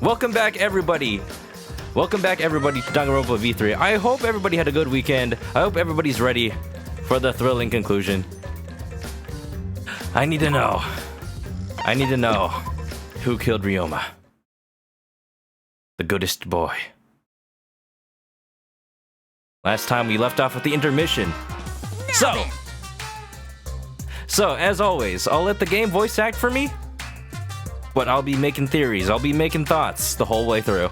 Welcome back, everybody. Welcome back, everybody, to Danganronpa V3. I hope everybody had a good weekend. I hope everybody's ready for the thrilling conclusion. I need to know who killed Ryoma. The goodest boy. Last time we left off with the intermission. So, as always, I'll let the game voice act for me, but I'll be making theories, I'll be making thoughts the whole way through.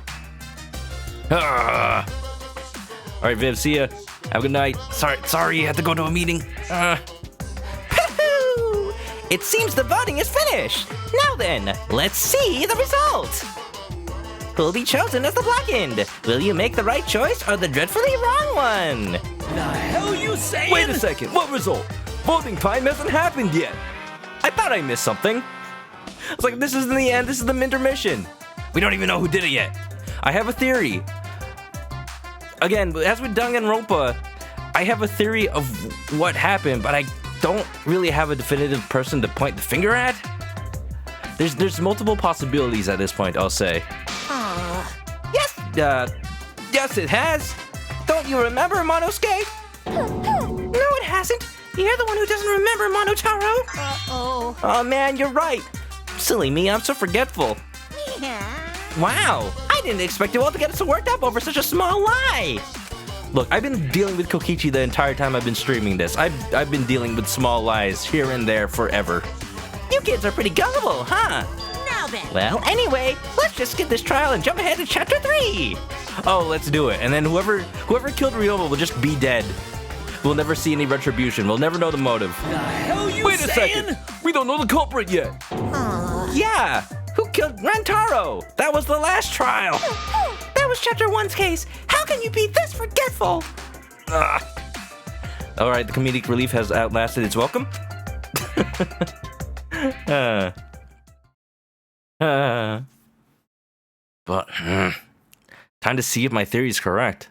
Alright, Viv, see ya. Have a good night. Sorry, I had to go to a meeting. It seems the voting is finished. Now then, let's see the result. Who'll be chosen as the Black End? Will you make the right choice or the dreadfully wrong one? The hell you saying? Wait a second, what result? Voting time hasn't happened yet. I thought I missed something. It's like, this isn't the end, this is the intermission. We don't even know who did it yet. I have a theory. Again, as with Danganronpa, I have a theory of what happened, but I don't really have a definitive person to point the finger at. There's multiple possibilities at this point, I'll say. Yes, it has. Don't you remember, Monosuke? No, it hasn't. You're the one who doesn't remember, Monotaro. Uh-oh. Oh man, you're right. Silly me, I'm so forgetful. Yeah. Wow, I didn't expect you all to get so worked up over such a small lie. Look, I've been dealing with Kokichi the entire time I've been streaming this. I've been dealing with small lies here and there forever. You kids are pretty gullible, huh? Now then. Well, anyway, let's just skip this trial and jump ahead to chapter 3. Oh, let's do it. And then whoever killed Ryoma will just be dead. We'll never see any retribution. We'll never know the motive. The hell you Wait saying? a second. We don't know the culprit yet. Yeah, who killed Rantaro? That was the last trial. That was chapter 1's case. How can you be this forgetful? All right, the comedic relief has outlasted its welcome. But time to see if my theory is correct.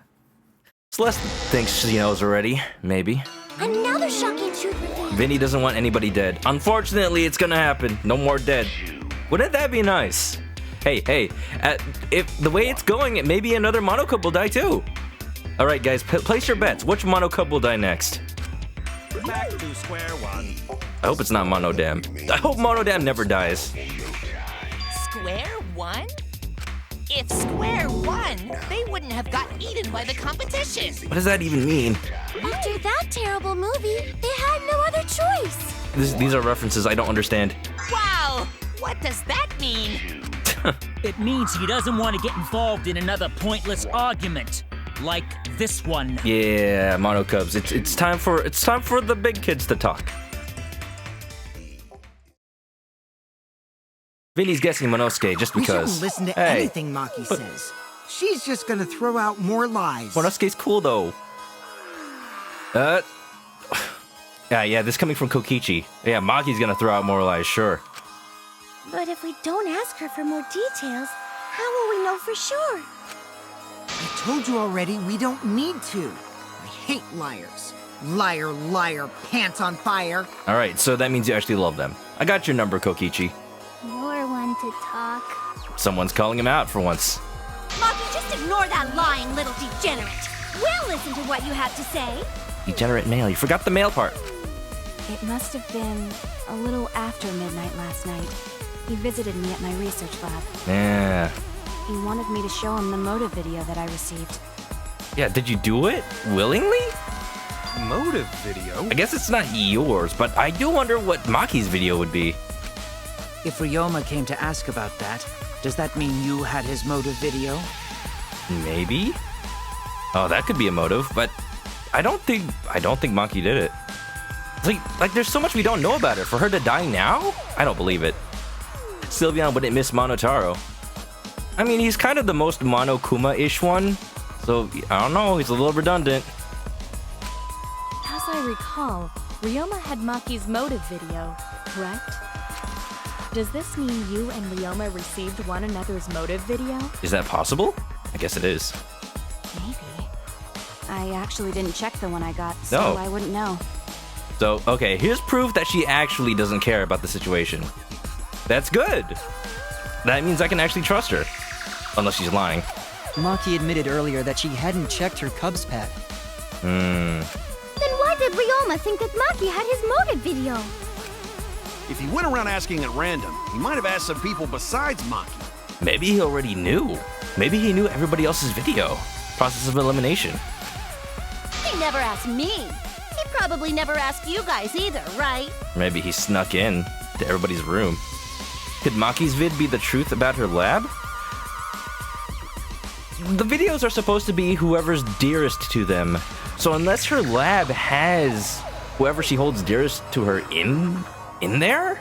Celeste thinks she knows already, maybe. Another shocking truth reveal. Vinny doesn't want anybody dead. Unfortunately, it's gonna happen. No more dead. Wouldn't that be nice? Hey, if the way it's going, it maybe another Monokub will die too. All right, guys, place your bets. Which Monokub will die next? Back to square one. I hope it's not Monodam. I hope Monodam never dies. Square one? If square won, they wouldn't have got eaten by the competition. What does that even mean? After that terrible movie, they had no other choice. These are references I don't understand. Wow, what does that mean? It means he doesn't want to get involved in another pointless argument, like this one. Yeah, Monokubs. It's time for the big kids to talk. Vinny's guessing Monosuke just We because. shouldn't listen to Hey, anything Maki says. She's just gonna throw out more lies. Monosuke's cool though. Yeah, this coming from Kokichi. Yeah, Maki's gonna throw out more lies, sure. But if we don't ask her for more details, how will we know for sure? I told you already, we don't need to. I hate liars. Liar, liar, pants on fire. All right, so that means you actually love them. I got your number, Kokichi. You're one to talk. Someone's calling him out for once. Maki, just ignore that lying little degenerate. We'll listen to what you have to say. Degenerate male. You forgot the male part. It must have been a little after midnight last night. He visited me at my research lab. Yeah. He wanted me to show him the motive video that I received. Yeah, did you do it? Willingly? Motive video? I guess it's not yours, but I do wonder what Maki's video would be. If Ryoma came to ask about that, does that mean you had his motive video? Maybe? Oh, that could be a motive, but I don't think Maki did it. Like there's so much we don't know about her. For her to die now? I don't believe it. Sylveon wouldn't miss Monotaro. I mean, he's kind of the most Monokuma-ish one, so I don't know, he's a little redundant. As I recall, Ryoma had Maki's motive video, correct? Does this mean you and Ryoma received one another's motive video? Is that possible? I guess it is. Maybe. I actually didn't check the one I got, so No. I wouldn't know. So, okay, here's proof that she actually doesn't care about the situation. That's good. That means I can actually trust her. Unless she's lying. Maki admitted earlier that she hadn't checked her Cubs pad. Then why did Ryoma think that Maki had his motive video? If he went around asking at random, he might have asked some people besides Maki. Maybe he already knew. Maybe he knew everybody else's video. Process of elimination. He never asked me. He probably never asked you guys either, right? Maybe he snuck in to everybody's room. Could Maki's vid be the truth about her lab? The videos are supposed to be whoever's dearest to them. So unless her lab has whoever she holds dearest to her in there?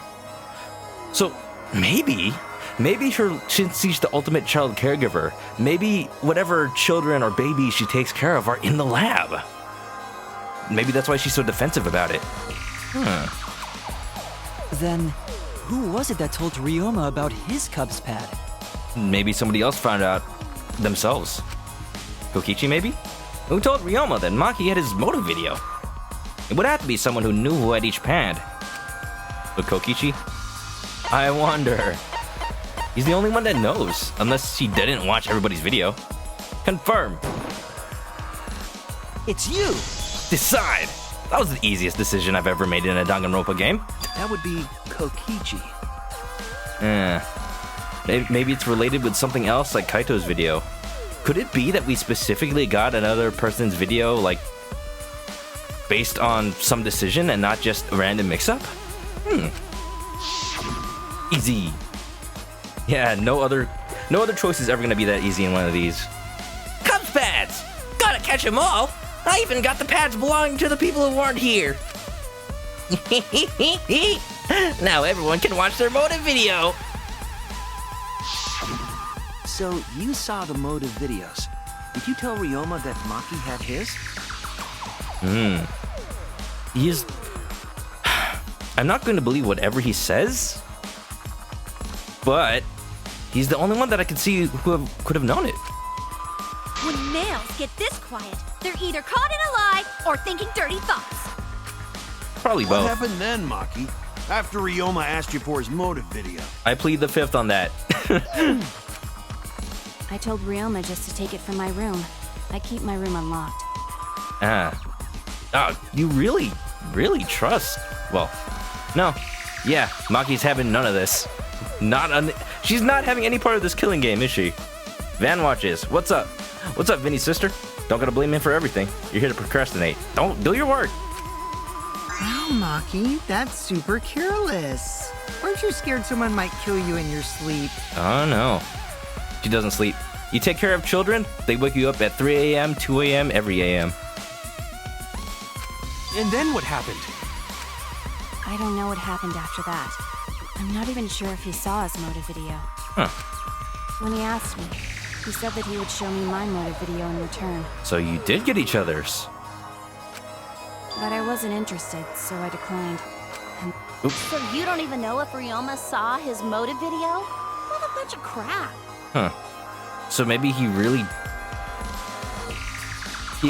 So maybe since she's the ultimate child caregiver, maybe whatever children or babies she takes care of are in the lab. Maybe that's why she's so defensive about it. Then, who was it that told Ryoma about his Cubs pad? Maybe somebody else found out themselves. Kokichi, maybe? Who told Ryoma that Maki had his motive video? It would have to be someone who knew who had each pad. But Kokichi? I wonder. He's the only one that knows, unless he didn't watch everybody's video. Confirm. It's you! Decide! That was the easiest decision I've ever made in a Danganronpa game. That would be Kokichi. Maybe it's related with something else like Kaito's video. Could it be that we specifically got another person's video, like, based on some decision and not just a random mix-up? Easy. Yeah, no other choice is ever gonna be that easy in one of these. Cubs pads! Gotta catch them all! I even got the pads belonging to the people who weren't here. Now everyone can watch their motive video. So you saw the motive videos. Did you tell Ryoma that Maki had his? He's... I'm not going to believe whatever he says, but he's the only one that I could see who could have known it. When males get this quiet, they're either caught in a lie or thinking dirty thoughts. Probably What both. happened then, Maki? After Ryoma asked you for his motive video. I plead the fifth on that. I told Ryoma just to take it from my room. I keep my room unlocked. You really trust... Well, no. Yeah, Maki's having none of this. She's not having any part of this killing game, is she? Van watches. What's up? What's up, Vinny's sister? Don't gotta blame him for everything. You're here to procrastinate. Don't do your work. Wow, Maki, that's super careless. Aren't you scared someone might kill you in your sleep? Oh no. She doesn't sleep. You take care of children, they wake you up at 3 a.m., 2 a.m., every a.m. And then what happened? I don't know what happened after that. I'm not even sure if he saw his motive video. When he asked me, he said that he would show me my motive video in return. So you did get each other's. But I wasn't interested, so I declined. So you don't even know if Ryoma saw his motive video? What a bunch of crap. So maybe he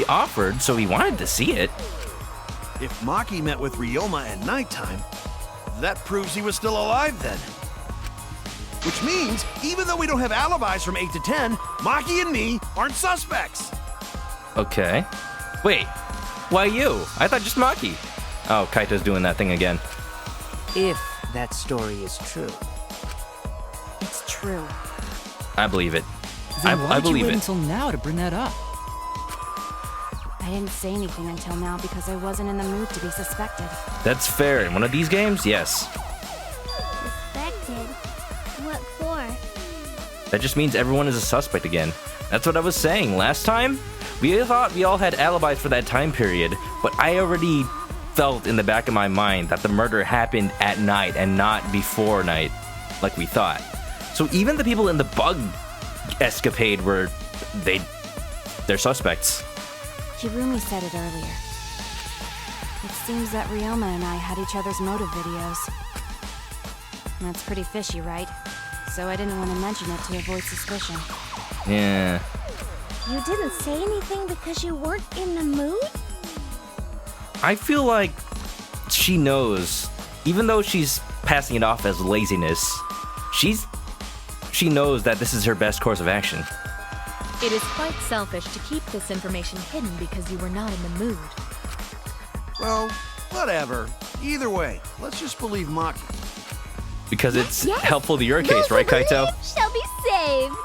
offered, so he wanted to see it. If Maki met with Ryoma at nighttime, that proves he was still alive then. Which means, even though we don't have alibis from 8 to 10, Maki and me aren't suspects. Okay. Wait, why you? I thought just Maki. Oh, Kaito's doing that thing again. If that story is true. It's true. I believe it. Then why I did you believe wait it. until now to bring that up? I didn't say anything until now because I wasn't in the mood to be suspected. That's fair. In one of these games, yes. Suspected? What for? That just means everyone is a suspect again. That's what I was saying last time. We thought we all had alibis for that time period, but I already felt in the back of my mind that the murder happened at night and not before night, like we thought. So even the people in the bug escapade they're suspects. Kirumi said it earlier. It seems that Ryoma and I had each other's motive videos. That's pretty fishy, right? So I didn't want to mention it to avoid suspicion. Yeah. You didn't say anything because you weren't in the mood? I feel like she knows, even though she's passing it off as laziness, she she knows that this is her best course of action. It is quite selfish to keep this information hidden because you were not in the mood. Well, whatever. Either way, let's just believe Maki. Because it's Yes, helpful to your those case, right, who Kaito? believe shall be saved.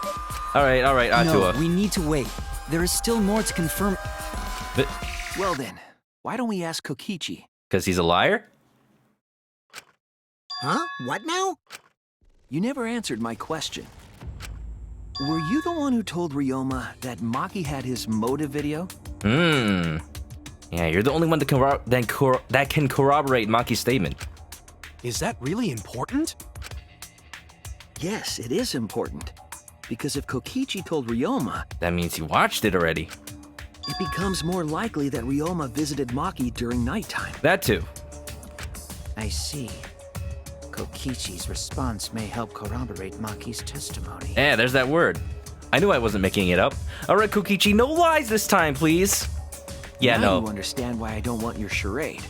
All right, No, Atua. we need to wait. There is still more to confirm. Well then, why don't we ask Kokichi? Because he's a liar? Huh? What now? You never answered my question. Were you the one who told Ryoma that Maki had his motive video? Yeah, you're the only one that can corroborate Maki's statement. Is that really important? Yes, it is important. Because if Kokichi told Ryoma, That means he watched it already. it becomes more likely that Ryoma visited Maki during nighttime. That too. I see. Kokichi's response may help corroborate Maki's testimony. Yeah, there's that word. I knew I wasn't making it up. All right, Kokichi, no lies this time, please. Yeah, Now you no. understand why I don't want your charade.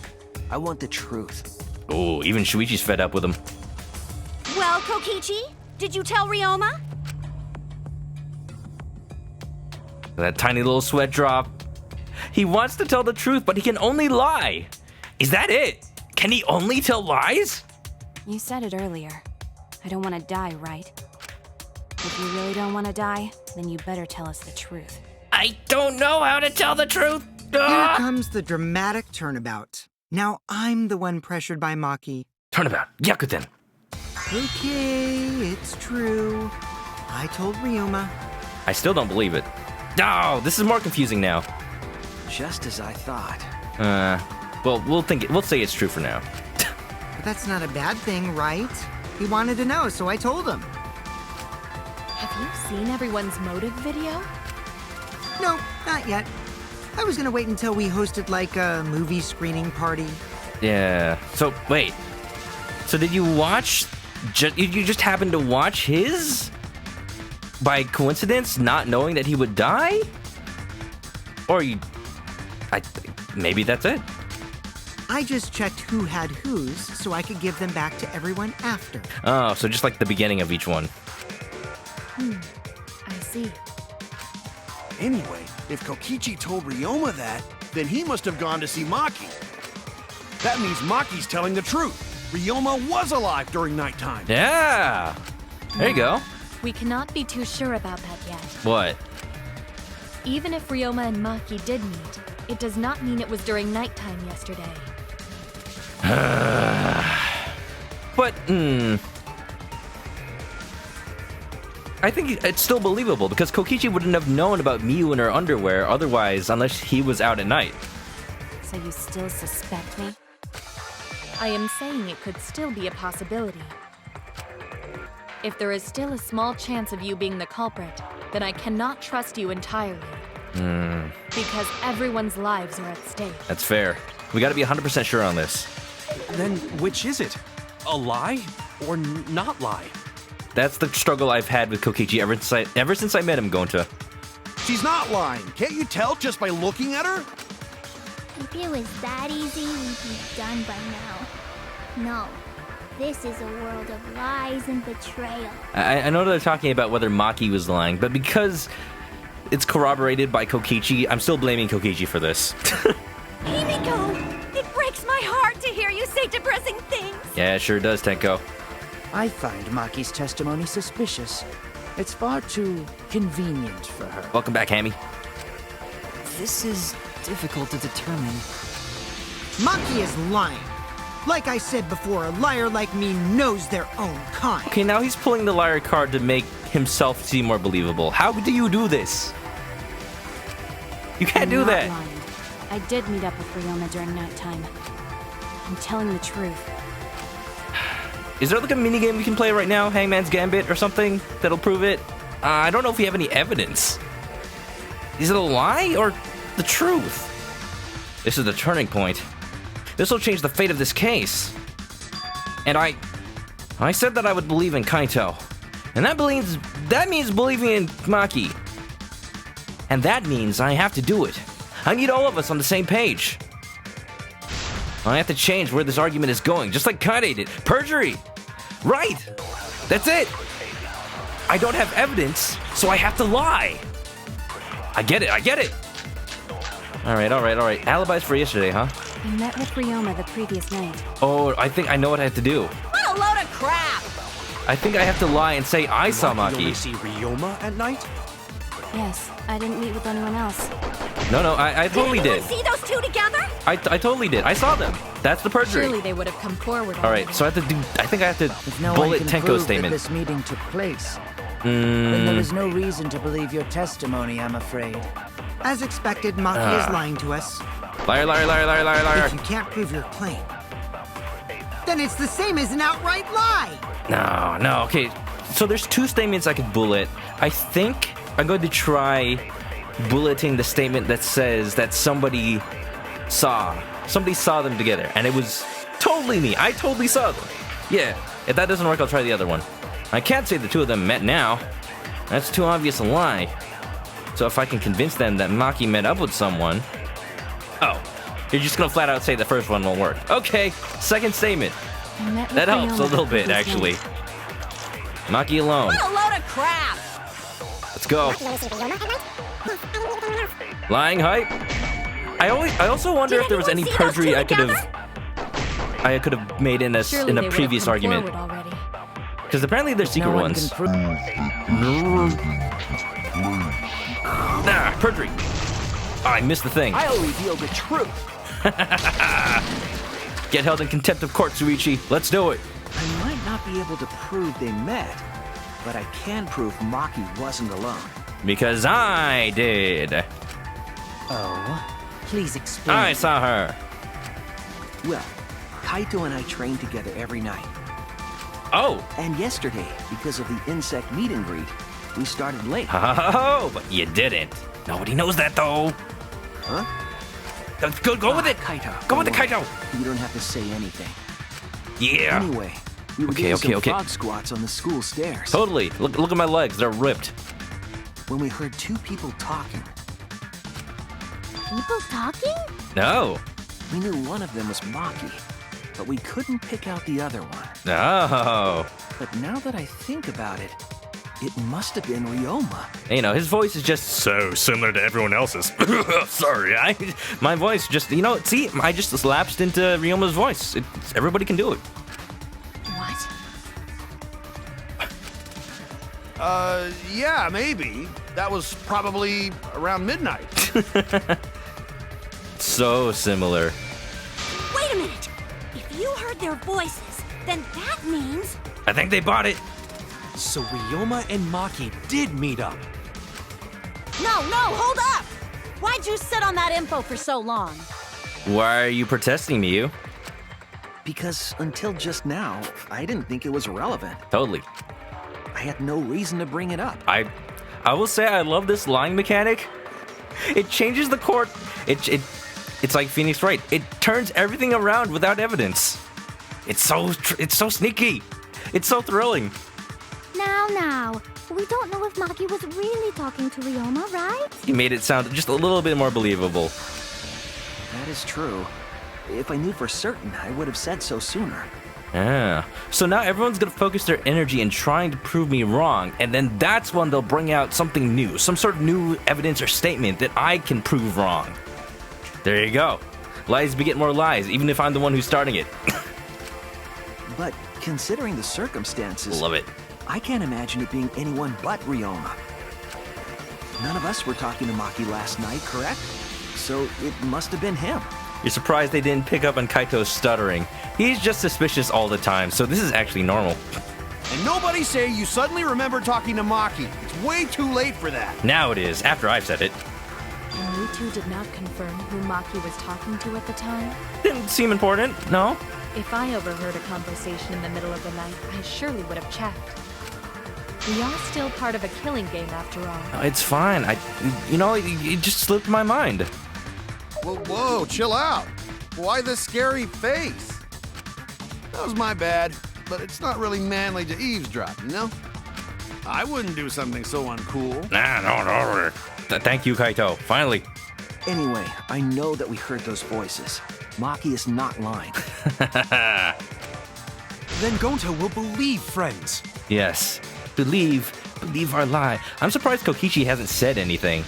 I want the truth. Oh, even Shuichi's fed up with him. Well, Kokichi, did you tell Ryoma? That tiny little sweat drop. He wants to tell the truth, but he can only lie. Is that it? Can he only tell lies? You said it earlier. I don't want to die, right? If you really don't want to die, then you better tell us the truth. I don't know how to tell the truth. Here comes the dramatic turnabout. Now I'm the one pressured by Maki. Turnabout. Yakuten. Okay, it's true. I told Ryoma. I still don't believe it. Oh, this is more confusing now. Just as I thought. Well, we'll say it's true for now. But that's not a bad thing, right? He wanted to know, so I told him. Have you seen everyone's motive video? No, not yet. I was gonna wait until we hosted like a movie screening party. Yeah. So, wait. So did you watch... you just happened to watch his? By coincidence, not knowing that he would die? Or you... maybe that's it. I just checked who had whose so I could give them back to everyone after. Oh, so just like the beginning of each one. I see. Anyway, if Kokichi told Ryoma that, then he must have gone to see Maki. That means Maki's telling the truth. Ryoma was alive during nighttime. Yeah! There you go. We cannot be too sure about that yet. What? Even if Ryoma and Maki did meet, it does not mean it was during nighttime yesterday. But, I think it's still believable because Kokichi wouldn't have known about Miyu in her underwear otherwise unless he was out at night. So you still suspect me? I am saying it could still be a possibility. If there is still a small chance of you being the culprit, then I cannot trust you entirely. Because everyone's lives are at stake. That's fair. We gotta be 100% sure on this. Then which is it? A lie or not lie? That's the struggle I've had with Kokichi ever since I met him, Gonta. She's not lying. Can't you tell just by looking at her? If it was that easy, we'd be done by now. No. This is a world of lies and betrayal. I know they're talking about whether Maki was lying, but because it's corroborated by Kokichi, I'm still blaming Kokichi for this. Himiko! It breaks my heart to hear you say depressing things! Yeah, it sure does, Tenko. I find Maki's testimony suspicious. It's far too convenient for her. Welcome back, Hammy. This is difficult to determine. Maki is lying. Like I said before, a liar like me knows their own kind. Okay, now he's pulling the liar card to make himself seem more believable. How do you do this? You can't do I'm not that. lying. I did meet up with Ryoma during nighttime. I'm telling the truth. Is there like a minigame we can play right now? Hangman's Gambit or something that'll prove it? I don't know if we have any evidence. Is it a lie or the truth? This is the turning point. This will change the fate of this case. And I said that I would believe in Kaito. And that means believing in Maki. And that means I have to do it. I need all of us on the same page. I have to change where this argument is going, just like Kaide did. Perjury! Right! That's it! I don't have evidence, so I have to lie. I get it. All right. Alibis for yesterday, huh? I met with Ryoma the previous night. Oh, I think I know what I have to do. What a load of crap! I think I have to lie and say I saw You only Maki. see Ryoma at night? Yes, I didn't meet with anyone else. No, I totally Did did. anyone see those two together? I totally did. I saw them. That's the perjury. Surely they would have come forward. All right, so I have to do. I think I have to If no one bullet can Tenko's prove that statement. this meeting took place, then there Mm, is no reason to believe your testimony, I'm afraid. As expected, Maki is lying to us. liar. If you can't prove your claim, then it's the same as an outright lie. No. Okay, so there's two statements I could bullet. I think I'm going to try bulleting the statement that says that somebody saw them together, and it was totally me. I totally saw them. Yeah, if that doesn't work, I'll try the other one. I can't say the two of them met now. That's too obvious a lie. So if I can convince them that Maki met up with someone... Oh, you're just gonna flat out say the first one won't work. Okay, second statement. I met with That helps a Ryoma little the bit, previous actually. night. Maki alone. What a load of crap! Let's go. Lying hype. I also wonder if there was any perjury I could have made in a Surely in they a would have previous come argument. forward already. Because apparently they're secret No one ones. can prove. Nah, perjury. Oh, I missed the thing. I'll reveal the truth. Get held in contempt of court, Suichi. Let's do it. I might not be able to prove they met, but I can prove Maki wasn't alone. Because I did. Oh, please explain. I saw her. Well, Kaito and I train together every night. Oh. And yesterday, because of the insect meet and greet, we started late. Oh, but you didn't. Nobody knows that, though. Huh? Go with it. Kaito. Go with the Kaito. You don't have to say anything. Yeah. Anyway, we were doing some frog squats on the school stairs. Totally. Look at my legs. They're ripped. When we heard two people talking. People talking? No. We knew one of them was Maki, but we couldn't pick out the other one. No. But now that I think about it, it must have been Ryoma. You know, his voice is just so similar to everyone else's. Sorry, my voice just, see, I just lapsed into Ryoma's voice. Everybody can do it. What? Yeah, maybe. That was probably around midnight. So similar. Wait a minute! If you heard their voices, then that means... I think they bought it. So Ryoma and Maki did meet up. No, hold up! Why'd you sit on that info for so long? Why are you protesting me, you? Because until just now, I didn't think it was relevant. Totally. I had no reason to bring it up. I will say I love this lying mechanic. It changes the court. It's like Phoenix Wright. It turns everything around without evidence. It's so sneaky. It's so thrilling. Now, we don't know if Maki was really talking to Ryoma, right? You made it sound just a little bit more believable. That is true. If I knew for certain, I would have said so sooner. Yeah. So now everyone's gonna focus their energy in trying to prove me wrong, and then that's when they'll bring out something new, some sort of new evidence or statement that I can prove wrong. There you go. Lies beget more lies, even if I'm the one who's starting it. But considering the circumstances, Love it. I can't imagine it being anyone but Ryoma. None of us were talking to Maki last night, correct? So it must have been him. You're surprised they didn't pick up on Kaito's stuttering. He's just suspicious all the time, so this is actually normal. And nobody say you suddenly remember talking to Maki. It's way too late for that. Now it is, after I've said it. And you two did not confirm who Maki was talking to at the time? Didn't seem important, no? If I overheard a conversation in the middle of the night, I surely would have checked. We are still part of a killing game after all. It's fine. It just slipped my mind. Whoa, chill out. Why the scary face? That was my bad, but it's not really manly to eavesdrop, you know? I wouldn't do something so uncool. Nah, no. Thank you, Kaito. Finally. Anyway, I know that we heard those voices. Maki is not lying. Then Gonta will believe friends. Yes. Believe, believe our lie. I'm surprised Kokichi hasn't said anything.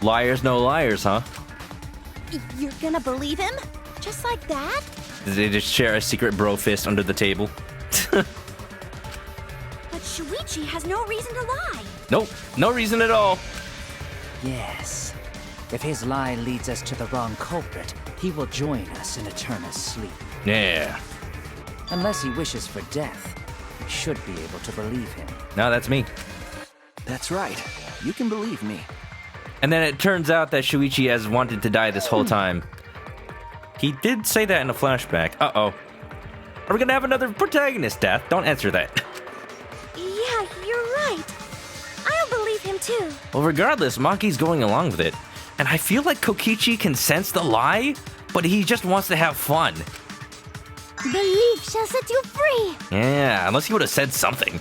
Liars, no liars, huh? You're gonna believe him? Just like that? Did they just share a secret bro fist under the table? But Shuichi has no reason to lie. Nope, no reason at all. Yes. If his lie leads us to the wrong culprit, he will join us in eternal sleep. Yeah. Unless he wishes for death, we should be able to believe him. No, that's me. That's right. You can believe me. And then it turns out that Shuichi has wanted to die this whole time. He did say that in a flashback. Uh-oh. Are we gonna have another protagonist death? Don't answer that. Yeah, you're right. I'll believe him too. Well, regardless, Maki's going along with it. And I feel like Kokichi can sense the lie, but he just wants to have fun. Belief shall set you free. Yeah, unless he would have said something.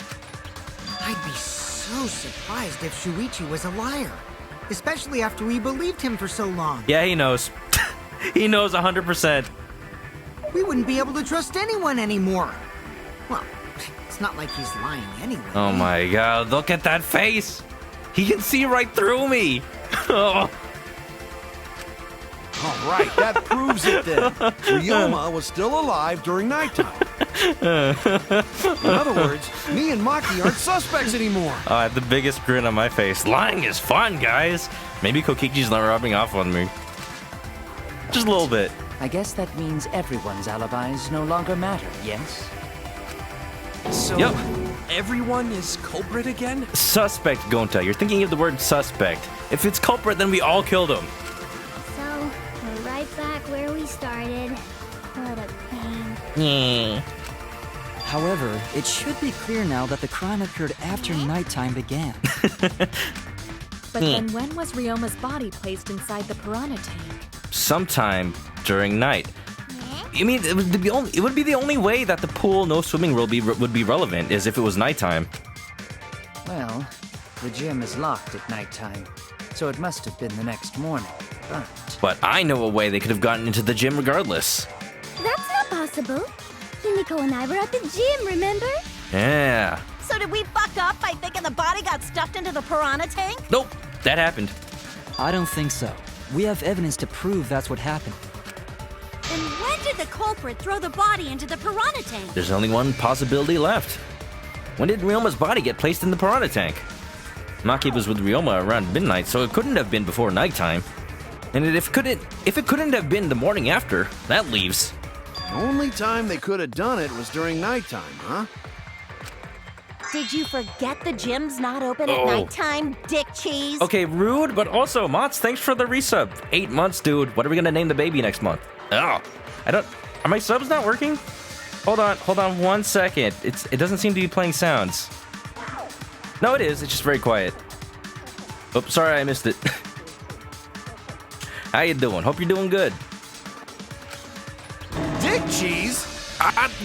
I'd be so surprised if Shuichi was a liar. Especially after we believed him for so long. Yeah, he knows. He knows 100%. We wouldn't be able to trust anyone anymore. Well, it's not like he's lying anyway. Oh my god, look at that face! He can see right through me! Oh. All right, that proves it then. Ryoma was still alive during nighttime. In other words, me and Maki aren't suspects anymore. I have the biggest grin on my face. Lying is fun, guys! Maybe Kokichi's not rubbing off on me. Just a little bit. I guess that means everyone's alibis no longer matter, yes? So, Yep. everyone is culprit again? Suspect, Gonta. You're thinking of the word suspect. If it's culprit, then we all killed him. So, we're right back where we started. What a pain. Yeah. However, it should be clear now that the crime occurred after nighttime began. But then when was Ryoma's body placed inside the piranha tank? Sometime during night. You mean it would be the only way that the pool no swimming rule would be relevant is if it was nighttime. Well, the gym is locked at nighttime, so it must have been the next morning. But I know a way they could have gotten into the gym regardless. That's not possible. Himiko and I were at the gym, remember? Yeah. So did we fuck up by thinking the body got stuffed into the piranha tank? Nope, that happened. I don't think so. We have evidence to prove that's what happened. Then when did the culprit throw the body into the piranha tank? There's only one possibility left. When did Ryoma's body get placed in the piranha tank? Maki was with Ryoma around midnight, so it couldn't have been before nighttime. And if it couldn't have been the morning after, that leaves. The only time they could have done it was during nighttime, huh? Did you forget the gym's not open at nighttime, dick cheese? Okay, rude, but also, Mots, thanks for the resub. 8 months, dude. What are we gonna name the baby next month? Oh, are my subs not working? Hold on 1 second. It doesn't seem to be playing sounds. No, it is. It's just very quiet. Oh, sorry, I missed it. How you doing? Hope you're doing good. Dick cheese?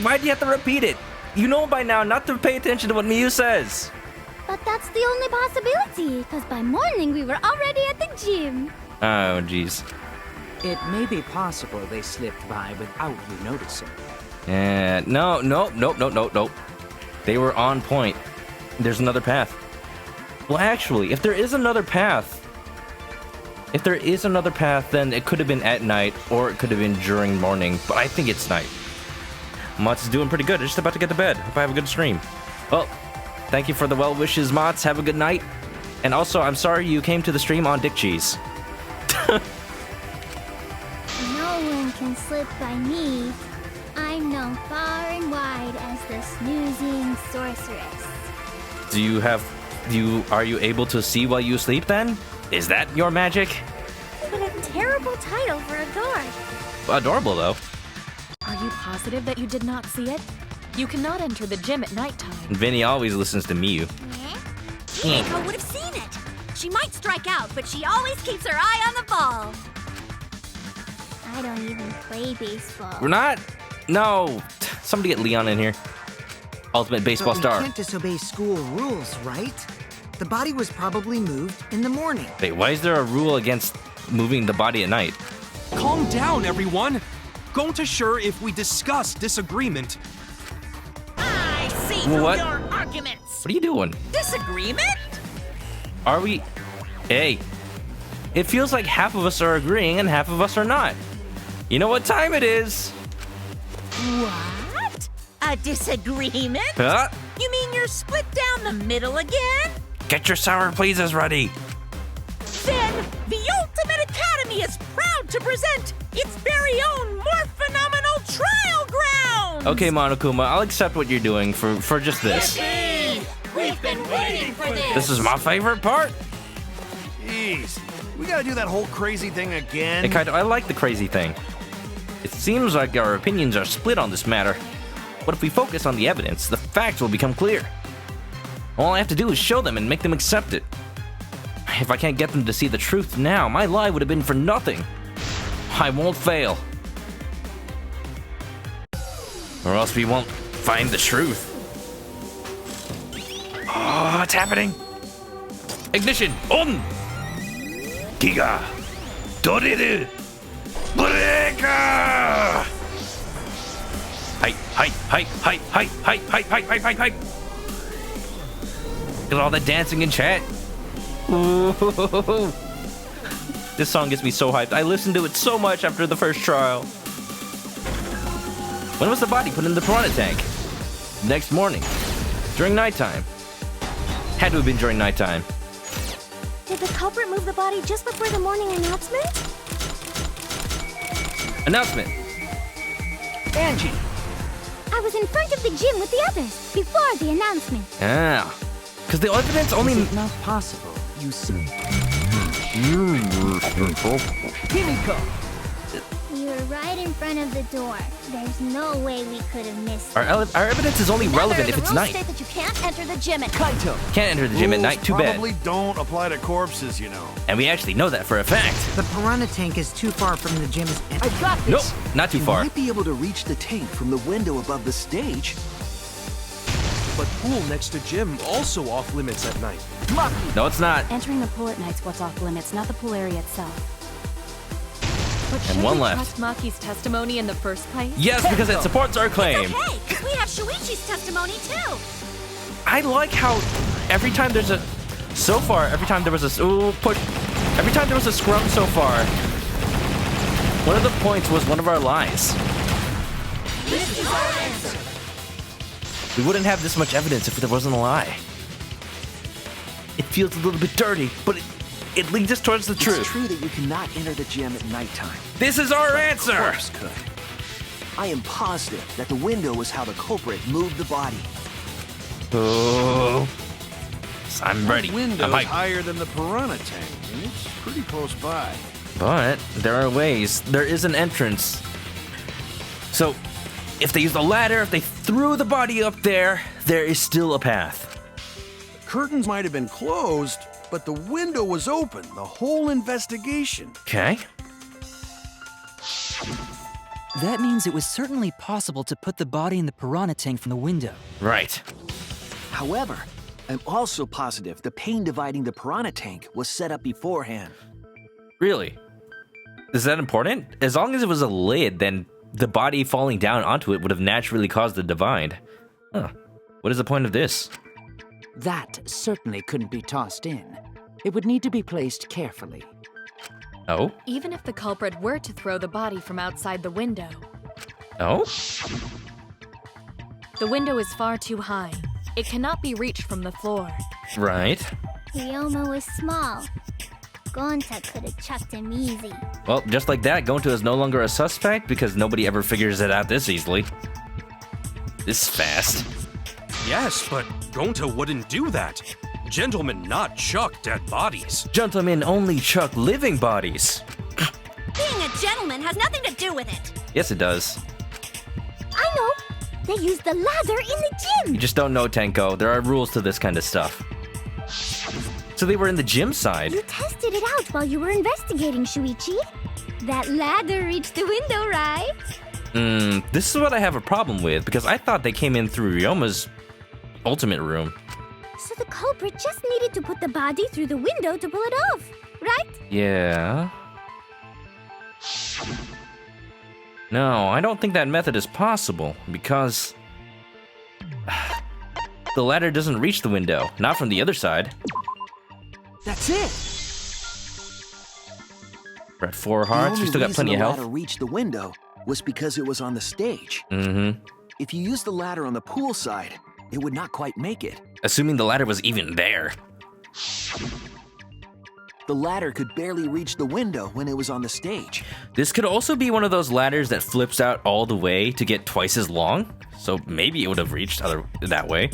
Why'd you have to repeat it? You know by now not to pay attention to what Miyu says. But that's the only possibility, because by morning we were already at the gym. Oh, jeez. It may be possible they slipped by without you noticing. Yeah, no. They were on point. There's another path. Well, actually, if there is another path, then it could have been at night, or it could have been during morning, but I think it's night. Mots is doing pretty good. I'm just about to get to bed. Hope I have a good stream. Well, thank you for the well wishes, Mots. Have a good night. And also, I'm sorry you came to the stream on Dick Cheese. No one can slip by me. I'm known far and wide as the snoozing sorceress. Are you able to see while you sleep then? Is that your magic? What a terrible title for a guard. Adorable, though. Are you positive that you did not see it? You cannot enter the gym at nighttime. Vinny always listens to Miyu. Himiko would have seen it. She might strike out, but she always keeps her eye on the ball. I don't even play baseball. We're not? No. Somebody get Leon in here. Ultimate baseball But star. we can't disobey school rules, right? The body was probably moved in the morning. Wait, why is there a rule against moving the body at night? Calm down, everyone. Gonta sure if we discuss disagreement. I see through What? your arguments. What are you doing? Disagreement? Are we... Hey. It feels like half of us are agreeing and half of us are not. You know what time it is? What? A disagreement? Huh? You mean you're split down the middle again? Get your sour pleases ready. Then the Ultimate Academy is proud to present its very own more phenomenal trial ground. Okay, Monokuma, I'll accept what you're doing for just this. Yippee! We've been waiting for this. This is my favorite part. Jeez, we gotta do that whole crazy thing again. Hey, Kaito, I like the crazy thing. It seems like our opinions are split on this matter. But if we focus on the evidence, the facts will become clear. All I have to do is show them and make them accept it. If I can't get them to see the truth now, my lie would have been for nothing. I won't fail. Or else we won't find the truth. Oh, it's happening. Ignition, on! Giga, Doriru, Breaker! Hype, hype, hype, hype, hype, hype, hype, hype, hype, hype, hype. Look at all the dancing in chat. Ooh. This song gets me so hyped. I listened to it so much after the first trial. When was the body put in the piranha tank? Next morning. During nighttime. Had to have been during nighttime. Did the culprit move the body just before the morning announcement? Announcement. Angie! I was in front of the gym with the others, before the announcement. Ah. Because the evidence only... Is it not possible? You see. Kimiko! You were right in front of the door. There's no way we could have missed Our evidence is only relevant if it's night. State that you can't enter the gym at Kaito. Can't enter the gym at night, too bad. Probably don't apply to corpses, you know. And we actually know that for a fact. The piranha tank is too far from the gym's I got this! Nope, not too You far. might be able to reach the tank from the window above the stage. But pool next to gym also off limits at night. No, it's not. Entering the pool at night's what's off limits, not the pool area itself. But And should one we left. trust Maki's testimony in the first place? Yes, because it supports our claim. Okay, because we have Shuichi's testimony too. I like how every time there's a... So far, every time there was a... Ooh, push. Every time there was a scrum so far, one of the points was one of our lies. This is our answer. We wouldn't have this much evidence if there wasn't a lie. It feels a little bit dirty, but it leads us towards the truth. It's true that you cannot enter the gym at nighttime. This is our answer! Corpse could. I am positive that the window was how the culprit moved the body. Oh, I'm ready. The window's I'm hyped. higher than the piranha tank, and it's pretty close by. But there are ways. There is an entrance. So, if they use the ladder, if they threw the body up there, there is still a path. The curtains might have been closed, but the window was open the whole investigation. Okay. That means it was certainly possible to put the body in the piranha tank from the window. Right. However, I'm also positive the pane dividing the piranha tank was set up beforehand. Really? Is that important? As long as it was a lid, then the body falling down onto it would have naturally caused the divide. Huh. What is the point of this? That certainly couldn't be tossed in. It would need to be placed carefully. Oh? Even if the culprit were to throw the body from outside the window, Oh? the window is far too high. It cannot be reached from the floor. Right. Ryoma was small. Gonta could have chucked him easy. Well, just like that, Gonta is no longer a suspect because nobody ever figures it out this easily. This fast. Yes, but Gonta wouldn't do that. Gentlemen not chuck dead bodies. Gentlemen only chuck living bodies. Being a gentleman has nothing to do with it. Yes, it does. I know. They used the ladder in the gym. You just don't know, Tenko. There are rules to this kind of stuff. So they were in the gym side. You tested it out while you were investigating, Shuichi. That ladder reached the window, right? This is what I have a problem with, because I thought they came in through Ryoma's ultimate room. So the culprit just needed to put the body through the window to pull it off, right? Yeah. No, I don't think that method is possible, because... The ladder doesn't reach the window. Not from the other side. That's it. We're at 4 hearts. We still got plenty of health. The ladder reached the window was because it was on the stage. Mm-hmm. If you used the ladder on the pool side, it would not quite make it. Assuming the ladder was even there. The ladder could barely reach the window when it was on the stage. This could also be one of those ladders that flips out all the way to get twice as long. So maybe it would have reached that way.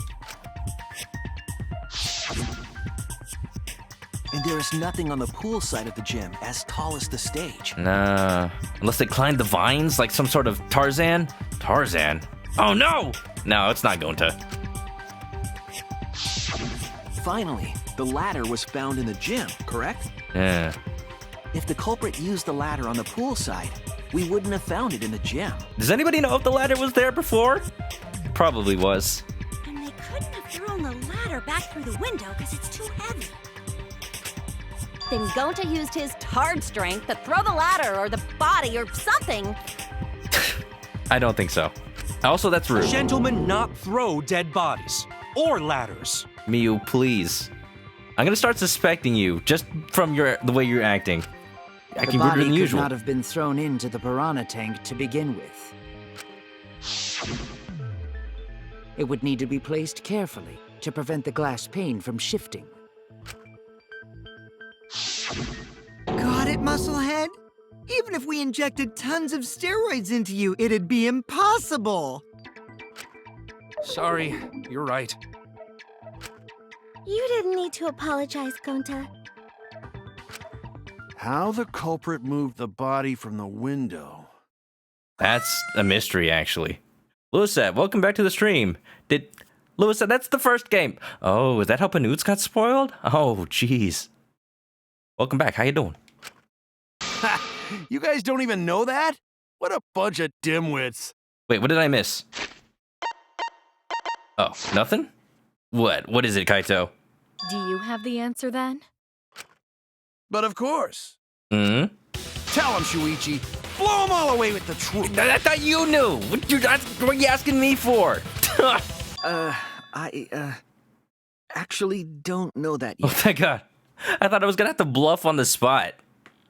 And there is nothing on the pool side of the gym as tall as the stage. Nah. Unless they climbed the vines like some sort of Tarzan? Tarzan? Oh no! No, it's not going to. Finally, the ladder was found in the gym, correct? Yeah. If the culprit used the ladder on the pool side, we wouldn't have found it in the gym. Does anybody know if the ladder was there before? Probably was. And they couldn't have thrown the ladder back through the window because it's too heavy. Then Gonta used his Tard strength to throw the ladder or the body or something. I don't think so. Also, that's rude. Gentlemen not throw dead bodies. Or ladders. Miyu, please. I'm gonna start suspecting you just from the way you're acting. Acting ruder than could usual. not have been thrown into the piranha tank to begin with. It would need to be placed carefully to prevent the glass pane from shifting. Got it, Musclehead? Even if we injected tons of steroids into you, it'd be impossible. Sorry, you're right. You didn't need to apologize, Gonta. How the culprit moved the body from the window? That's a mystery, actually. Louisette, welcome back to the stream. Louisette, that's the first game. Oh, is that how Panoots got spoiled? Oh, jeez. Welcome back. How you doing? You guys don't even know that? What a bunch of dimwits. Wait, what did I miss? Oh, nothing? What? What is it, Kaito? Do you have the answer then? But of course. Hmm? Tell him, Shuichi. Blow him all away with the truth. I thought you knew. What are you asking me for? I actually don't know that Oh, yet. thank God. I thought I was gonna have to bluff on the spot.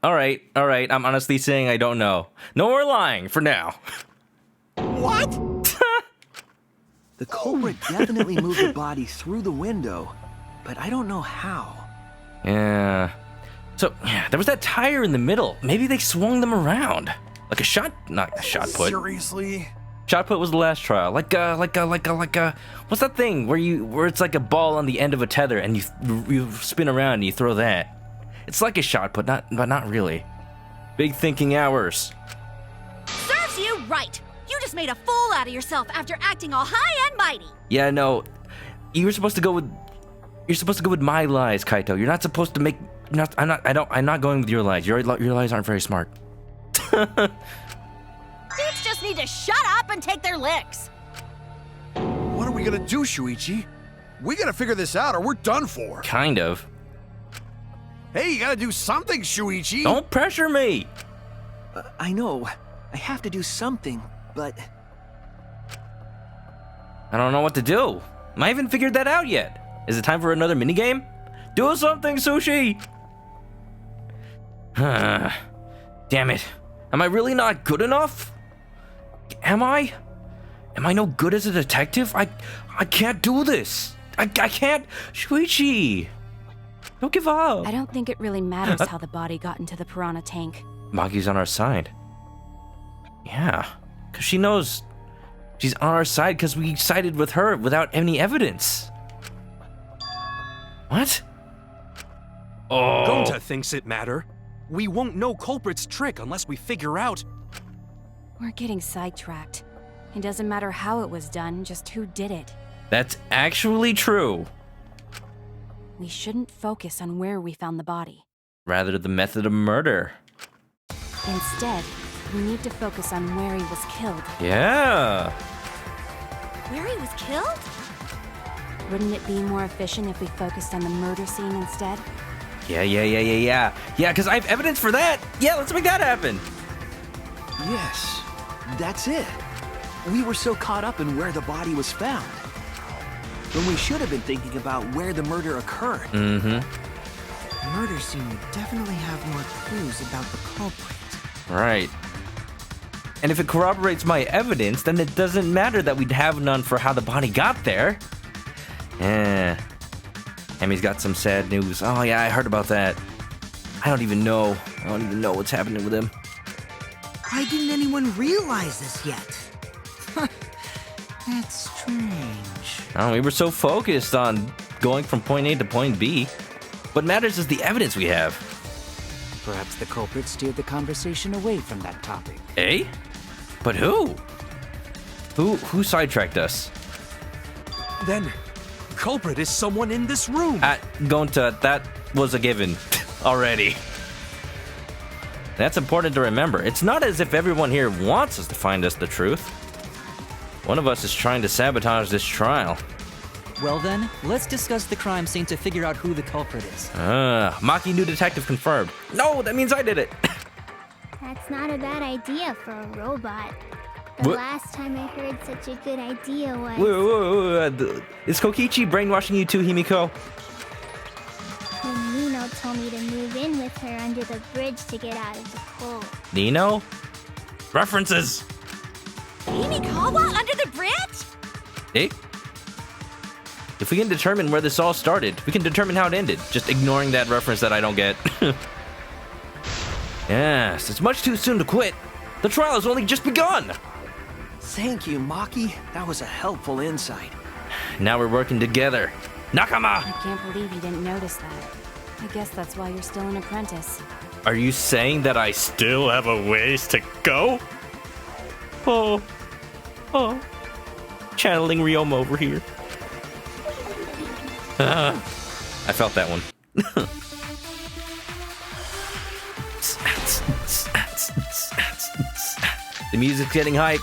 All right. I'm honestly saying I don't know. No more lying for now. What? The culprit definitely moved the body through the window, but I don't know how. Yeah. So, yeah, there was that tire in the middle. Maybe they swung them around. Like a shot, not a shot put. Seriously? Shot put was the last trial. Like a, what's that thing where it's like a ball on the end of a tether and you spin around and you throw that. It's like a shot put, but not really. Big thinking hours. Serves you right. You just made a fool out of yourself after acting all high and mighty. Yeah, no. You're supposed to go with my lies, Kaito. You're not supposed to make. I'm not going with your lies. Your lies aren't very smart. Dudes just need to shut up and take their licks. What are we gonna do, Shuichi? We gotta figure this out or we're done for. Kind of. Hey, you gotta do something, Shuichi. Don't pressure me. I know. I have to do something, but... I don't know what to do. I haven't figured that out yet. Is it time for another minigame? Do something, Sushi! Damn it. Am I really not good enough? Am I? Am I no good as a detective? I can't do this. I can't. Shuichi! Don't give up. I don't think it really matters how the body got into the piranha tank. Maki's on our side. Yeah, because she knows she's on our side because we sided with her without any evidence. What? Oh. Gonta thinks it matter. We won't know culprit's trick unless we figure out. We're getting sidetracked. It doesn't matter how it was done, just who did it. That's actually true. We shouldn't focus on where we found the body. Rather the method of murder. Instead, we need to focus on where he was killed. Yeah. Where he was killed? Wouldn't it be more efficient if we focused on the murder scene instead? Yeah. Yeah, because I have evidence for that. Yeah, let's make that happen. Yes, that's it. We were so caught up in where the body was found. when we should have been thinking about where the murder occurred. The murder scene would definitely have more clues about the culprit. Right. And if it corroborates my evidence, then it doesn't matter that we'd have none for how the body got there. Yeah. Emmy's got some sad news. Oh yeah, I heard about that. I don't even know what's happening with him. Why didn't anyone realize this yet? That's strange. Oh, we were so focused on going from point A to point B. What matters is the evidence we have. Perhaps the culprit steered the conversation away from that topic. Eh? But who? Who sidetracked us? Then, culprit is someone in this room. Gonta, that was a given already. That's important to remember. It's not as if everyone here wants us to find us the truth. One of us is trying to sabotage this trial. Well then, let's discuss the crime scene to figure out who the culprit is. Maki new detective confirmed. No, that means I did it. That's not a bad idea for a robot. The last time I heard such a good idea was... Wait. Is Kokichi brainwashing you too, Himiko? When Nino told me to move in with her under the bridge to get out of the pool. Nino? References! Himikawa under the bridge? Eh? If we can determine where this all started, we can determine how it ended. Just ignoring that reference that I don't get. Yes, it's much too soon to quit. The trial has only just begun. Thank you, Maki. That was a helpful insight. Now we're working together. Nakama! I can't believe you didn't notice that. I guess that's why you're still an apprentice. Are you saying that I still have a ways to go? Oh. Channeling Ryoma over here. I felt that one. The music's getting hype.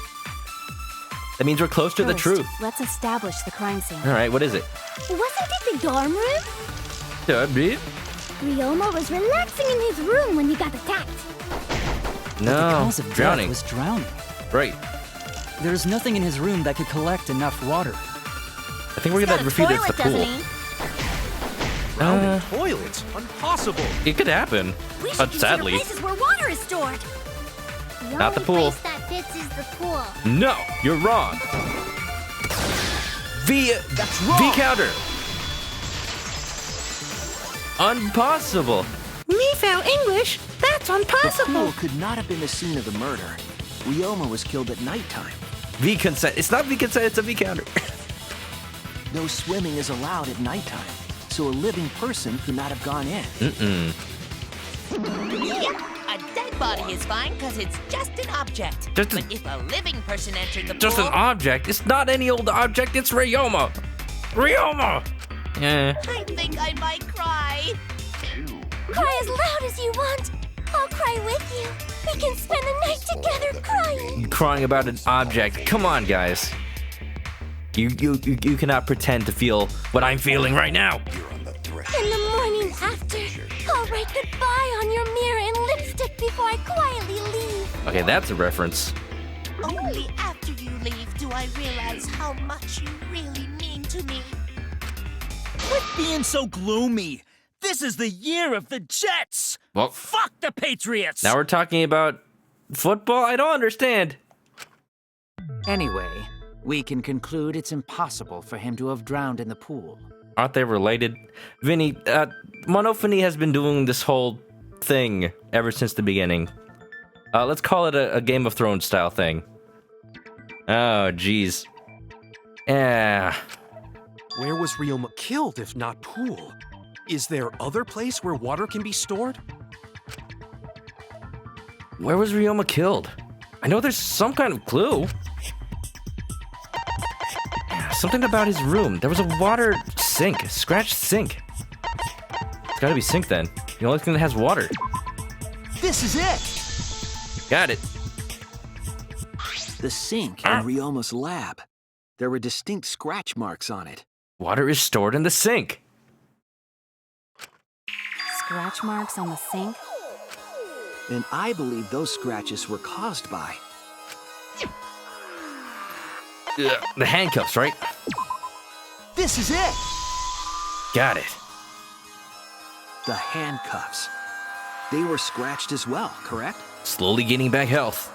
That means we're close to the truth. Let's establish the crime scene. Alright, what is it? Wasn't it the dorm room? Ryoma was relaxing in his room when he got attacked. No, the cause of drowning. Death was drowning. Right. There's nothing in his room that could collect enough water. I think we're gonna refute it's the pool. Drowning toilets? Impossible. It could happen, We should but consider sadly, places where water is stored. not the pool. place that fits is the pool. No, you're wrong. That's wrong. V counter. Impossible. Me fail English? That's The impossible. pool could not have been the scene of the murder. Ryoma was killed at nighttime. V consent. It's not V consent. It's a V counter. No swimming is allowed at nighttime, so a living person could not have gone in. Yeah, a dead body is fine because it's just an object. Just but if a living person entered the Just pool... an object. It's not any old object. It's Ryoma. Ryoma. Yeah. I think I might cry. Cry as loud as you want. I'll cry with you. We can spend the night together crying. Crying about an object. Come on, guys. You cannot pretend to feel what I'm feeling right now. In the morning after, I'll write goodbye on your mirror in lipstick before I quietly leave. Okay, that's a reference. Only after you leave do I realize how much you really mean to me. Quit being so gloomy. This is the year of the Jets. Well, fuck the Patriots. Now we're talking about football? I don't understand. Anyway, we can conclude it's impossible for him to have drowned in the pool. Aren't they related? Vinny, Monophony has been doing this whole thing ever since the beginning. Let's call it a Game of Thrones style thing. Oh, jeez. Yeah. Where was Ryoma killed if not pool? Is there other place where water can be stored? Where was Ryoma killed? I know there's some kind of clue. Something about his room. There was a water sink, a scratched sink. It's gotta be sink then. The only thing that has water. This is it! Got it. The sink in Ryoma's lab. There were distinct scratch marks on it. Water is stored in the sink. Scratch marks on the sink? And I believe those scratches were caused by... The handcuffs, right? This is it! Got it. The handcuffs. They were scratched as well, correct? Slowly gaining back health.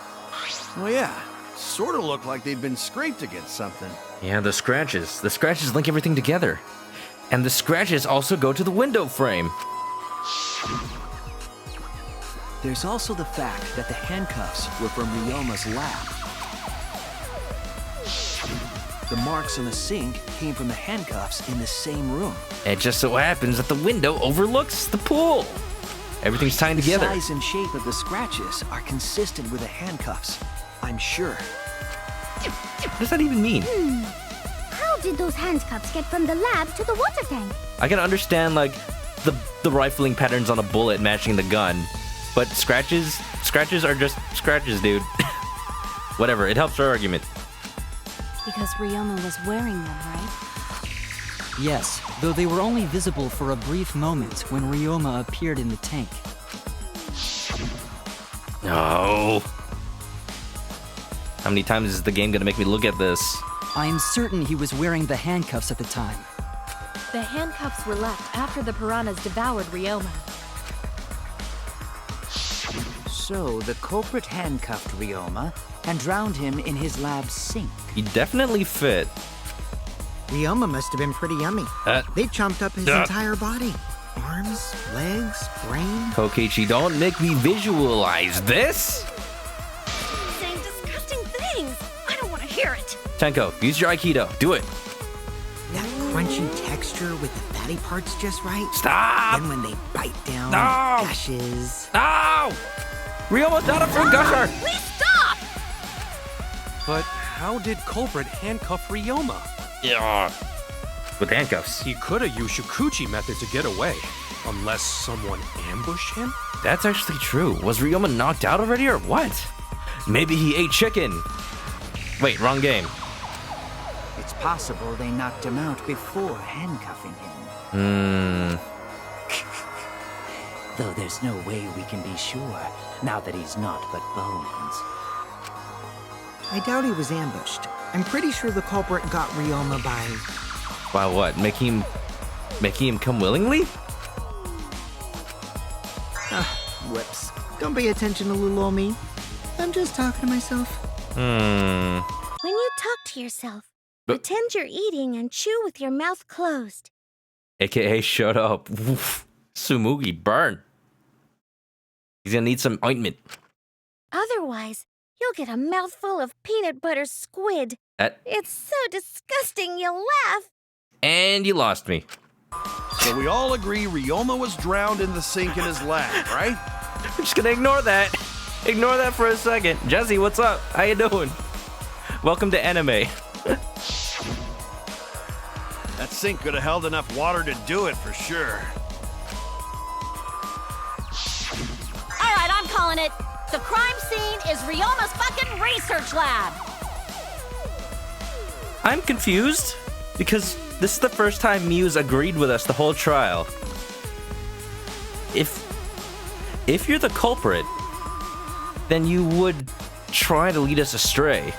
Well, yeah. Sort of looked like they'd been scraped against something. Yeah, the scratches. The scratches link everything together. And the scratches also go to the window frame. There's also the fact that the handcuffs were from Ryoma's lab. The marks on the sink came from the handcuffs in the same room. It just so happens that the window overlooks the pool. Everything's tying together. The size and shape of the scratches are consistent with the handcuffs, I'm sure. What does that even mean? How did those handcuffs get from the lab to the water tank? I can understand, like, the rifling patterns on a bullet matching the gun. But scratches are just scratches, dude. Whatever, it helps our argument. Because Ryoma was wearing them, right? Yes, though they were only visible for a brief moment when Ryoma appeared in the tank. No. How many times is the game gonna make me look at this? I'm certain he was wearing the handcuffs at the time. The handcuffs were left after the piranhas devoured Ryoma. So the culprit handcuffed Ryoma and drowned him in his lab's sink. He definitely fit. Ryoma must have been pretty yummy. They chomped up his entire body. Arms, legs, brain. Kokichi, don't make me visualize this! Saying disgusting things. I don't want to hear it. Tenko, use your Aikido. Do it. That crunchy texture with the fatty parts just right. Stop! Then when they bite down, No! it gushes. No! Ryoma's not a fruit gusher! Please stop! But how did culprit handcuff Ryoma? Yeah. With handcuffs. He could have used Shukuchi method to get away, unless someone ambushed him? That's actually true. Was Ryoma knocked out already or what? Maybe he ate chicken. Wait, wrong game. It's possible they knocked him out before handcuffing him. Though there's no way we can be sure, now that he's not but bones. I doubt he was ambushed. I'm pretty sure the culprit got Ryoma by... By what? Making him come willingly? Whoops. Don't pay attention to little old me. I'm just talking to myself. When you talk to yourself, pretend you're eating and chew with your mouth closed. AKA shut up. Oof. Sumugi, burn. He's gonna need some ointment. Otherwise, you'll get a mouthful of peanut butter squid. It's so disgusting you'll laugh. And you lost me. So we all agree Ryoma was drowned in the sink in his lab, right? We're just gonna ignore that. Ignore that for a second. Jesse, what's up? How you doing? Welcome to anime. That sink could have held enough water to do it for sure. All right, I'm calling it. The crime scene is Ryoma's fucking research lab. I'm confused because this is the first time Muse agreed with us the whole trial. If you're the culprit, then you would try to lead us astray.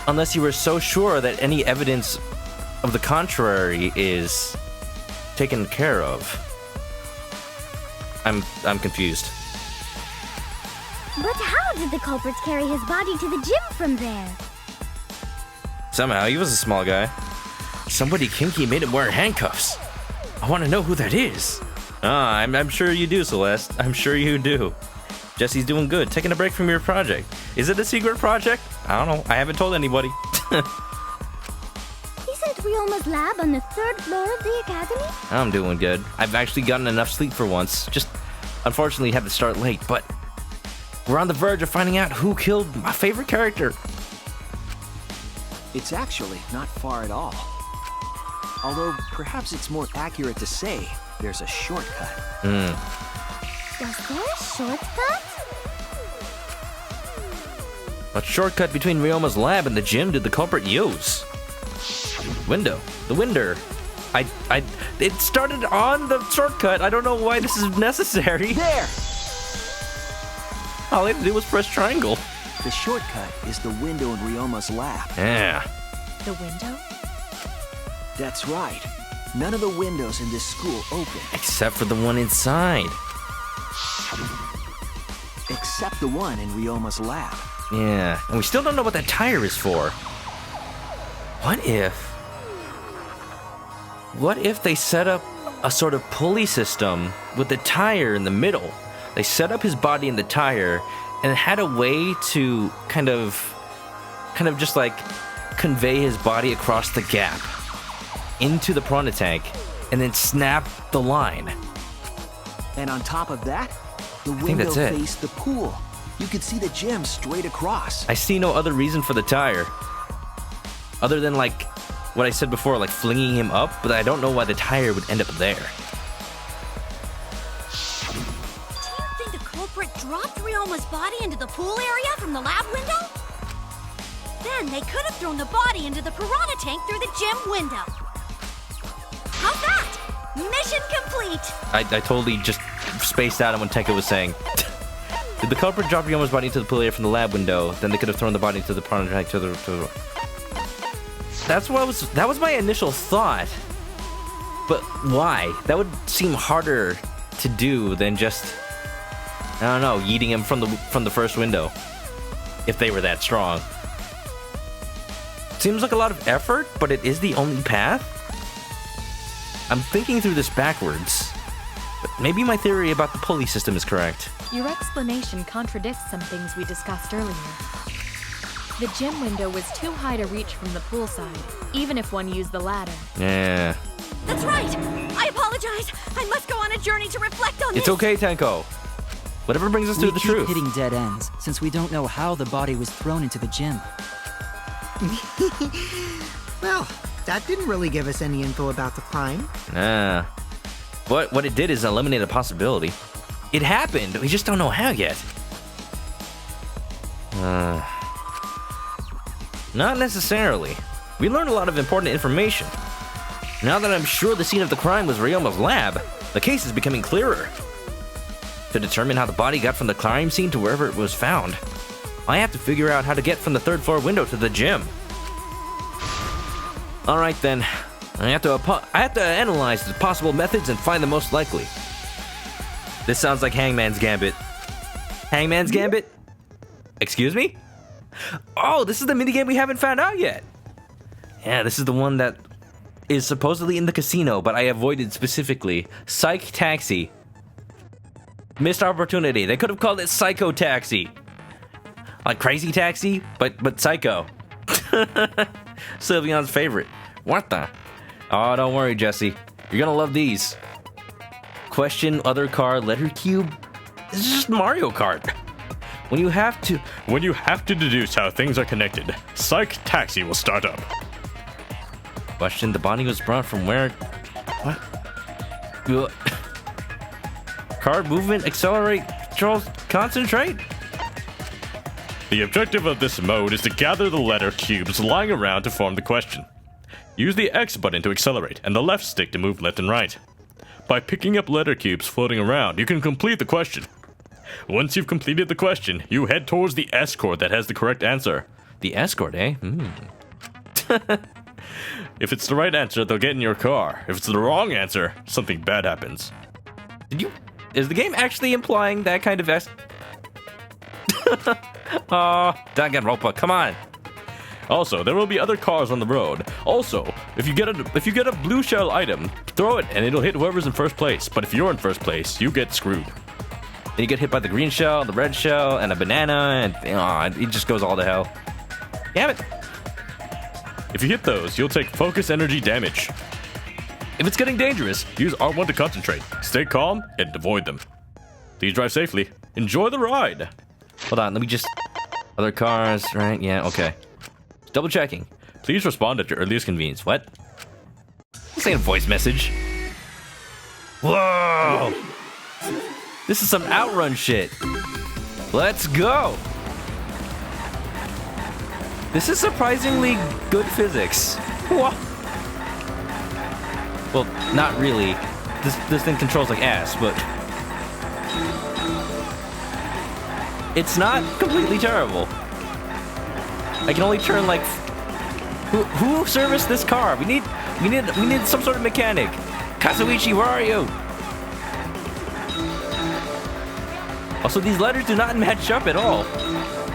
Unless you were so sure that any evidence of the contrary is taken care of. I'm confused. But how did the culprits carry his body to the gym from there? Somehow, he was a small guy. Somebody kinky made him wear handcuffs. I want to know who that is. I'm sure you do, Celeste. I'm sure you do. Jesse's doing good, taking a break from your project. Is it a secret project? I don't know. I haven't told anybody. Isn't Ryoma's lab on the 3rd floor of the academy? I'm doing good. I've actually gotten enough sleep for once. Just, unfortunately, had to start late, but we're on the verge of finding out who killed my favorite character. It's actually not far at all. Although, perhaps it's more accurate to say there's a shortcut. Was there a shortcut? What shortcut between Ryoma's lab and the gym did the culprit use? Window. The window. It started on the shortcut. I don't know why this is necessary. There! All I had to do was press triangle. The shortcut is the window in Ryoma's lab. Yeah. The window? That's right. None of the windows in this school open. Except for the one inside. Except the one in Ryoma's lab. Yeah, and we still don't know what that tire is for. What if they set up a sort of pulley system with the tire in the middle? They set up his body in the tire and had a way to kind of just like convey his body across the gap into the piranha tank and then snap the line. And on top of that, the window that's it. faced the pool. You could see the gym straight across. I see no other reason for the tire. Other than like what I said before, like flinging him up, but I don't know why the tire would end up there. Do you think the culprit dropped Ryoma's body into the pool area from the lab window? Then they could have thrown the body into the piranha tank through the gym window. How's that? Mission complete! I totally just spaced out on what Tenka was saying. Did the culprit drop Ryoma's body into the pool area from the lab window? Then they could have thrown the body into the piranha tank to the... That was my initial thought. But why? That would seem harder to do than just, I don't know, yeeting him from the first window. If they were that strong. Seems like a lot of effort, but it is the only path. I'm thinking through this backwards. But maybe my theory about the pulley system is correct. Your explanation contradicts some things we discussed earlier. The gym window was too high to reach from the pool side, even if one used the ladder. Yeah. That's right! I apologize! I must go on a journey to reflect on this! It's okay, Tenko. Whatever brings us to the truth. We keep hitting dead ends, since we don't know how the body was thrown into the gym. Well, that didn't really give us any info about the crime. Nah. What it did is eliminate a possibility. It happened, we just don't know how yet. Not necessarily. We learned a lot of important information. Now that I'm sure the scene of the crime was Ryoma's lab, the case is becoming clearer. To determine how the body got from the crime scene to wherever it was found, I have to figure out how to get from the third floor window to the gym. Alright then, I have to analyze the possible methods and find the most likely. This sounds like Hangman's Gambit. Hangman's Gambit? Excuse me? Oh, this is the minigame we haven't found out yet. Yeah, this is the one that is supposedly in the casino, but I avoided specifically. Psych Taxi. Missed opportunity. They could have called it Psycho Taxi. Like Crazy Taxi, but psycho. Sylveon's favorite. What the? Oh, don't worry, Jesse. You're gonna love these. Question, other car, letter cube. This is just Mario Kart. When you have to deduce how things are connected, Psych Taxi will start up. Question, the body was brought from where? What? Card movement, accelerate, controls, concentrate? The objective of this mode is to gather the letter cubes lying around to form the question. Use the X button to accelerate, and the left stick to move left and right. By picking up letter cubes floating around, you can complete the question. Once you've completed the question, you head towards the escort that has the correct answer. The escort, eh? If it's the right answer, they'll get in your car. If it's the wrong answer, something bad happens. Is the game actually implying that kind of Danganronpa, come on. Also, there will be other cars on the road. Also, if you get a blue shell item, throw it and it'll hit whoever's in first place. But if you're in first place, you get screwed. Then you get hit by the green shell, the red shell, and a banana, and it just goes all to hell. Damn it. If you hit those, you'll take focus energy damage. If it's getting dangerous, use R1 to concentrate. Stay calm and avoid them. Please drive safely. Enjoy the ride. Hold on, let me just... Other cars, right? Yeah, okay. Double checking. Please respond at your earliest convenience. What? This ain't a voice message. Whoa! This is some Outrun shit. Let's go! This is surprisingly good physics. Whoa. Well, not really. This thing controls like ass, but... It's not completely terrible. I can only turn like... Who serviced this car? We need We need some sort of mechanic. Kazuichi, where are you? Also, these letters do not match up at all.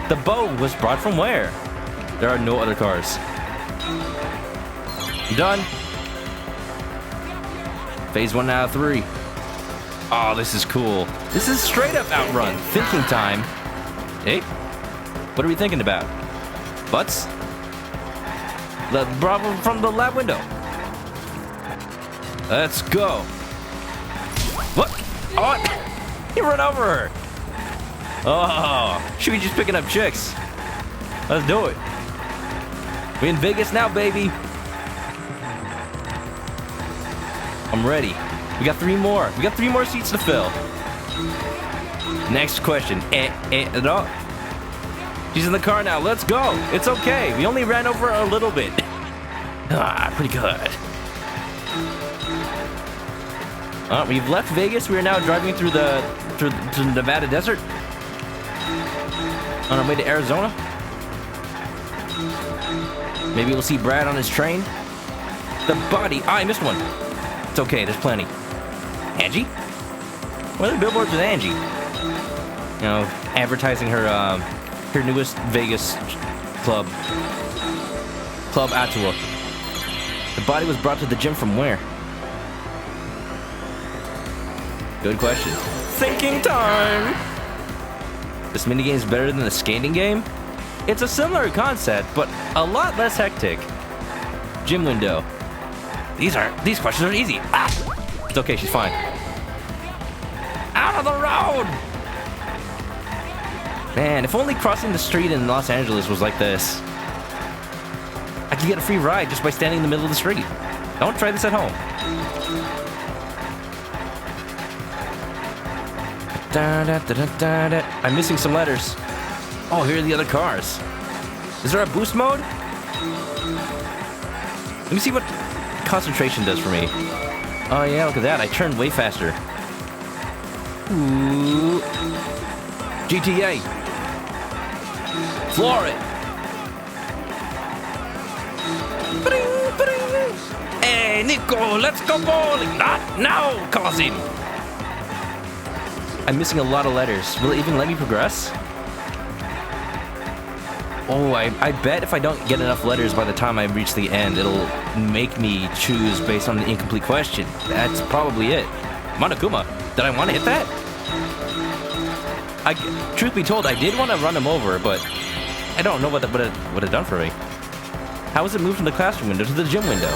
The bow was brought from where? There are no other cars. I'm done. Phase 1 out of 3. Oh, this is cool. This is straight up Outrun. Thinking time. Hey, what are we thinking about? Butts? The Bravo from the lab window. Let's go. What? Oh, he ran over her. Oh, she was just picking up chicks. Let's do it. We in Vegas now, baby. I'm ready. We got 3 more. We got 3 more seats to fill. Next question. No. She's in the car now. Let's go. It's okay. We only ran over a little bit. Pretty good. We've left Vegas. We are now driving through the Nevada desert. On our way to Arizona. Maybe we'll see Brad on his train. The body. I missed one. It's okay. There's plenty. Angie? What are the billboards with Angie? You know, advertising her newest Vegas club. Club Atua. The body was brought to the gym from where? Good question. Thinking time! This minigame is better than the skating game? It's a similar concept, but a lot less hectic. Gym window. These questions are easy. It's okay, she's fine. Out of the road! Man, if only crossing the street in Los Angeles was like this. I could get a free ride just by standing in the middle of the street. Don't try this at home. I'm missing some letters. Oh, here are the other cars. Is there a boost mode? Let me see what concentration does for me. Oh yeah, look at that. I turned way faster. Ooh. GTA. Floor it. Hey, Nico, let's go bowling. Not now, cousin. I'm missing a lot of letters. Will it even let me progress? Oh, I bet if I don't get enough letters by the time I reach the end, it'll make me choose based on the incomplete question. That's probably it. Monokuma, did I want to hit that? Truth be told, I did want to run him over, but I don't know what it would have done for me. How was it moved from the classroom window to the gym window?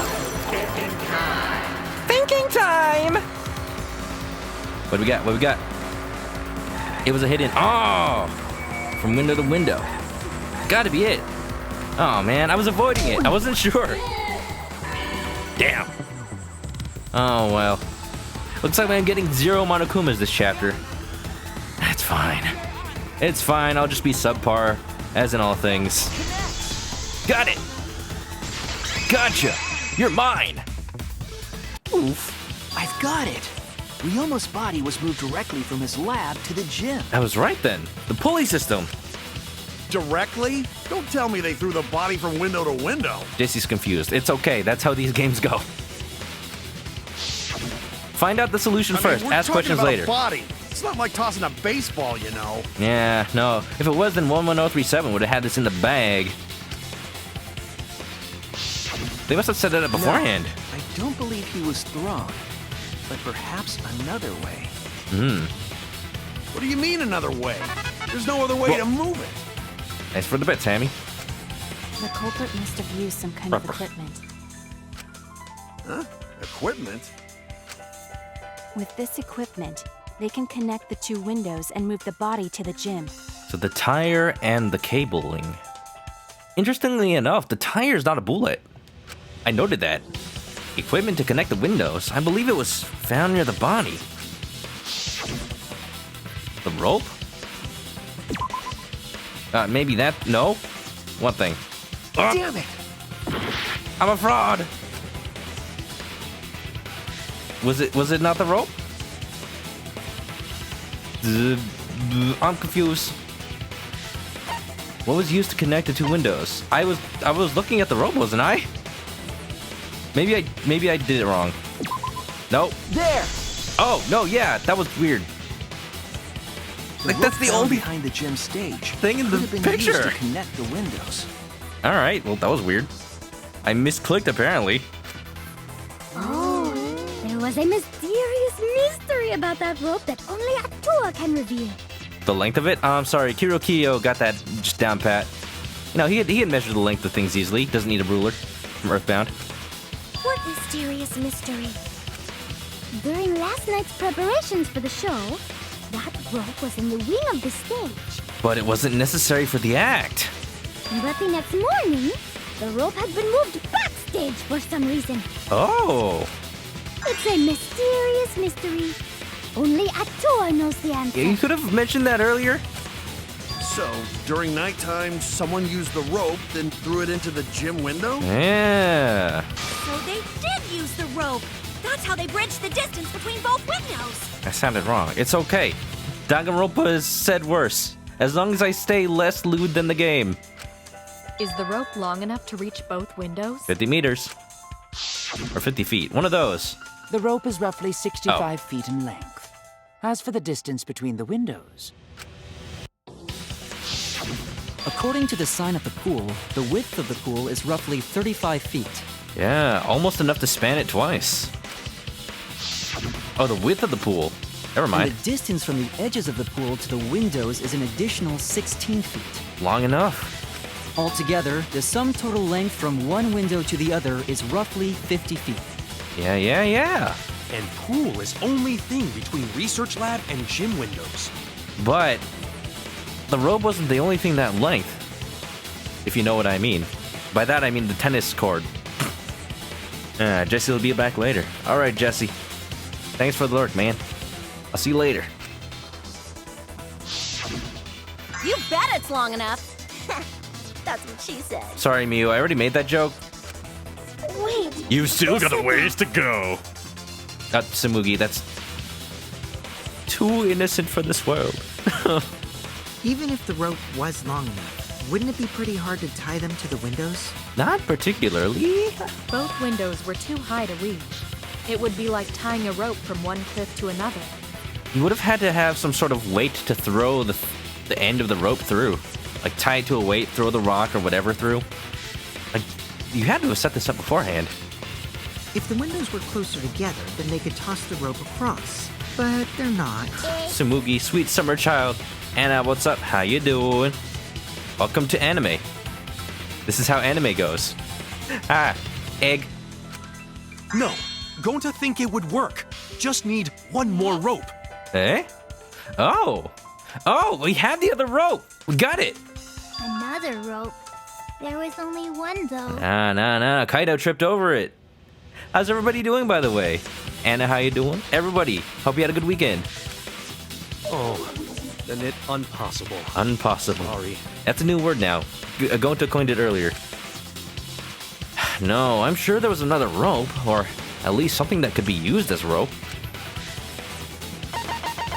Thinking time! What do we got? What do we got? It was a hidden. Oh! From window to window. Gotta be it. Oh man, I was avoiding it. I wasn't sure. Damn. Oh well. Looks like I'm getting 0 Monokumas this chapter. That's fine. It's fine. I'll just be subpar, as in all things. Got it. Gotcha. You're mine. Oof. I've got it. Ryoma's body was moved directly from his lab to the gym. I was right then. The pulley system. Directly? Don't tell me they threw the body from window to window. Jesse's confused. It's okay. That's how these games go. Find out the solution first. Ask questions later. Body. It's not like tossing a baseball, you know. Yeah, no. If it was, then 11037 would have had this in the bag. They must have set it up beforehand. No, I don't believe he was thrown, but perhaps another way. What do you mean another way? There's no other way to move it. Thanks for the bit, Sammy. The culprit must have used some kind of equipment. Huh? Equipment? With this equipment, they can connect the 2 windows and move the body to the gym. So the tire and the cabling. Interestingly enough, the tire is not a bullet. I noted that. Equipment to connect the windows. I believe it was found near the body. The rope? Maybe that. No? One thing. Damn it! I'm a fraud. Was it not the rope? I'm confused. What was used to connect the 2 windows? I was looking at the rope, wasn't I? Maybe I did it wrong. Nope. There! Oh, no, yeah, that was weird. Like, that's the only behind the gym stage thing in the Could have been picture. used to connect the windows. Alright, well, that was weird. I misclicked, apparently. Oh, there was a mysterious mystery about that rope that only Atua can reveal. The length of it? I'm sorry, Kiyo got that just down pat. You know, he had measured the length of things easily. Doesn't need a ruler from Earthbound. What mysterious mystery? During last night's preparations for the show, that rope was in the wing of the stage. But it wasn't necessary for the act. But the next morning, the rope had been moved backstage for some reason. Oh. It's a mysterious mystery. Only Atua knows the answer. Yeah, you could have mentioned that earlier. So, during nighttime, someone used the rope, then threw it into the gym window? Yeah. So they did use the rope. That's how they bridged the distance between both windows. I sounded wrong. It's okay. Danganronpa has said worse. As long as I stay less lewd than the game. Is the rope long enough to reach both windows? 50 meters. Or 50 feet. One of those. The rope is roughly 65 feet in length. As for the distance between the windows, According to the sign at the pool, the width of the pool is roughly 35 feet. Yeah, almost enough to span it twice. Oh, the width of the pool. Never mind. And the distance from the edges of the pool to the windows is an additional 16 feet. Long enough. Altogether, the sum total length from one window to the other is roughly 50 feet. Yeah. And pool is only thing between research lab and gym windows. But the rope wasn't the only thing that length. If you know what I mean. By that I mean the tennis cord. Jesse will be back later. Alright, Jesse. Thanks for the lurk, man. I'll see you later. You bet it's long enough. That's what she said. Sorry, Miu, I already made that joke. Wait. You've still got a ways to go. Samugi, that's too innocent for this world. Even if the rope was long enough, wouldn't it be pretty hard to tie them to the windows? Not particularly. Both windows were too high to reach. It would be like tying a rope from one cliff to another. You would have had to have some sort of weight to throw the end of the rope through. Like tie it to a weight, throw the rock or whatever through. Like, you had to have set this up beforehand. If the windows were closer together, then they could toss the rope across. But they're not. Samugi, sweet summer child. Anna, what's up? How you doing? Welcome to anime. This is how anime goes. Ah, egg. No, going to think it would work. Just need one more rope. Eh? Oh, we have the other rope. We got it. Another rope. There was only one, though. Nah. Kaido tripped over it. How's everybody doing, by the way? Anna, how you doing? Everybody, hope you had a good weekend. Oh, then it unpossible. Unpossible. Sorry. That's a new word now. Gonta coined it earlier. No, I'm sure there was another rope, or at least something that could be used as rope.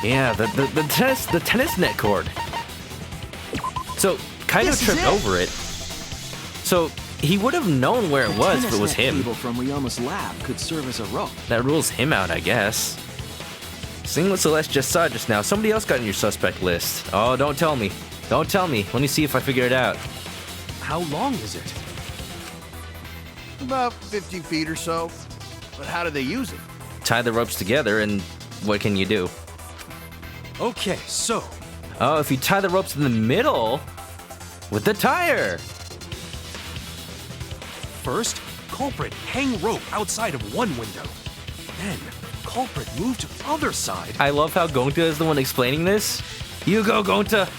Yeah, the tennis net cord. So Kaido tripped over it. So he would have known where it was if it was him. The cable from Ryoma's lab could serve as a rope. That rules him out, I guess. Seeing what Celeste just saw just now, somebody else got in your suspect list. Oh, don't tell me. Don't tell me. Let me see if I figure it out. How long is it? About 50 feet or so. But how do they use it? Tie the ropes together, and what can you do? Okay, so. Oh, if you tie the ropes in the middle with the tire. First, culprit hang rope outside of one window. Then, culprit move to other side. I love how Gonta is the one explaining this. You go, Gonta.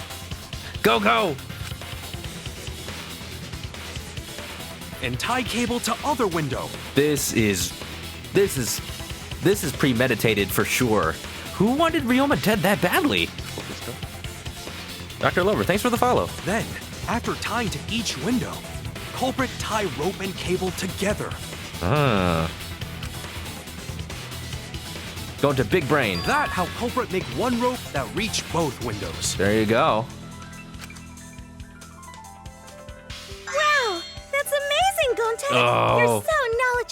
Go. And tie cable to other window. This is premeditated for sure. Who wanted Ryoma dead that badly? Dr. Lover, thanks for the follow. Then, after tying to each window, culprit tie rope and cable together. Going to big brain. That how culprit make one rope that reach both windows. There you go. Wow, that's amazing, Gonta. Oh. You're so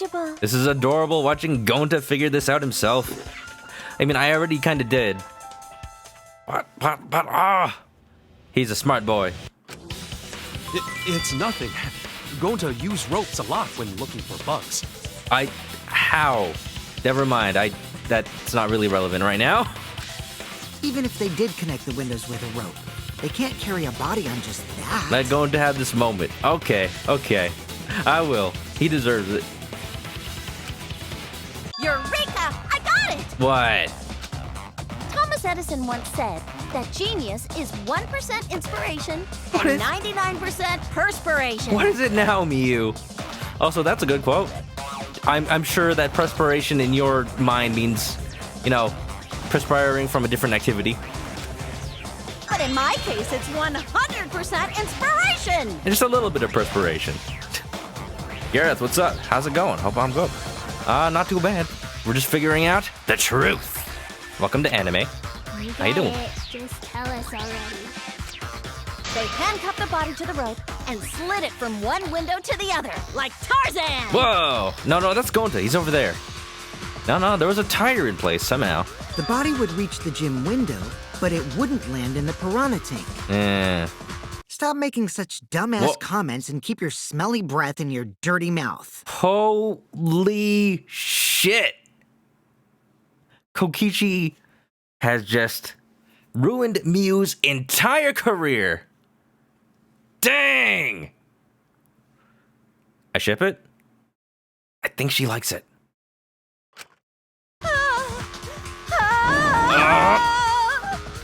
manageable. This is adorable watching Gonta figure this out himself. I mean, I already kind of did. But, he's a smart boy. It's nothing. Gonta use ropes a lot when looking for bugs. How? Never mind, that's not really relevant right now. Even if they did connect the windows with a rope, they can't carry a body on just that. Let Gonta have this moment. Okay. I will. He deserves it. Eureka! I got it! What? Thomas Edison once said that genius is 1% inspiration What and is- 99% perspiration. What is it now, Miyu? Also, that's a good quote. I'm sure that perspiration in your mind means, perspiring from a different activity. But in my case, it's 100% inspiration! And just a little bit of perspiration. Gareth, what's up? How's it going? Hope I'm good. Not too bad. We're just figuring out the truth. Welcome to anime. How you doing? Just tell us already. They handcuffed the body to the rope and slid it from one window to the other, like Tarzan! Whoa! No, that's Gonta. He's over there. No, there was a tire in place somehow. The body would reach the gym window, but it wouldn't land in the piranha tank. Stop making such dumbass comments and keep your smelly breath in your dirty mouth. Holy shit! Kokichi has just ruined Miyu's entire career. Dang! I ship it? I think she likes it.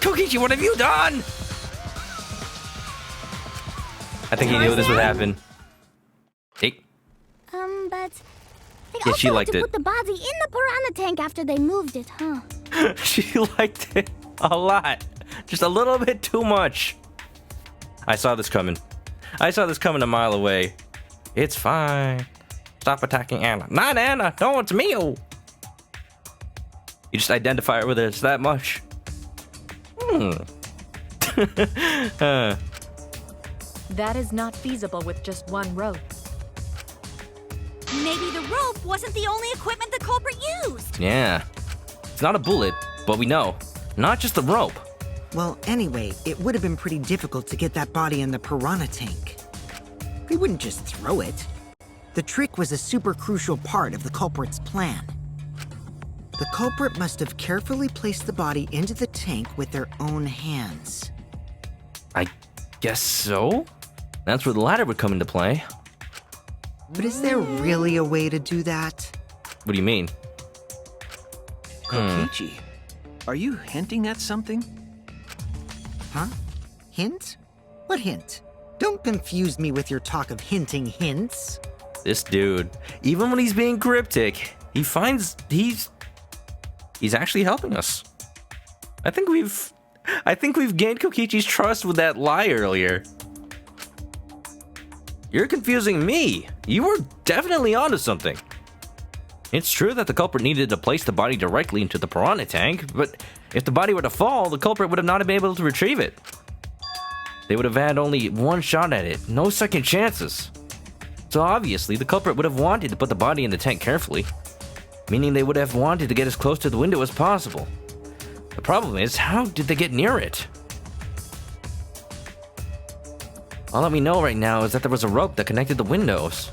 Kokichi, what have you done? I think he knew this would happen. Hey. But they Yeah, also she had liked to it. put the body in the piranha tank after they moved it, huh? She liked it a lot. Just a little bit too much. I saw this coming. I saw this coming a mile away. It's fine. Stop attacking Anna. Not Anna. No, it's me. You just identify her with it. It's that much. That is not feasible with just one rope. Maybe the rope wasn't the only equipment the culprit used! Yeah. It's not a bullet, but we know. Not just the rope. Well, anyway, it would have been pretty difficult to get that body in the piranha tank. We wouldn't just throw it. The trick was a super crucial part of the culprit's plan. The culprit must have carefully placed the body into the tank with their own hands. I guess so? That's where the ladder would come into play. But is there really a way to do that? What do you mean? Kokichi, are you hinting at something? Huh? Hint? What hint? Don't confuse me with your talk of hinting hints. This dude, even when he's being cryptic, he finds he's actually helping us. I think we've gained Kokichi's trust with that lie earlier. You're confusing me. You were definitely onto something. It's true that the culprit needed to place the body directly into the piranha tank, but if the body were to fall, the culprit would have not been able to retrieve it. They would have had only one shot at it, no second chances. So obviously, the culprit would have wanted to put the body in the tank carefully, meaning they would have wanted to get as close to the window as possible. The problem is, how did they get near it? All that we know right now is that there was a rope that connected the windows.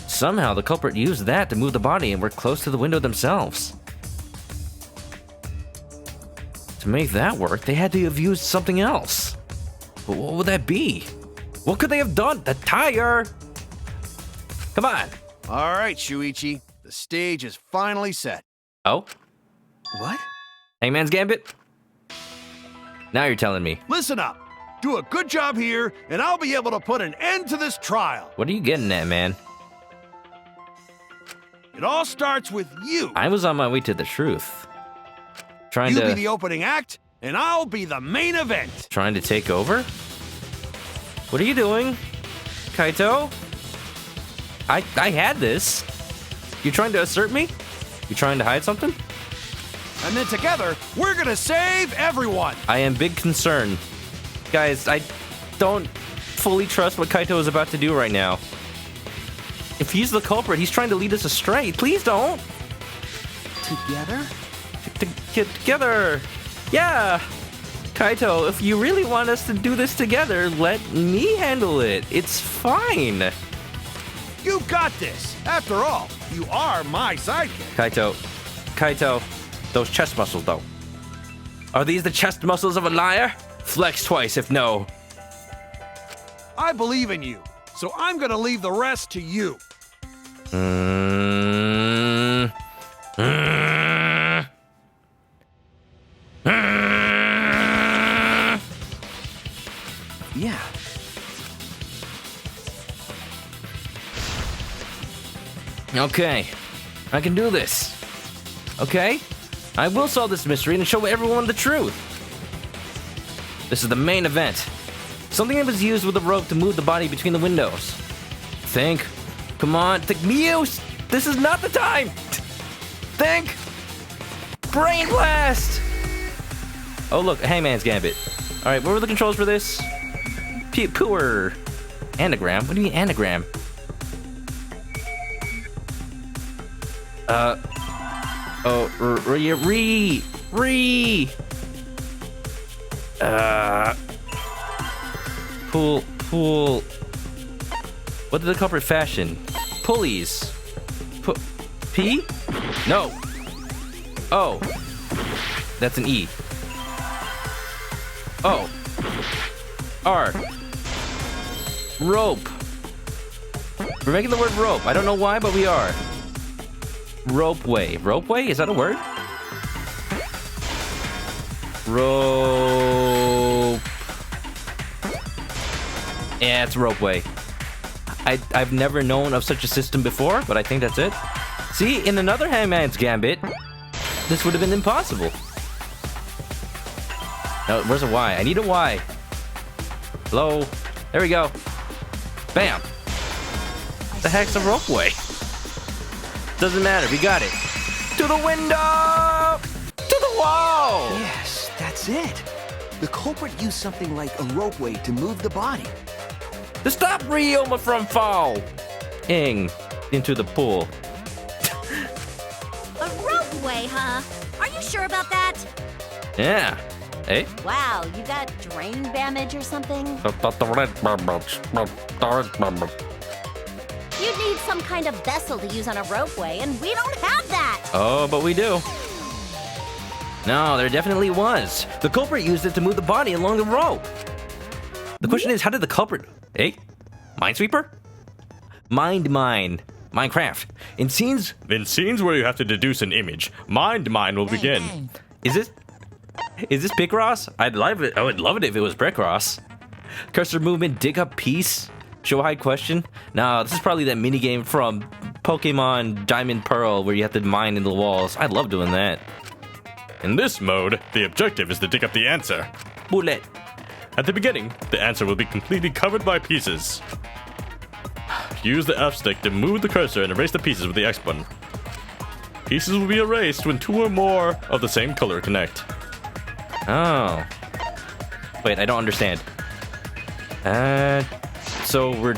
Somehow, the culprit used that to move the body and were close to the window themselves. To make that work, they had to have used something else. But what would that be? What could they have done? The tire! Come on. All right, Shuichi. The stage is finally set. Oh? What? Hangman's Gambit? Now you're telling me. Listen up. Do a good job here, and I'll be able to put an end to this trial. What are you getting at, man? It all starts with you. I was on my way to the truth. Trying You to be the opening act, and I'll be the main event. trying to take over? What are you doing, Kaito? I had this. You trying to assert me? You trying to hide something? And then together, we're gonna save everyone. I am big concern. Guys, I don't fully trust what Kaito is about to do right now. If he's the culprit, he's trying to lead us astray. Please don't. Together? Together. Yeah. Kaito, if you really want us to do this together, let me handle it. It's fine. You got this. After all, you are my sidekick. Kaito, those chest muscles, though. Are these the chest muscles of a liar? Flex twice if no. I believe in you, so I'm gonna leave the rest to you. Yeah. Okay, I can do this. Okay? I will solve this mystery and show everyone the truth. This is the main event. Something that was used with a rope to move the body between the windows. Think. Come on, think. Muse! This is not the time! Think! Brain blast! Oh look, a Hangman's Gambit. Alright, what were the controls for this? Poor. Anagram? What do you mean anagram? Pool. What did the culprit fashion? Pulleys. P? No. Oh. That's an E. Oh. R. Rope. We're making the word rope. I don't know why, but we are. Ropeway. Ropeway? Is that a word? Rope. Yeah, it's ropeway. I've never known of such a system before, but I think that's it. See, in another Hangman's Gambit, this would have been impossible. No, where's a Y? I need a Y. Hello? There we go. Bam. The heck's a ropeway? Doesn't matter, we got it. To the window! To the wall! Yes, that's it. The culprit used something like a ropeway to move the body. To stop Ryoma from falling into the pool. A ropeway, huh? Are you sure about that? Yeah. Hey? Wow, you got drain damage or something? You'd need some kind of vessel to use on a ropeway, and we don't have that! Oh, but we do. No, there definitely was. The culprit used it to move the body along the rope. The question is, how did the culprit... Hey? Minesweeper? Minecraft. In scenes where you have to deduce an image, Mine will begin. Is this Picross? I would love it if it was Picross. Cursor movement, dig up piece, show hide question. No, this is probably that minigame from Pokemon Diamond Pearl where you have to mine in the walls. I love doing that. In this mode, the objective is to dig up the answer. Bullet. At the beginning, the answer will be completely covered by pieces. Use the F stick to move the cursor and erase the pieces with the X button. Pieces will be erased when two or more of the same color connect. Oh. Wait, I don't understand. So we're...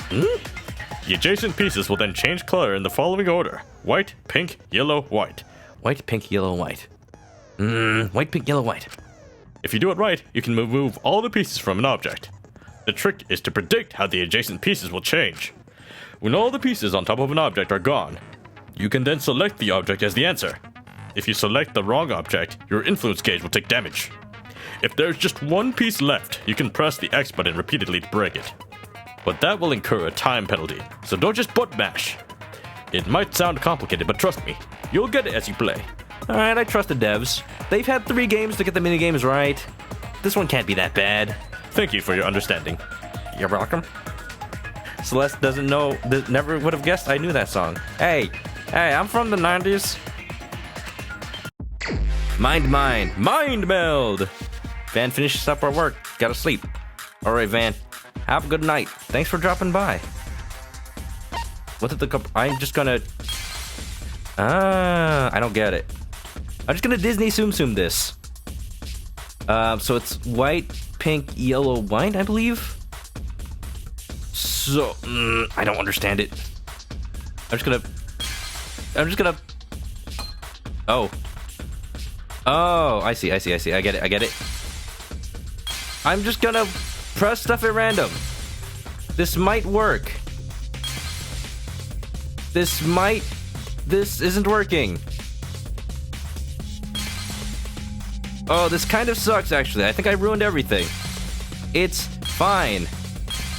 The adjacent pieces will then change color in the following order. White, pink, yellow, white. White, pink, yellow, white. White, pink, yellow, white. If you do it right, you can remove all the pieces from an object. The trick is to predict how the adjacent pieces will change. When all the pieces on top of an object are gone, you can then select the object as the answer. If you select the wrong object, your influence gauge will take damage. If there's just one piece left, you can press the X button repeatedly to break it. But that will incur a time penalty, so don't just button mash. It might sound complicated, but trust me, you'll get it as you play. Alright, I trust the devs. They've had 3 games to get the minigames right. This one can't be that bad. Thank you for your understanding. You're welcome. Celeste doesn't know, never would have guessed I knew that song. Hey, I'm from the 90s. Mind meld. Van finishes up our work. Gotta sleep. Alright, Van. Have a good night. Thanks for dropping by. What did the I'm just gonna... I don't get it. I'm just gonna Disney Tsum this. So it's white, pink, yellow, white, I believe? So, I don't understand it. I'm just gonna... Oh. Oh, I see. I get it. I'm just gonna press stuff at random. This might work. This isn't working. Oh, this kind of sucks, actually. I think I ruined everything. It's fine.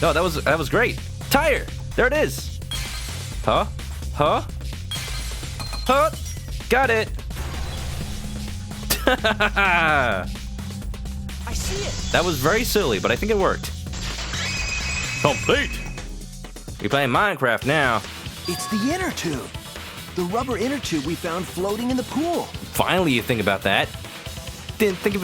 No, that was great. Tire! There it is. Huh? Got it. I see it. That was very silly, but I think it worked. Complete. We playing Minecraft now. It's the inner tube. The rubber inner tube we found floating in the pool. Finally, you think about that. You didn't think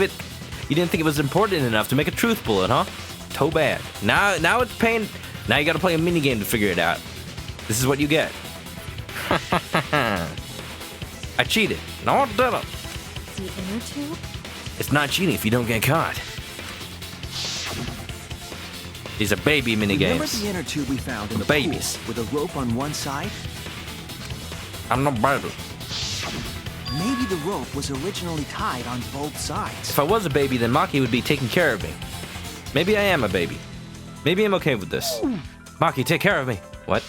it was important enough to make a truth bullet, huh? Too bad. Now it's pain. Now you gotta play a minigame to figure it out. This is what you get. I cheated. No, I didn't. The inner tube? It's not cheating if you don't get caught. These are baby minigames. Remember the inner tube we found in the babies pool with a rope on one side? I'm not baby. Maybe the rope was originally tied on both sides. If I was a baby, then Maki would be taking care of me. Maybe I am a baby. Maybe I'm okay with this. Maki, take care of me. What?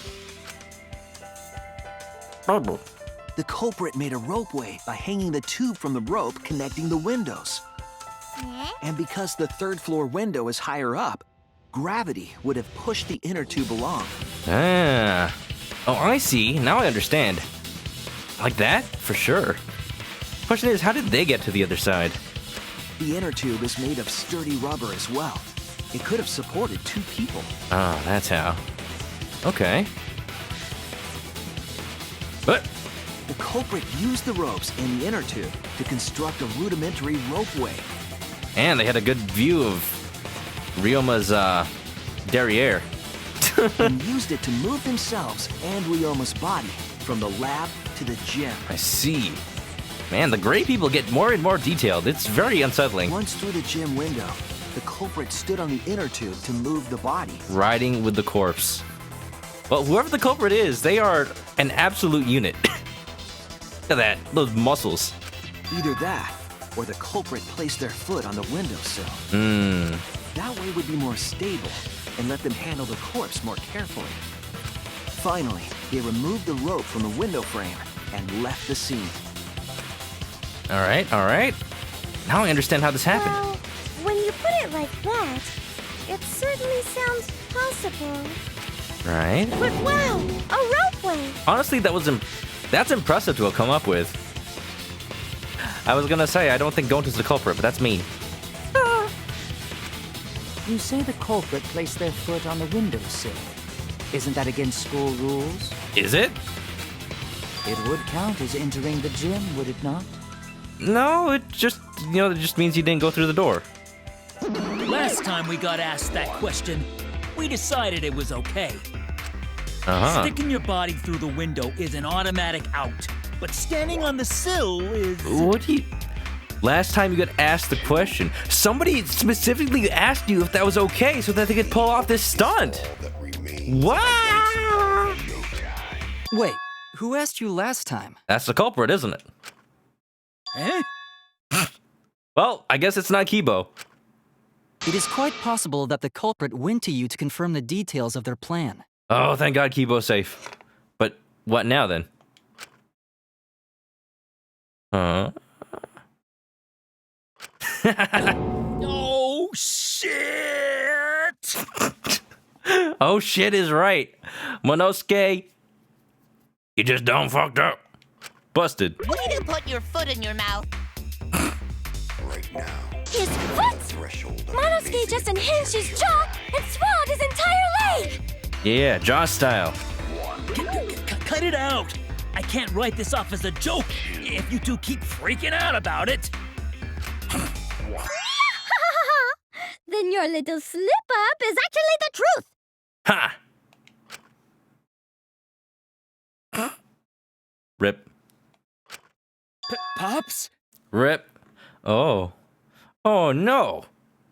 The culprit made a ropeway by hanging the tube from the rope connecting the windows. And because the third floor window is higher up, gravity would have pushed the inner tube along. Ah. Oh, I see. Now I understand. Like that? For sure. Question is, how did they get to the other side? The inner tube is made of sturdy rubber as well. It could have supported 2 people. Oh, that's how. Okay. What? The culprit used the ropes in the inner tube to construct a rudimentary ropeway. And they had a good view of Ryoma's, derriere. And used it to move themselves and Ryoma's body from the lab to the gym. I see. Man, the gray people get more and more detailed. It's very unsettling. Once through the gym window, the culprit stood on the inner tube to move the body. Riding with the corpse. Well, whoever the culprit is, they are an absolute unit. Look at that, those muscles. Either that, or the culprit placed their foot on the windowsill. That way would be more stable and let them handle the corpse more carefully. Finally, they removed the rope from the window frame and left the scene. All right. Now I understand how this happened. Well, when you put it like that, it certainly sounds possible. Right. But wow, a ropeway! Honestly, that's impressive to have come up with. I was gonna say, I don't think Gonta's the culprit, but that's mean. You say the culprit placed their foot on the windowsill. Isn't that against school rules? Is it? It would count as entering the gym, would it not? No, it just means you didn't go through the door. Last time we got asked that question, we decided it was okay. Sticking your body through the window is an automatic out, but standing on the sill is... What do you... Last time you got asked the question, somebody specifically asked you if that was okay so that they could pull off this stunt. What? Wait, who asked you last time? That's the culprit, isn't it? Eh? Well, I guess it's not Kibo. It is quite possible that the culprit went to you to confirm the details of their plan. Oh, thank God Kibo's safe. But what now, then? Oh, shit! Oh, shit is right. Monosuke, you just done fucked up. Busted. Way to put your foot in your mouth. Right now. His foot! Monosuke just unhinged his jaw and swallowed his entire leg! Yeah, jaw style. Cut it out! I can't write this off as a joke if you two keep freaking out about it. Then your little slip-up is actually the truth! Ha! Rip. Pops? Rip. Oh. Oh no!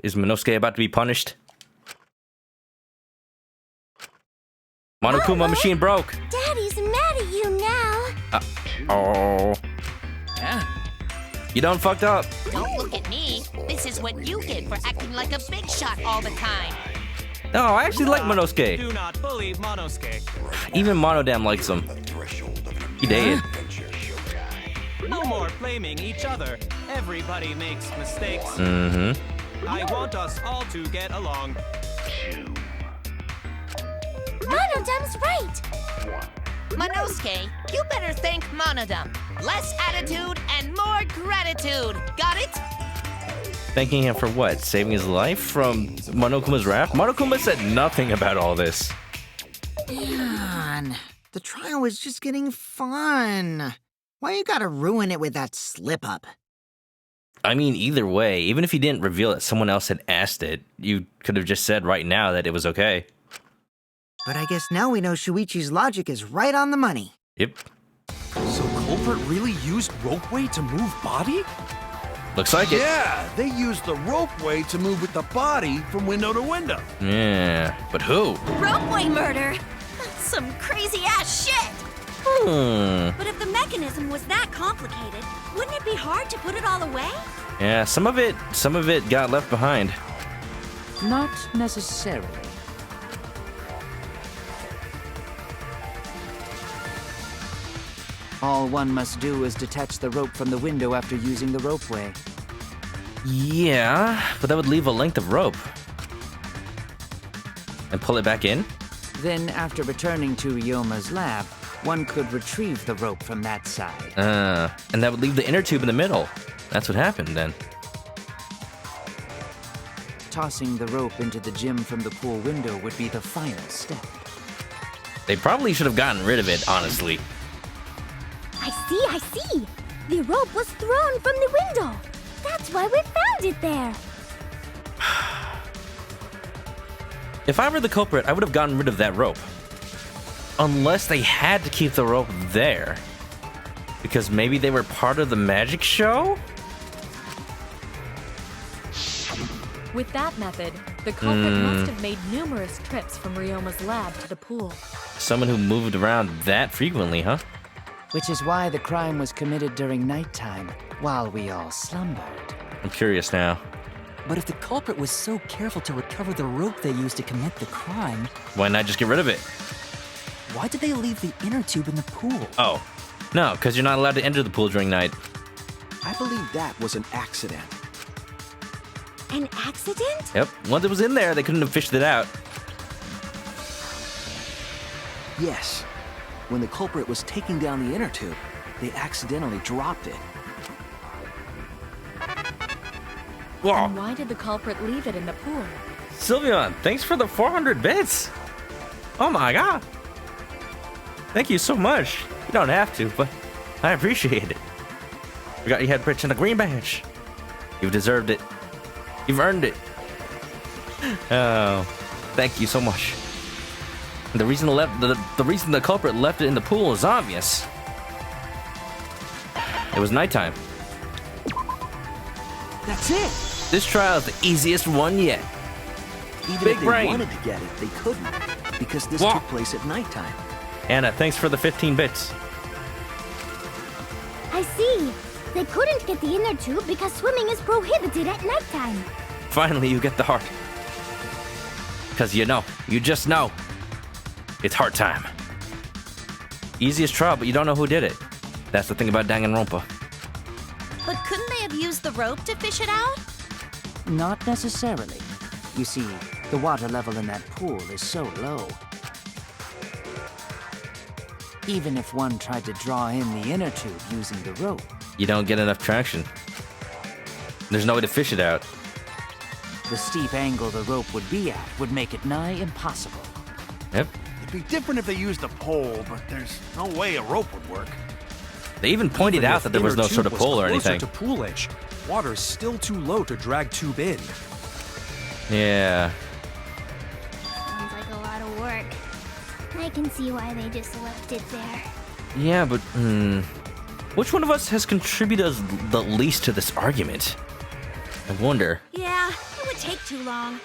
Is Monosuke about to be punished? Monokuma machine broke. Daddy's Maddie! Oh. Yeah. You done fucked up. Don't look at me. This is what you get for acting like a big shot all the time. No, I actually like Monosuke. Do not bully Monosuke. Even Monodam likes him. He did. No more blaming each other. Everybody makes mistakes. Mm-hmm. I want us all to get along. Monodam's right. Monosuke, you better thank Monodam. Less attitude and more gratitude. Got it? Thanking him for what? Saving his life from Monokuma's wrath? Monokuma said nothing about all this. Man, the trial was just getting fun. Why you gotta ruin it with that slip-up? I mean, either way, even if you didn't reveal that someone else had asked it, you could have just said right now that it was okay. But I guess now we know Shuichi's logic is right on the money. Yep. So Culprit really used ropeway to move body? Looks like it. Yeah, they used the ropeway to move with the body from window to window. Yeah, but who? Ropeway murder? That's some crazy-ass shit! But if the mechanism was that complicated, wouldn't it be hard to put it all away? Yeah, some of it got left behind. Not necessarily. All one must do is detach the rope from the window after using the ropeway. Yeah, but that would leave a length of rope. And pull it back in? Then, after returning to Ryoma's lab, one could retrieve the rope from that side. And that would leave the inner tube in the middle. That's what happened then. Tossing the rope into the gym from the pool window would be the final step. They probably should have gotten rid of it, honestly. I see. The rope was thrown from the window. That's why we found it there. If I were the culprit, I would have gotten rid of that rope. Unless they had to keep the rope there. Because maybe they were part of the magic show? With that method, the culprit must have made numerous trips from Ryoma's lab to the pool. Someone who moved around that frequently, huh? Which is why the crime was committed during nighttime, while we all slumbered. I'm curious now. But if the culprit was so careful to recover the rope they used to commit the crime, Why not just get rid of it? why did they leave the inner tube in the pool? Oh. No, because you're not allowed to enter the pool during night. I believe that was an accident. An accident? Yep. Once it was in there, they couldn't have fished it out. Yes. When the culprit was taking down the inner tube, they accidentally dropped it. Whoa. And why did the culprit leave it in the pool? Sylveon, thanks for the 400 bits. Oh my god. Thank you so much. You don't have to, but I appreciate it. Forgot you had Rich and a green badge. You've deserved it. You've earned it. Oh, thank you so much. The reason the reason the culprit left it in the pool is obvious. It was nighttime. That's it. This trial is the easiest one yet. Even Big if they brain. wanted to get it, they couldn't, because this Whoa. took place at nighttime. Anna, thanks for the 15 bits. I see. They couldn't get the inner tube because swimming is prohibited at nighttime. Finally, you get the heart. Because you just know. It's heart time. Easiest trial, but you don't know who did it. That's the thing about Danganronpa. But couldn't they have used the rope to fish it out? Not necessarily. You see, the water level in that pool is so low. Even if one tried to draw in the inner tube using the rope, You don't get enough traction. There's no way to fish it out. the steep angle the rope would be at would make it nigh impossible. Yep. It'd be different if they used a pole, but there's no way a rope would work. They even pointed Even out if that there was inner no sort tube of pole or closer anything. to pool edge, water's still too low to drag tube in. Yeah. Sounds like a lot of work. I can see why they just left it there. Yeah, but which one of us has contributed the least to this argument? I wonder. Yeah, it would take too long.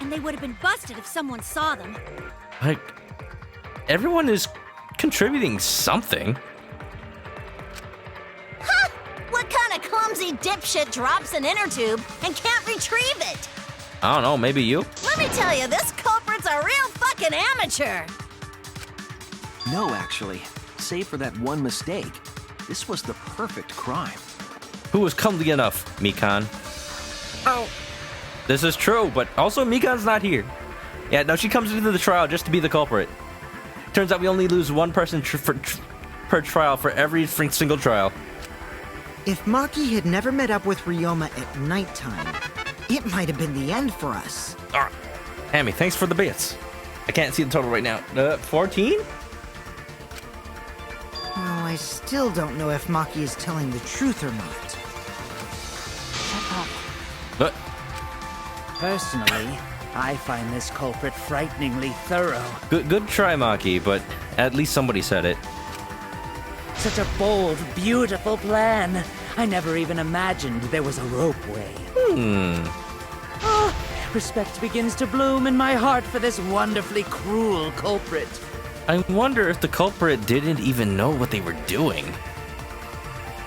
And they would have been busted if someone saw them. Like, everyone is contributing something. crazy dipshit drops an inner tube and can't retrieve it? I don't know, maybe you? Let me tell you, this culprit's a real fucking amateur. No, actually. Save for that one mistake, this was the perfect crime. Who was clumsy enough? Mikan. Oh. This is true, but also Mikan's not here. Yeah, no, she comes into the trial just to be the culprit. Turns out we only lose one person per trial for every single trial. If Maki had never met up with Ryoma at nighttime, it might have been the end for us. Hammy, thanks for the bits. I can't see the total right now. 14? Well, I still don't know if Maki is telling the truth or not. What? Personally, I find this culprit frighteningly thorough. Good try, Maki, but at least somebody said it. Such a bold, beautiful plan. I never even imagined there was a ropeway. Respect begins to bloom in my heart for this wonderfully cruel culprit. I wonder if the culprit didn't even know what they were doing.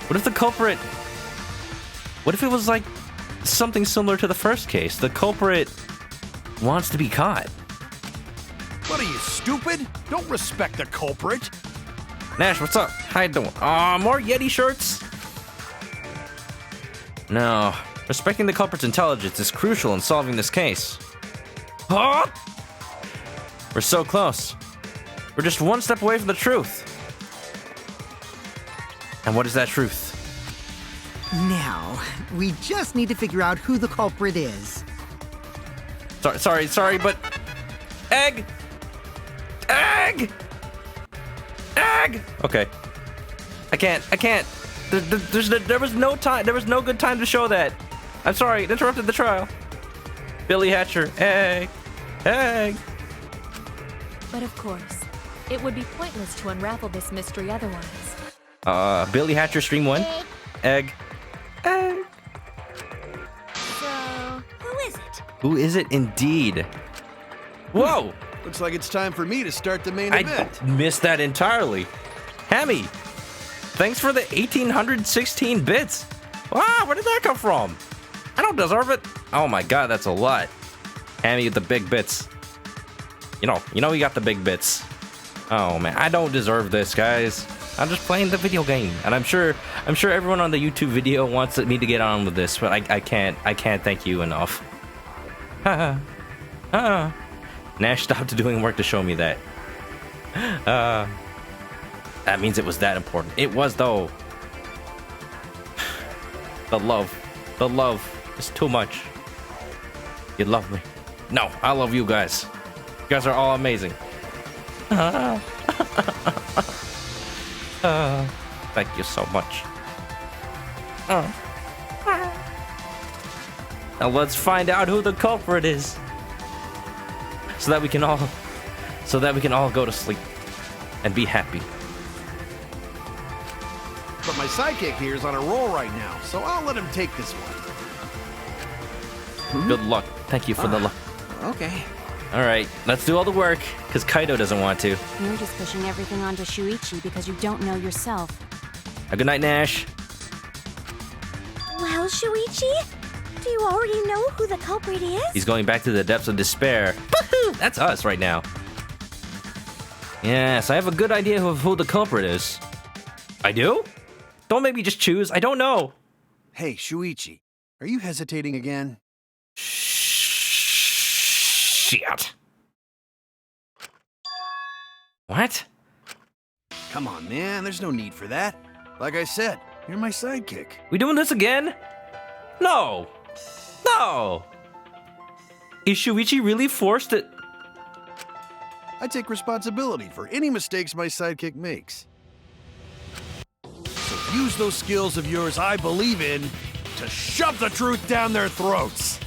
What if the culprit... What if it was like something similar to the first case? The culprit wants to be caught. What are you, stupid? Don't respect the culprit. Nash, what's up? How you doing? More Yeti shirts? No. Respecting the culprit's intelligence is crucial in solving this case. Huh? We're so close. We're just one step away from the truth. And what is that truth? Now, we just need to figure out who the culprit is. Sorry, but... Egg! Egg! Egg! Okay. I can't. There was no time. There was no good time to show that. I'm sorry, it interrupted the trial. Billy Hatcher, egg! Egg! But of course, it would be pointless to unravel this mystery otherwise. Billy Hatcher Stream 1. Egg. Egg. So, who is it? Who is it indeed? Whoa! Looks like it's time for me to start the main event. I missed that entirely. Hammy, thanks for the 1816 bits. Wow, where did that come from? I don't deserve it. Oh my god, that's a lot. Hammy with the big bits. You know you got the big bits. Oh man, I don't deserve this, guys. I'm just playing the video game, and I'm sure everyone on the YouTube video wants me to get on with this, but I can't thank you enough. Nash stopped doing work to show me that. That means it was that important. It was, though. The love is too much. You love me. No, I love you guys. You guys are all amazing. Thank you so much. Now let's find out who the culprit is, so that we can all go to sleep and be happy. But my sidekick here is on a roll right now, so I'll let him take this one. Good luck. Thank you for the luck. Okay. All right, let's do all the work, because Kaido doesn't want to. You're just pushing everything onto Shuichi because you don't know yourself. Good night, Nash. Well, Shuichi, do you already know who the culprit is? He's going back to the depths of despair. Woohoo! That's us right now. Yes, I have a good idea of who the culprit is. I do? Don't make me just choose. I don't know. Hey, Shuichi, are you hesitating again? Shit. What? Come on, man. There's no need for that. Like I said, you're my sidekick. We doing this again? No. No. Is Shuichi really forced to... I take responsibility for any mistakes my sidekick makes. So use those skills of yours I believe in to shove the truth down their throats.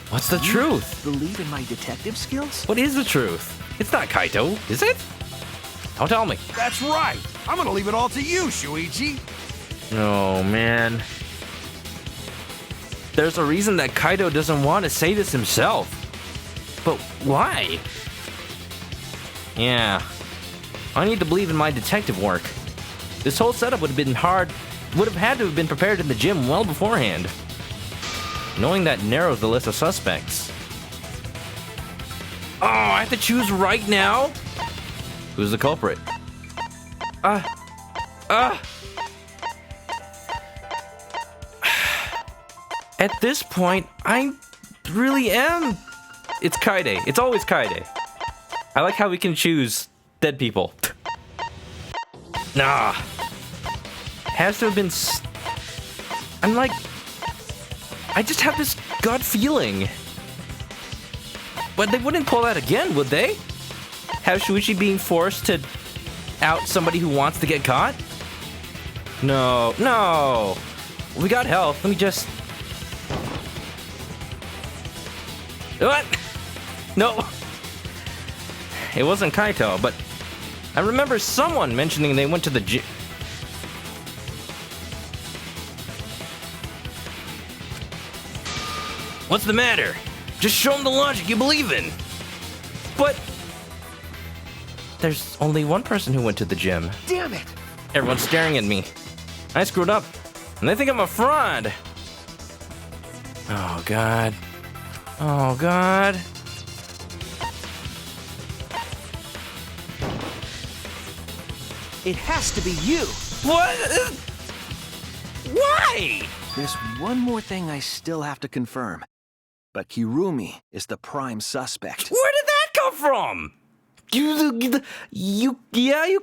What's the truth? Believe in my detective skills? What is the truth? It's not Kaito, is it? Don't tell me. That's right. I'm gonna leave it all to you, Shuichi. Oh, man. There's a reason that Kaito doesn't want to say this himself. But why? Yeah. I need to believe in my detective work. This whole setup would have been hard would have had to have been prepared in the gym well beforehand. Knowing that narrows the list of suspects. Oh, I have to choose right now? Who's the culprit? At this point, I really am. It's Kaide. It's always Kaide. I like how we can choose dead people. Nah. Has to have been. I'm like. I just have this gut feeling. But they wouldn't pull that again, would they? Have Shuichi being forced to out somebody who wants to get caught? No, no. We got health. Let me just. What? No. It wasn't Kaito, but I remember someone mentioning they went to the gym. What's the matter? Just show them the logic you believe in. But there's only one person who went to the gym. Damn it! Everyone's staring at me. I screwed up, and they think I'm a fraud. Oh, God. Oh, God. It has to be you! What? Why? There's one more thing I still have to confirm. But Kirumi is the prime suspect. Where did that come from? You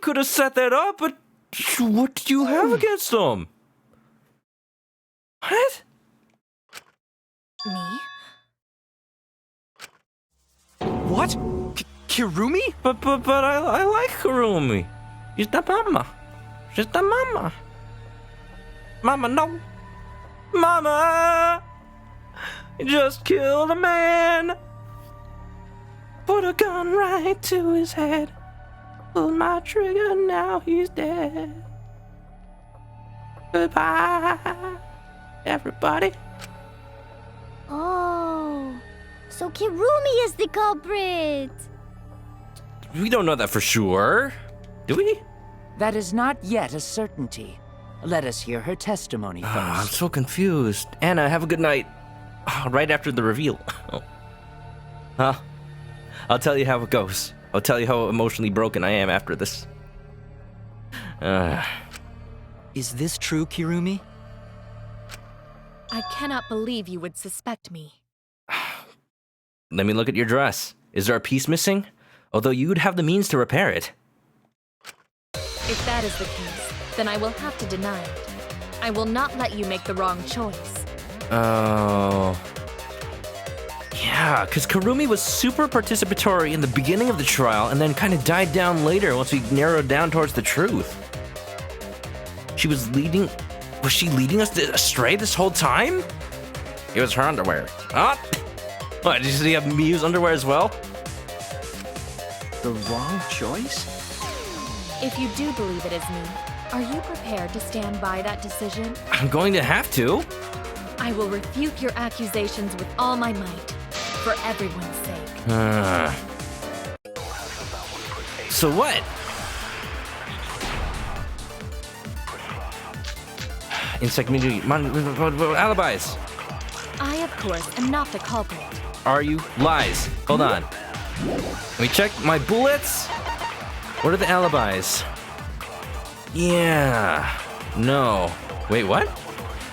could have set that up, but what do you have against them? What? Me? What? Kirumi? But I like Kirumi. She's the mama. She's the mama. Mama, no. Mama! Just killed a man. Put a gun right to his head. Pulled my trigger, now he's dead. Goodbye, everybody. Oh, so Kirumi is the culprit. We don't know that for sure, do we? That is not yet a certainty. Let us hear her testimony first. I'm so confused. Anna, have a good night. Right after the reveal. Huh? I'll tell you how it goes. I'll tell you how emotionally broken I am after this. Is this true, Kirumi? I cannot believe you would suspect me. Let me look at your dress. Is there a piece missing? Although you'd have the means to repair it. If that is the case, then I will have to deny it. I will not let you make the wrong choice. Oh. Yeah, because Kirumi was super participatory in the beginning of the trial and then kind of died down later once we narrowed down towards the truth. Was she leading us astray this whole time? It was her underwear. Ah! What, did you see Miyu's underwear as well? The wrong choice? If you do believe it is me, are you prepared to stand by that decision? I'm going to have to. I will refute your accusations with all my might, for everyone's sake. So what? Encyclopedia alibis. I, of course, am not the culprit. Are you? Lies. Hold on. Let me check my bullets. What are the alibis? Yeah. No. Wait, what?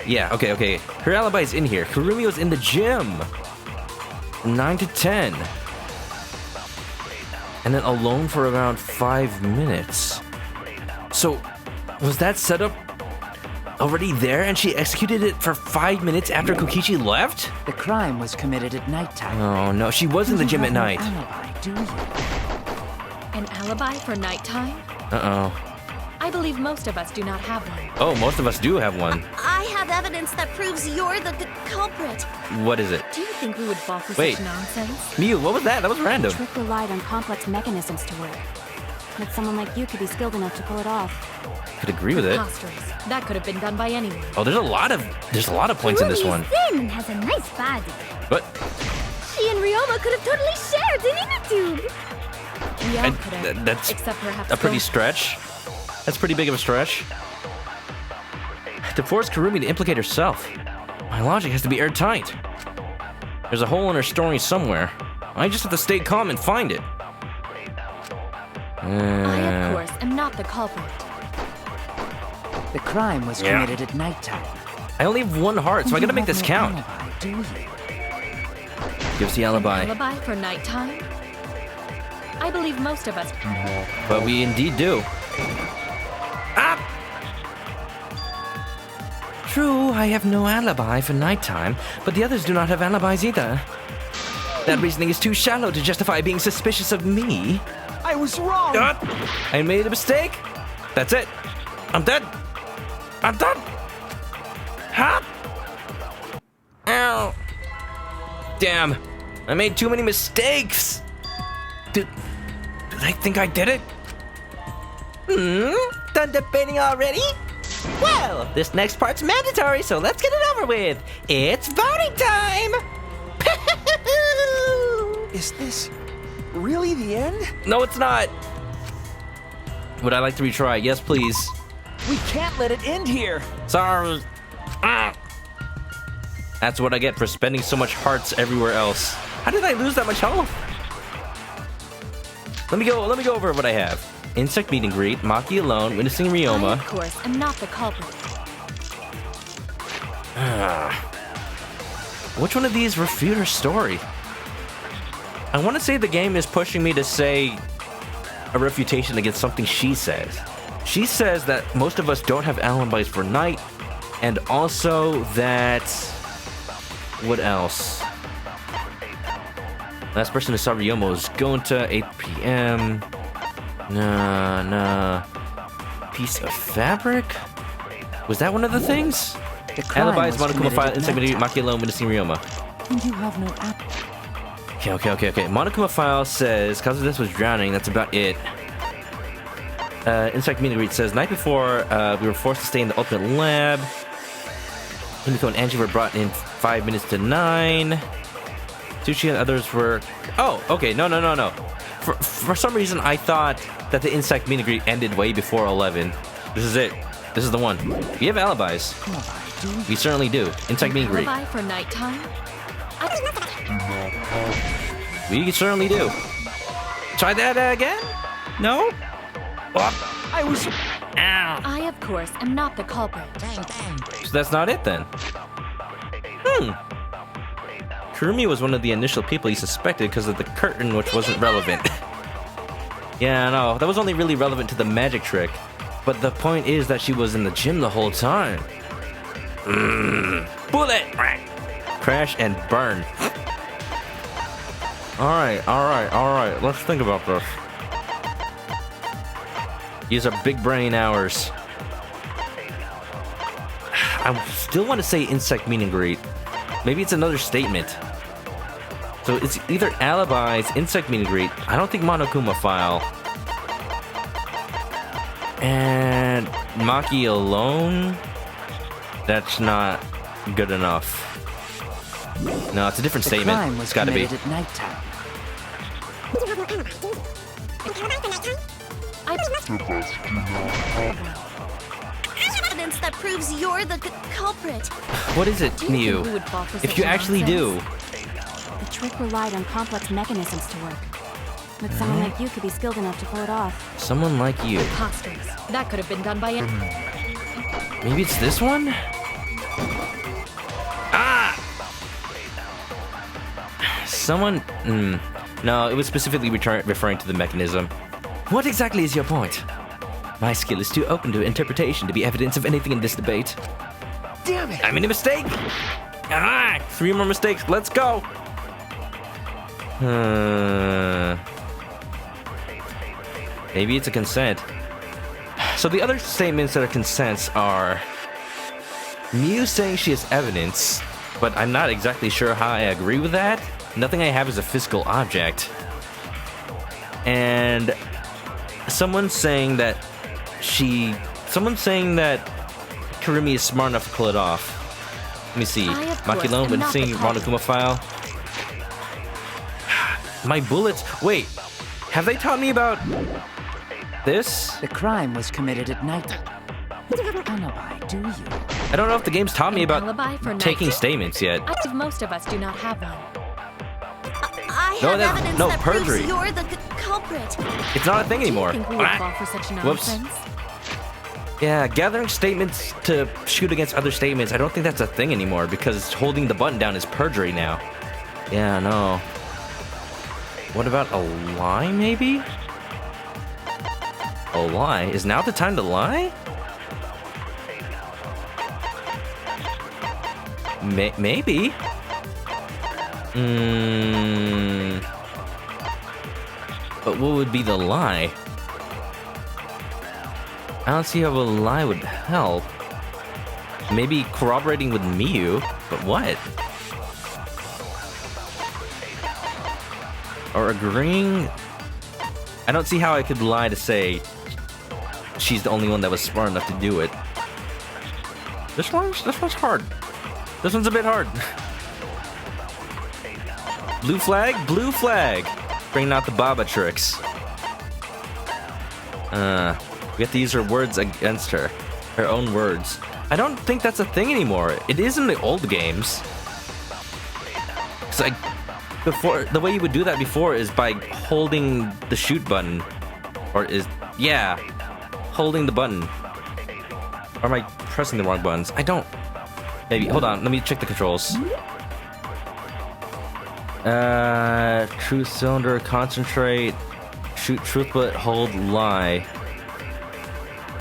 Yeah, okay. Her alibi's in here. Kirumi was in the gym. 9 to 10. And then alone for around 5 minutes. So, was that setup already there and she executed it for 5 minutes after Kokichi left? The crime was committed at nighttime. Oh no, she was in the gym at night. Alibi, do you? An alibi for nighttime? Uh-oh. I believe most of us do not have one. Oh, most of us do have one. I have evidence that proves you're the culprit. What is it? Do you think we would fall for Wait. such nonsense? Miyu, what was that? That was random. The trick relied on complex mechanisms to work. But someone like you could be skilled enough to pull it off. Could agree with it. Preposterous. That could have been done by anyone. Oh, there's a lot of points in this one. Thin and has a nice body. But She and Ryoma could have totally shared an inner tube. We all could have. That's except perhaps a pretty both. stretch. That's pretty big of a stretch. to force Kurumi to implicate herself. My logic has to be airtight. There's a hole in her story somewhere. I just have to stay calm and find it. I, of course, am not the culprit. The crime was committed at nighttime. I only have one heart, so I gotta make this count. Alibi, do you? Give us the alibi. Alibi for nighttime? I believe most of us. But we indeed do. Ah! True, I have no alibi for nighttime, but the others do not have alibis either. That reasoning is too shallow to justify being suspicious of me. I was wrong! I made a mistake. That's it. I'm dead. I'm done. Ha! Ow. Damn. I made too many mistakes. Did I think I did it? Done debating already? Well, this next part's mandatory, so let's get it over with. It's voting time! Is this really the end? No, it's not. Would I like to retry? Yes, please. We can't let it end here. Sorry. Ah. That's what I get for spending so much hearts everywhere else. How did I lose that much health? Let me go over what I have. Insect meet and greet, Maki alone, witnessing Ryoma. I, of course, am not the culprit. Which one of these refute her story? I want to say the game is pushing me to say a refutation against something she says. She says that most of us don't have alibis for night, and also that... What else? Last person who saw Ryoma was Gonta, 8 p.m. Nah. Piece of fabric? Was that one of the things? Alibis, Monokuma file, insect Maki alone, witnessing Ryoma. You have no app. Okay. Monokuma file says Kazudesu was drowning. That's about it. Insect meet and greet says night before we were forced to stay in the ultimate lab. Himiko and Angie were brought in 5 minutes to 9. Tsuchi and others were... Oh, okay. No. For some reason, I thought that the insect meet and greet ended way before 11. This is it. This is the one. We have alibis. We certainly do. Insect meet and greet. Alibi for nighttime? We certainly do. Try that again? No? I was... Ow. I, of course, am not the culprit. So that's not it then. Kurumi was one of the initial people he suspected because of the curtain, which wasn't relevant. Yeah, no, that was only really relevant to the magic trick. But the point is that she was in the gym the whole time. Bullet! Crash and burn. Alright. Let's think about this. These are big brain hours. I still want to say insect meet and greet. Maybe it's another statement. So it's either alibis, insect meet and greet. I don't think Monokuma file. And Maki alone? That's not good enough. No, it's a different statement. It's gotta be. At nighttime. Evidence that proves you're the culprit. What is it, Miu? If you actually do. The trick relied on complex mechanisms to work. But someone like you could be skilled enough to pull it off. Someone like you. Imposters. That could have been done by any... Maybe it's this one? Someone... No, it was specifically referring to the mechanism. What exactly is your point? My skill is too open to interpretation to be evidence of anything in this debate. Damn it! I made a mistake! 3 more mistakes, let's go! Maybe it's a consent. So the other statements that are consents are... Miu saying she has evidence, but I'm not exactly sure how I agree with that. Nothing I have is a physical object. And someone saying that Kurumi is smart enough to pull it off. Let me see. Maki alone when seeing Monokuma file. My bullets. Wait, have they taught me about this? The crime was committed at night. Alibi, do you? I don't know if the game's taught me Alibi about for taking night? statements yet. Most of us do not have one. I No, have that- evidence no, that perjury. proves you're the culprit. It's not a thing anymore. Do you think we would fall for such Whoops. nonsense? Yeah, gathering statements to shoot against other statements, I don't think that's a thing anymore because holding the button down is perjury now. Yeah, no. What about a lie, maybe? A lie? Is now the time to lie? Maybe. But what would be the lie? I don't see how a lie would help. Maybe corroborating with Miyu, but what? Or agreeing? I don't see how I could lie to say she's the only one that was smart enough to do it. This one's hard. This one's a bit hard. Blue flag, blue flag. Bringing out the Baba tricks. We have to use her words against her. Her own words. I don't think that's a thing anymore. It is in the old games. It's like, before, the way you would do that before is by holding the shoot button. Holding the button. Or am I pressing the wrong buttons? I don't. Maybe, hold on, let me check the controls. Truth cylinder, concentrate, shoot truth but hold lie.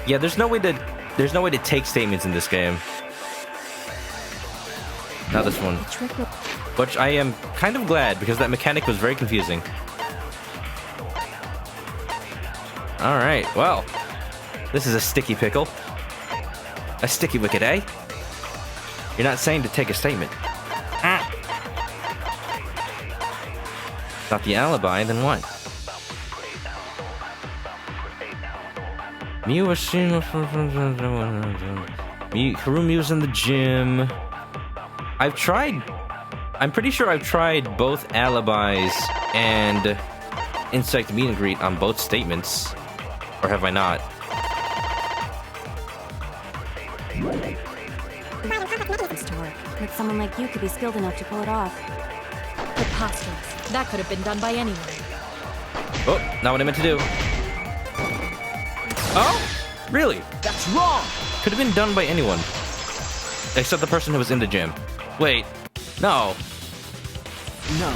Yeah, there's no way to take statements in this game. Not this one. Which I am kind of glad because that mechanic was very confusing. Alright, well. This is a sticky pickle. A sticky wicket, eh? You're not saying to take a statement. Not the alibi, then what? Harumi's in the gym. I'm pretty sure I've tried both alibis and insect meet and greet on both statements. Or have I not? But someone like you could be skilled enough to pull it off. Preposterous. That could have been done by anyone. Oh, not what I meant to do. Oh? Really? That's wrong! Could have been done by anyone. Except the person who was in the gym. Wait. No. No.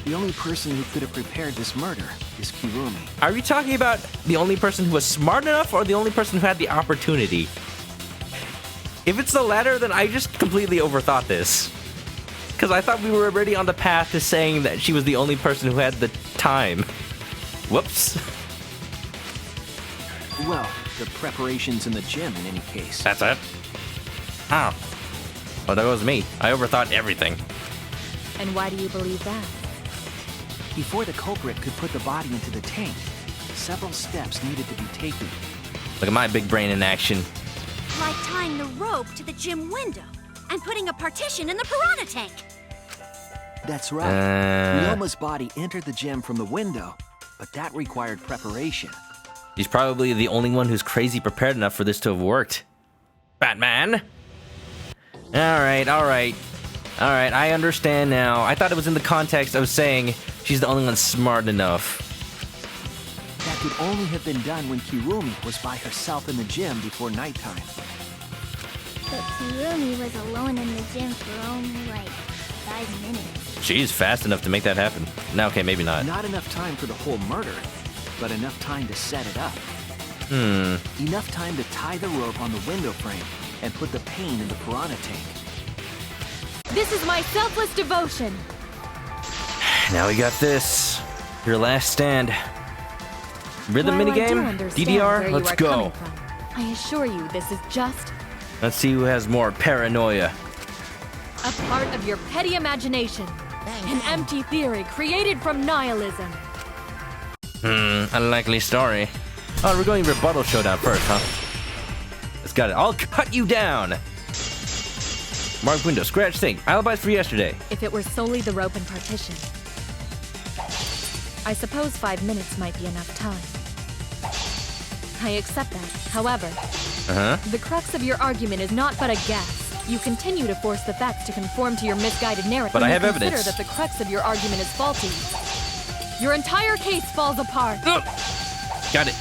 The only person who could have prepared this murder is Kirumi. Are you talking about the only person who was smart enough or the only person who had the opportunity? If it's the latter, then I just completely overthought this. Because I thought we were already on the path to saying that she was the only person who had the time. Whoops. Well, the preparations in the gym in any case. That's it. Oh. Well, that was me. I overthought everything. And why do you believe that? Before the culprit could put the body into the tank, several steps needed to be taken. Look at my big brain in action. Like tying the rope to the gym window and putting a partition in the piranha tank. That's right. Ryoma's body entered the gym from the window, but that required preparation. He's probably the only one who's crazy prepared enough for this to have worked. Batman! Alright, I understand now. I thought it was in the context of saying she's the only one smart enough. That could only have been done when Kirumi was by herself in the gym before nighttime. But Kirumi was alone in the gym for only like 5 minutes. She's fast enough to make that happen. No, okay, maybe not. Not enough time for the whole murder, but enough time to set it up. Enough time to tie the rope on the window frame and put the pain in the piranha tank. This is my selfless devotion. Now we got this. Your last stand. Rhythm While I do minigame? understand DDR? where you Let's are go. coming from, I assure you this is just Let's see who has more paranoia. a part of your petty imagination. An empty theory created from nihilism. Unlikely story. Oh, we're going rebuttal showdown first, huh? Let's got it. I'll cut you down! Mark window, scratch thing. Alibis for yesterday. If it were solely the rope and partition, I suppose 5 minutes might be enough time. I accept that. However, the crux of your argument is not but a guess. You continue to force the facts to conform to your misguided narrative. But I have consider evidence. that the crux of your argument is faulty. Your entire case falls apart. Got it.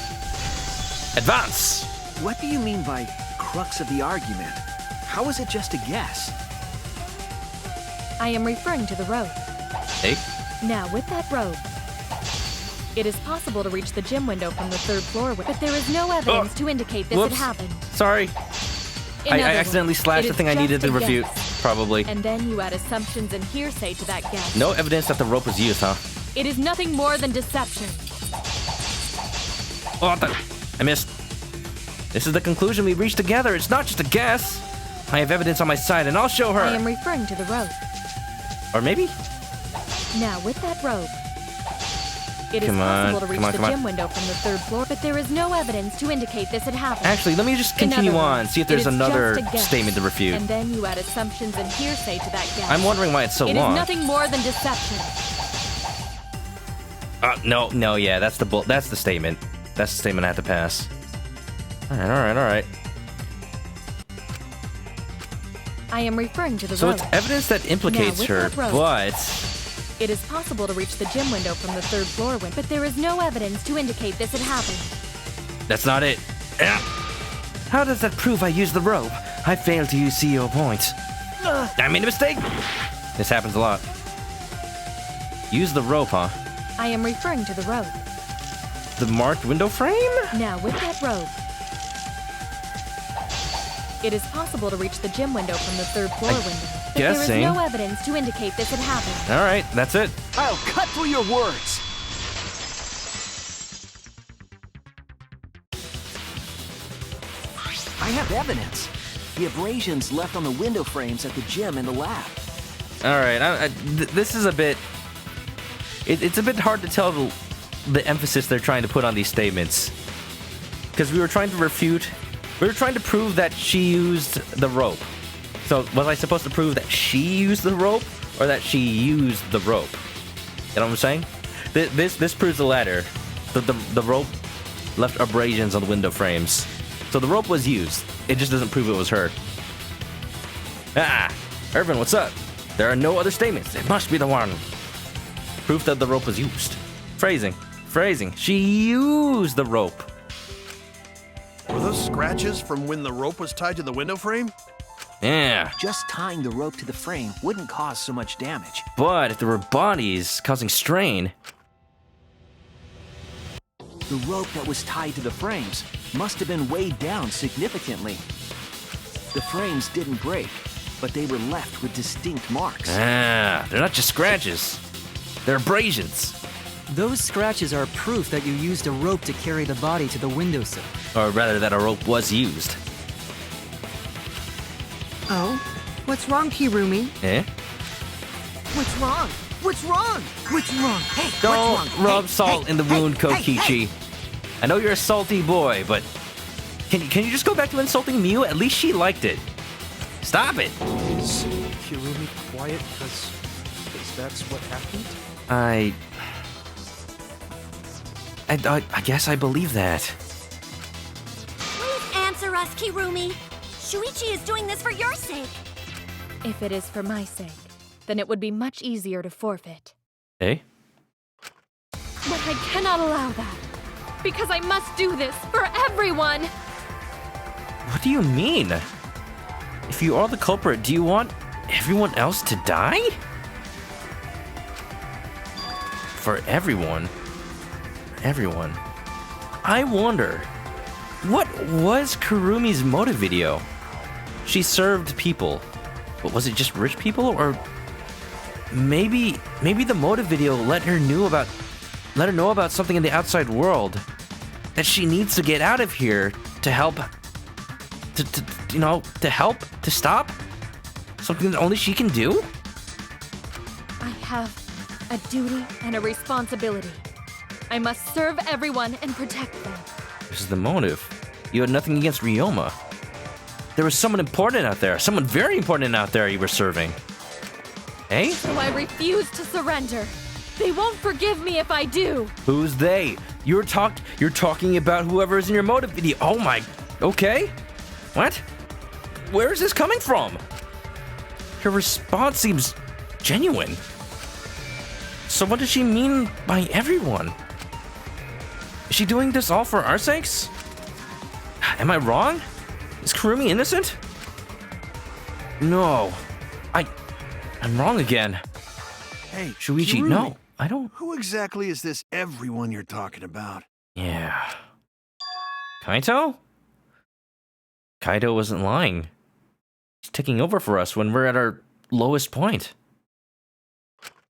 Advance. What do you mean by crux of the argument? How is it just a guess? I am referring to the rope. Hey. Now, with that rope, it is possible to reach the gym window from the 3rd floor, but there is no evidence to indicate this had happened. Sorry. I accidentally slashed the thing I needed to just a refute. guess. Probably. And then you add assumptions and hearsay to that guess. No evidence that the rope was used, huh? It is nothing more than deception. Oh, I missed. This is the conclusion we reached together. It's not just a guess. I have evidence on my side, and I'll show her. I am referring to the rope. Or maybe? Now, with that rope, it is possible to reach the gym window from the 3rd floor, but there is no evidence to indicate this had happened. Actually, let me just continue on, see if there's another statement to refute. And then you add assumptions and hearsay to that guess. I'm wondering why it's so long. It is nothing more than deception. No, yeah, that's the statement. That's the statement I have to pass. All right. I am referring to the So rope. it's evidence that implicates her, but it is possible to reach the gym window from the 3rd floor, but there is no evidence to indicate this had happened. that's not it. How does that prove I used the rope? I failed to use CEO points. I made a mistake. This happens a lot. Use the rope, huh? I am referring to the rope. The marked window frame? Now, with that rope, it is possible to reach the gym window from the 3rd floor window, but there is no evidence to indicate this had happened. All right, that's it. I'll cut through your words. I have evidence. The abrasions left on the window frames at the gym and the lab. All right, this is a bit... It's a bit hard to tell the emphasis they're trying to put on these statements. Because we were trying to refute... We were trying to prove that she used the rope. So, was I supposed to prove that she used the rope, or that she used the rope? You know what I'm saying? This proves the latter. The rope left abrasions on the window frames. So the rope was used. It just doesn't prove it was her. Irvin, what's up? There are no other statements. It must be the one. Proof that the rope was used. Phrasing. She used the rope. Were those scratches from when the rope was tied to the window frame? Yeah. Just tying the rope to the frame wouldn't cause so much damage. But if there were bodies causing strain... The rope that was tied to the frames must have been weighed down significantly. The frames didn't break, but they were left with distinct marks. They're not just scratches. They're abrasions. Those scratches are proof that you used a rope to carry the body to the windowsill. Or rather, that a rope was used. Oh? What's wrong, Kirumi? Eh? What's wrong? What's wrong? What's wrong? Hey, Don't what's wrong? rub salt in the wound, Kokichi. I know you're a salty boy, but can you just go back to insulting Miu? At least she liked it. Stop it. Is Kirumi quiet because that's what happened? I guess I believe that. Please answer us, Kirumi. Shuichi is doing this for your sake. If it is for my sake, then it would be much easier to forfeit. Eh? But I cannot allow that, because I must do this for everyone! What do you mean? If you are the culprit, do you want everyone else to die? For everyone? Everyone. I wonder, what was Kurumi's motive video? She served people, but was it just rich people, or maybe the motive video let her know about something in the outside world that she needs to get out of here to help, to stop something that only she can do. I have a duty and a responsibility. I must serve everyone and protect them. This is the motive. You had nothing against Ryoma. There was someone important out there, someone very important out there you were serving. Eh? So I refuse to surrender. They won't forgive me if I do. Who's they? You're talking about whoever is in your motive video. Oh my. Okay. What? Where is this coming from? Her response seems genuine. So what does she mean by everyone? Is she doing this all for our sakes? Am I wrong? Is Kurumi innocent? No. I'm wrong again. Hey, Shuichi, Kirumi, no. I don't... Who exactly is this everyone you're talking about? Yeah. Kaito? Kaito wasn't lying. He's taking over for us when we're at our lowest point.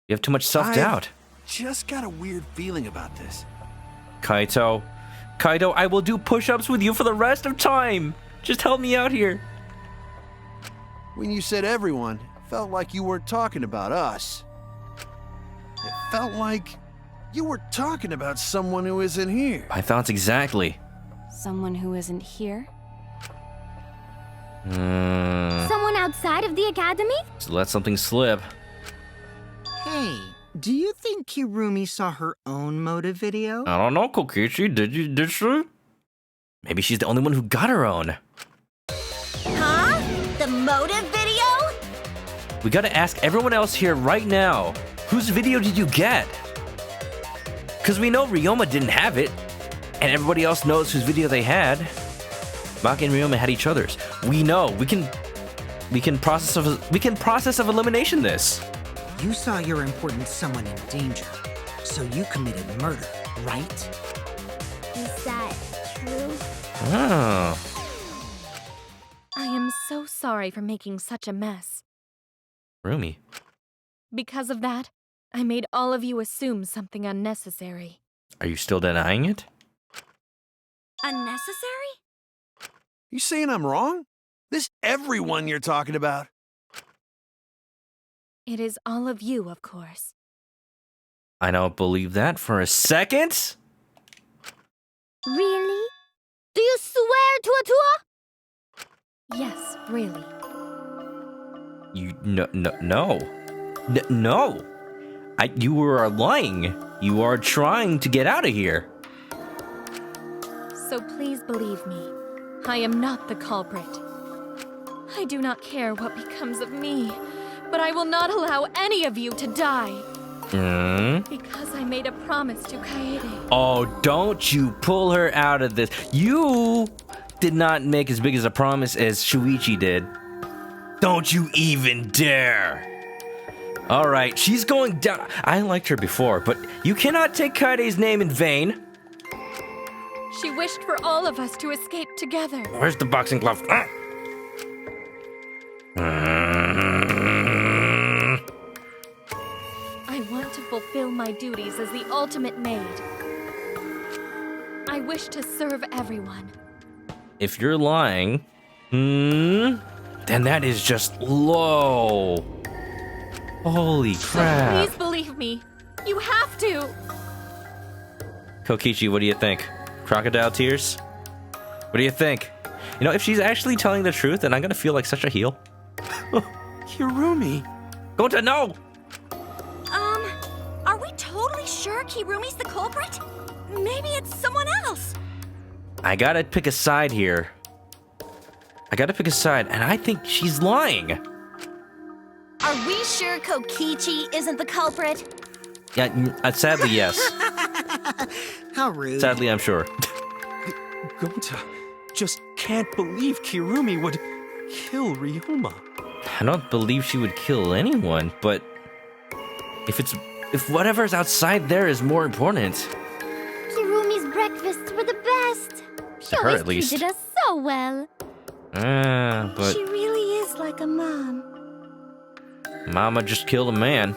You have too much self-doubt. Just got a weird feeling about this. Kaito, I will do push-ups with you for the rest of time. Just help me out here. When you said everyone, it felt like you weren't talking about us. It felt like you were talking about someone who isn't here. My thoughts exactly. Someone who isn't here? Someone outside of the academy? So let something slip. Hey, do you think Kirumi saw her own motive video? I don't know, Kokichi. Did she? Maybe she's the only one who got her own. Huh? The motive video? We gotta ask everyone else here right now. Whose video did you get? Because we know Ryoma didn't have it. And everybody else knows whose video they had. Maki and Ryoma had each other's. We know. We can process of elimination this. You saw your important someone in danger, so you committed murder, right? Is that true? Oh. I am so sorry for making such a mess. Rumi. Because of that, I made all of you assume something unnecessary. Are you still denying it? Unnecessary? You saying I'm wrong? This everyone you're talking about? It is all of you, of course. I don't believe that for a second. Really? Do you swear to Atua? Yes, really. No. You are lying. You are trying to get out of here. So please believe me, I am not the culprit. I do not care what becomes of me, but I will not allow any of you to die. Because I made a promise to Kaede. Oh, don't you pull her out of this. You did not make as big as a promise as Shuichi did. Don't you even dare. All right, she's going down. I liked her before, but you cannot take Kaede's name in vain. She wished for all of us to escape together. Where's the boxing glove? I want to fulfill my duties as the ultimate maid. I wish to serve everyone. If you're lying, then that is just low. Holy crap. So please believe me. You have to. Kokichi, what do you think? Crocodile tears? What do you think? You know, if she's actually telling the truth, then I'm gonna feel like such a heel. Kirumi. Gonta, no! Are we totally sure Kirumi's the culprit? Maybe it's someone else. I gotta pick a side here. And I think she's lying. Are we sure Kokichi isn't the culprit? Yeah, sadly, yes. How rude. Sadly, I'm sure. Gonta just can't believe Kirumi would kill Ryoma. I don't believe she would kill anyone, but if whatever's outside there is more important. Kirumi's breakfasts were the best. She To her, always at least. treated us so well. But She really is like a mom. Mama just killed a man.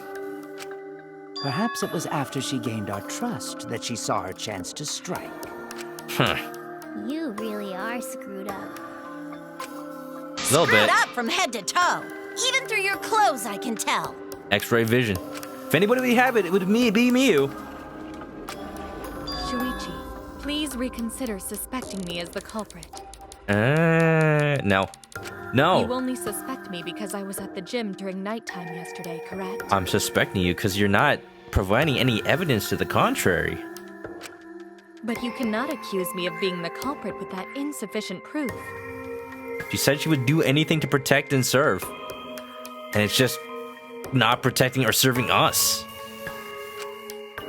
Perhaps it was after she gained our trust that she saw her chance to strike. Huh. You really are screwed up. Little Screwed bit. up from head to toe. Even through your clothes, I can tell. X-ray vision. If anybody would have it, it would be you. Shuichi, please reconsider suspecting me as the culprit. No. You only suspect me because I was at the gym during nighttime yesterday, correct? I'm suspecting you because you're not providing any evidence to the contrary. But you cannot accuse me of being the culprit with that insufficient proof. She said she would do anything to protect and serve. And it's just not protecting or serving us.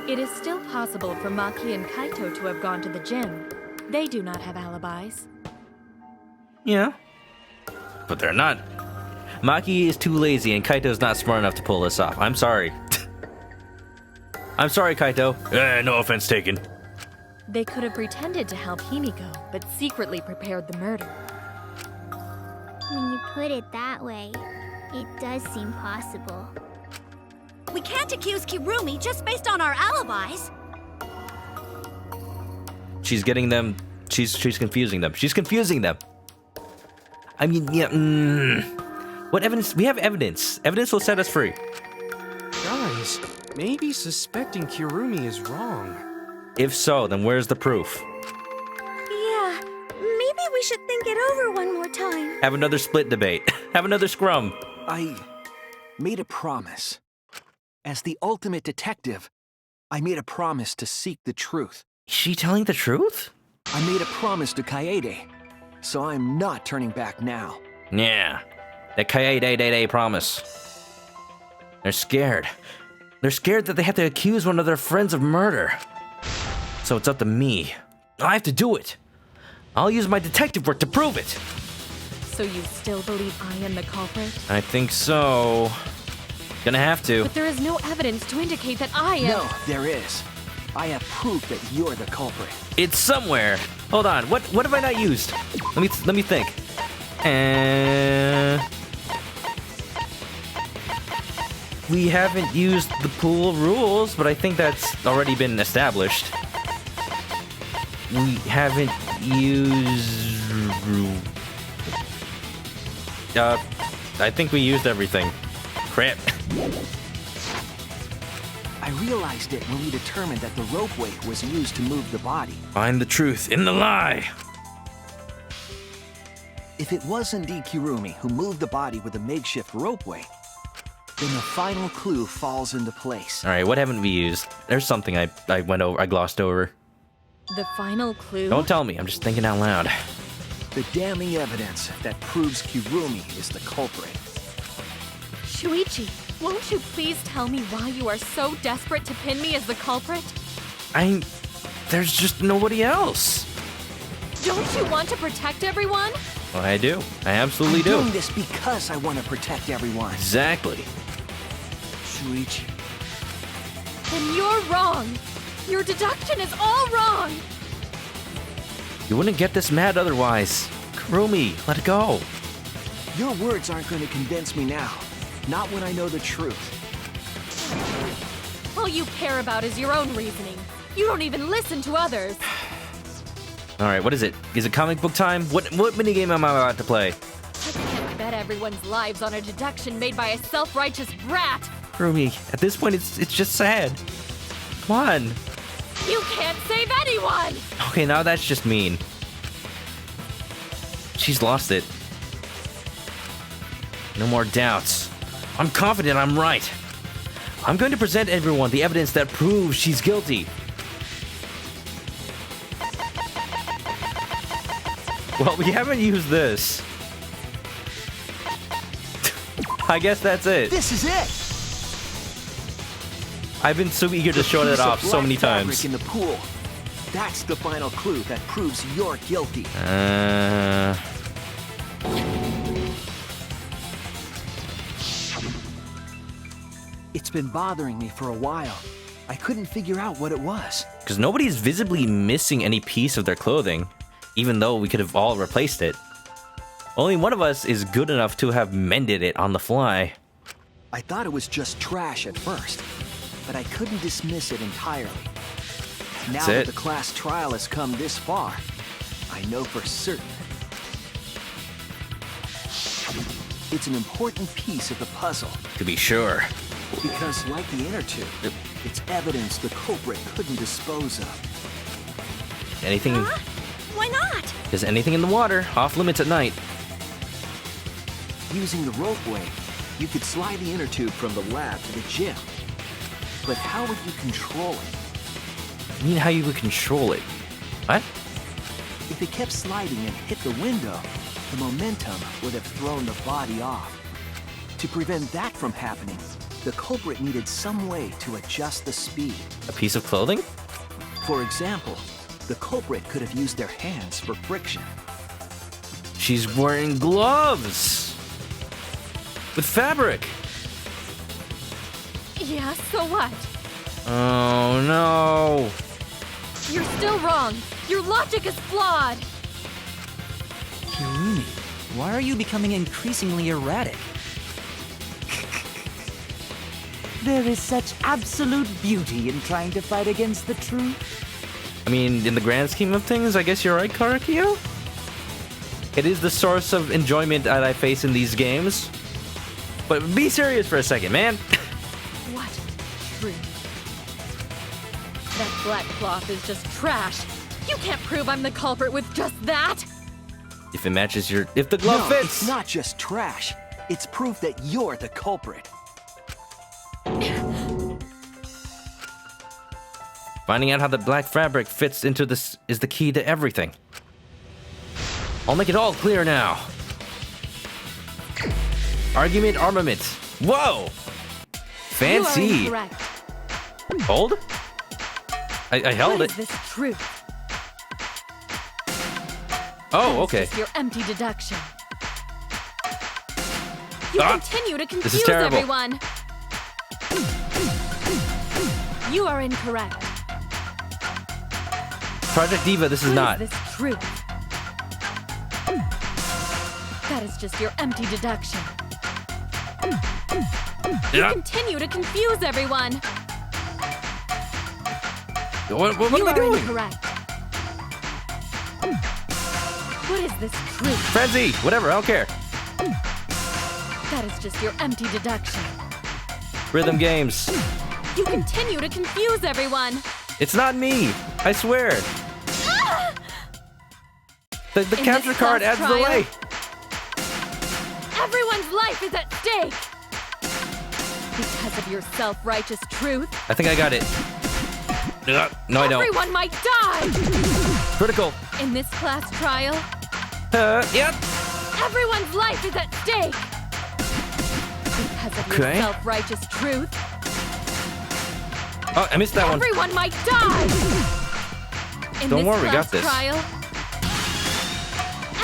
It is still possible for Maki and Kaito to have gone to the gym. They do not have alibis. Yeah. But they're not. Maki is too lazy and Kaito's not smart enough to pull this off. I'm sorry. I'm sorry, Kaito. No offense taken. They could have pretended to help Himiko, but secretly prepared the murder. When you put it that way, it does seem possible. We can't accuse Kirumi just based on our alibis. She's getting them. She's confusing them. She's confusing them. I mean, yeah. What evidence? We have evidence. Evidence will set us free. Guys, maybe suspecting Kirumi is wrong. If so, then where's the proof? Yeah, maybe we should think it over one more time. Have another split debate. Have another scrum. I made a promise. As the ultimate detective, I made a promise to seek the truth. Is she telling the truth? I made a promise to Kaede, so I'm not turning back now. Yeah, that Kaede promise. They're scared. They're scared that they have to accuse one of their friends of murder. So it's up to me. I have to do it. I'll use my detective work to prove it. So you still believe I am the culprit? I think so. Gonna have to. But there is no evidence to indicate that I am. No, there is. I have proof that you're the culprit. It's somewhere. Hold on. What have I not used? Let me think. We haven't used the pool rules, but I think that's already been established. We haven't used. I think we used everything. Crap. I realized it when we determined that the ropeway was used to move the body. Find the truth in the lie. If it was indeed Kirumi who moved the body with a makeshift ropeway, then the final clue falls into place. All right, what haven't we used? There's something I glossed over. The final clue? Don't tell me, I'm just thinking out loud. The damning evidence that proves Kirumi is the culprit. Shuichi, won't you please tell me why you are so desperate to pin me as the culprit? There's just nobody else. Don't you want to protect everyone? Well, I do. I absolutely do. I'm doing this because I want to protect everyone. Exactly. Shuichi. Then you're wrong. Your deduction is all wrong. You wouldn't get this mad otherwise. Kirumi, let it go. Your words aren't going to convince me now. Not when I know the truth. All you care about is your own reasoning. You don't even listen to others. All right, what is it? Is it comic book time? What minigame am I about to play? I can't bet everyone's lives on a deduction made by a self-righteous brat. Kirumi, at this point, it's just sad. Come on. You can't save anyone! Okay, now that's just mean. She's lost it. No more doubts. I'm confident I'm right. I'm going to present everyone the evidence that proves she's guilty. Well, we haven't used this. I guess that's it. This is it. I've been so eager to show that off so many times. In the pool. That's the final clue that proves you're guilty. It's been bothering me for a while. I couldn't figure out what it was. Because nobody's visibly missing any piece of their clothing, even though we could have all replaced it. Only one of us is good enough to have mended it on the fly. I thought it was just trash at first, but I couldn't dismiss it entirely. Now that the class trial has come this far, I know for certain. It's an important piece of the puzzle. To be sure. Because like the inner tube, it's evidence the culprit couldn't dispose of. Anything... Huh? Why not? Is anything in the water off limits at night? Using the ropeway, you could slide the inner tube from the lab to the gym. But how would you control it? I mean, how you would control it? What? If it kept sliding and hit the window, the momentum would have thrown the body off. To prevent that from happening, the culprit needed some way to adjust the speed. A piece of clothing? For example, the culprit could have used their hands for friction. She's wearing gloves with fabric. Yeah, so what? Oh no. You're still wrong. Your logic is flawed. Kirumi, why are you becoming increasingly erratic? There is such absolute beauty in trying to fight against the truth. I mean, in the grand scheme of things, I guess you're right, Karakyo. It is the source of enjoyment that I face in these games. But be serious for a second, man. What? Truth. That black cloth is just trash. You can't prove I'm the culprit with just that. If it matches your... If the glove No, fits! it's not just trash. It's proof that you're the culprit. Finding out how the black fabric fits into this is the key to everything. I'll make it all clear now. Argument armament. Whoa! Fancy. You are incorrect. Hold? I held What it. is this truth? Oh, That is okay. just your empty deduction. You Ah, continue to this is confuse terrible. everyone. You are incorrect. Project Diva, this is What not. is this truth? That is just your empty deduction. You Yeah. continue to confuse everyone. What You am I are doing? incorrect. What is this truth? Frenzy! Whatever, I don't care. That is just your empty deduction. Rhythm games. You continue to confuse everyone. It's not me. I swear. The In capture this card class adds trial- delay. Everyone's life is at stake. Because of your self-righteous truth, I think I got it. No, I don't. everyone might die. Critical. In this class trial, Yep. everyone's life is at stake. Because of Okay. your self-righteous truth, Oh, I missed that one. everyone might die. In Don't this worry, we class got this. trial,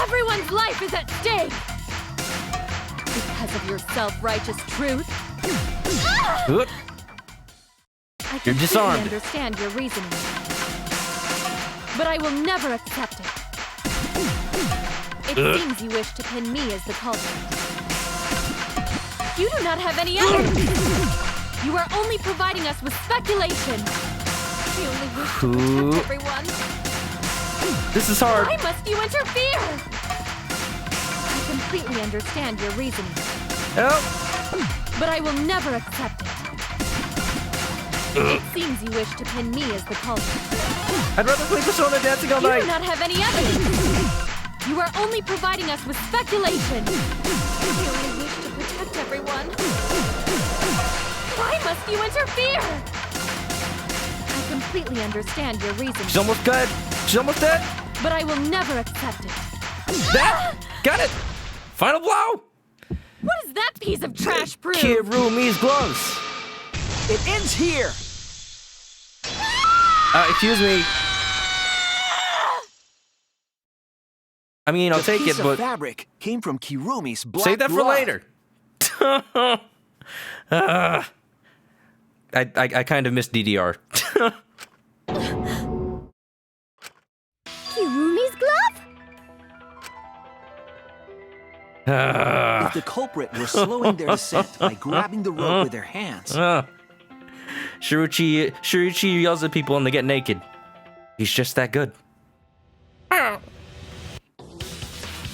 everyone's life is at stake. Because of your self-righteous truth, Oop. I You're completely disarmed. understand your reasoning, but I will never accept it. It seems you wish to pin me as the culprit. You do not have any evidence. You are only providing us with speculation. We only wish to Ooh. protect everyone. This is hard. Why must you interfere? I completely understand your reasoning, Help. but I will never accept it. It seems you wish to pin me as the culprit. I'd rather play Persona Dancing all You night. do not have any evidence. You are only providing us with speculation. We only wish to protect everyone. Why must you interfere? I completely understand your reasoning, She's almost dead. She's almost dead. but I will never accept it. That. Got it. Final blow. What is that piece of trash prove? Kirumi's gloves. It ends here. Excuse me. I mean, I'll The take piece it, of but fabric came from Kirumi's black save that for glove. later. I kind of miss DDR. Kirumi's glove? If the culprit were slowing their descent by grabbing the rope with their hands, Shuichi yells at people and they get naked. He's just that good.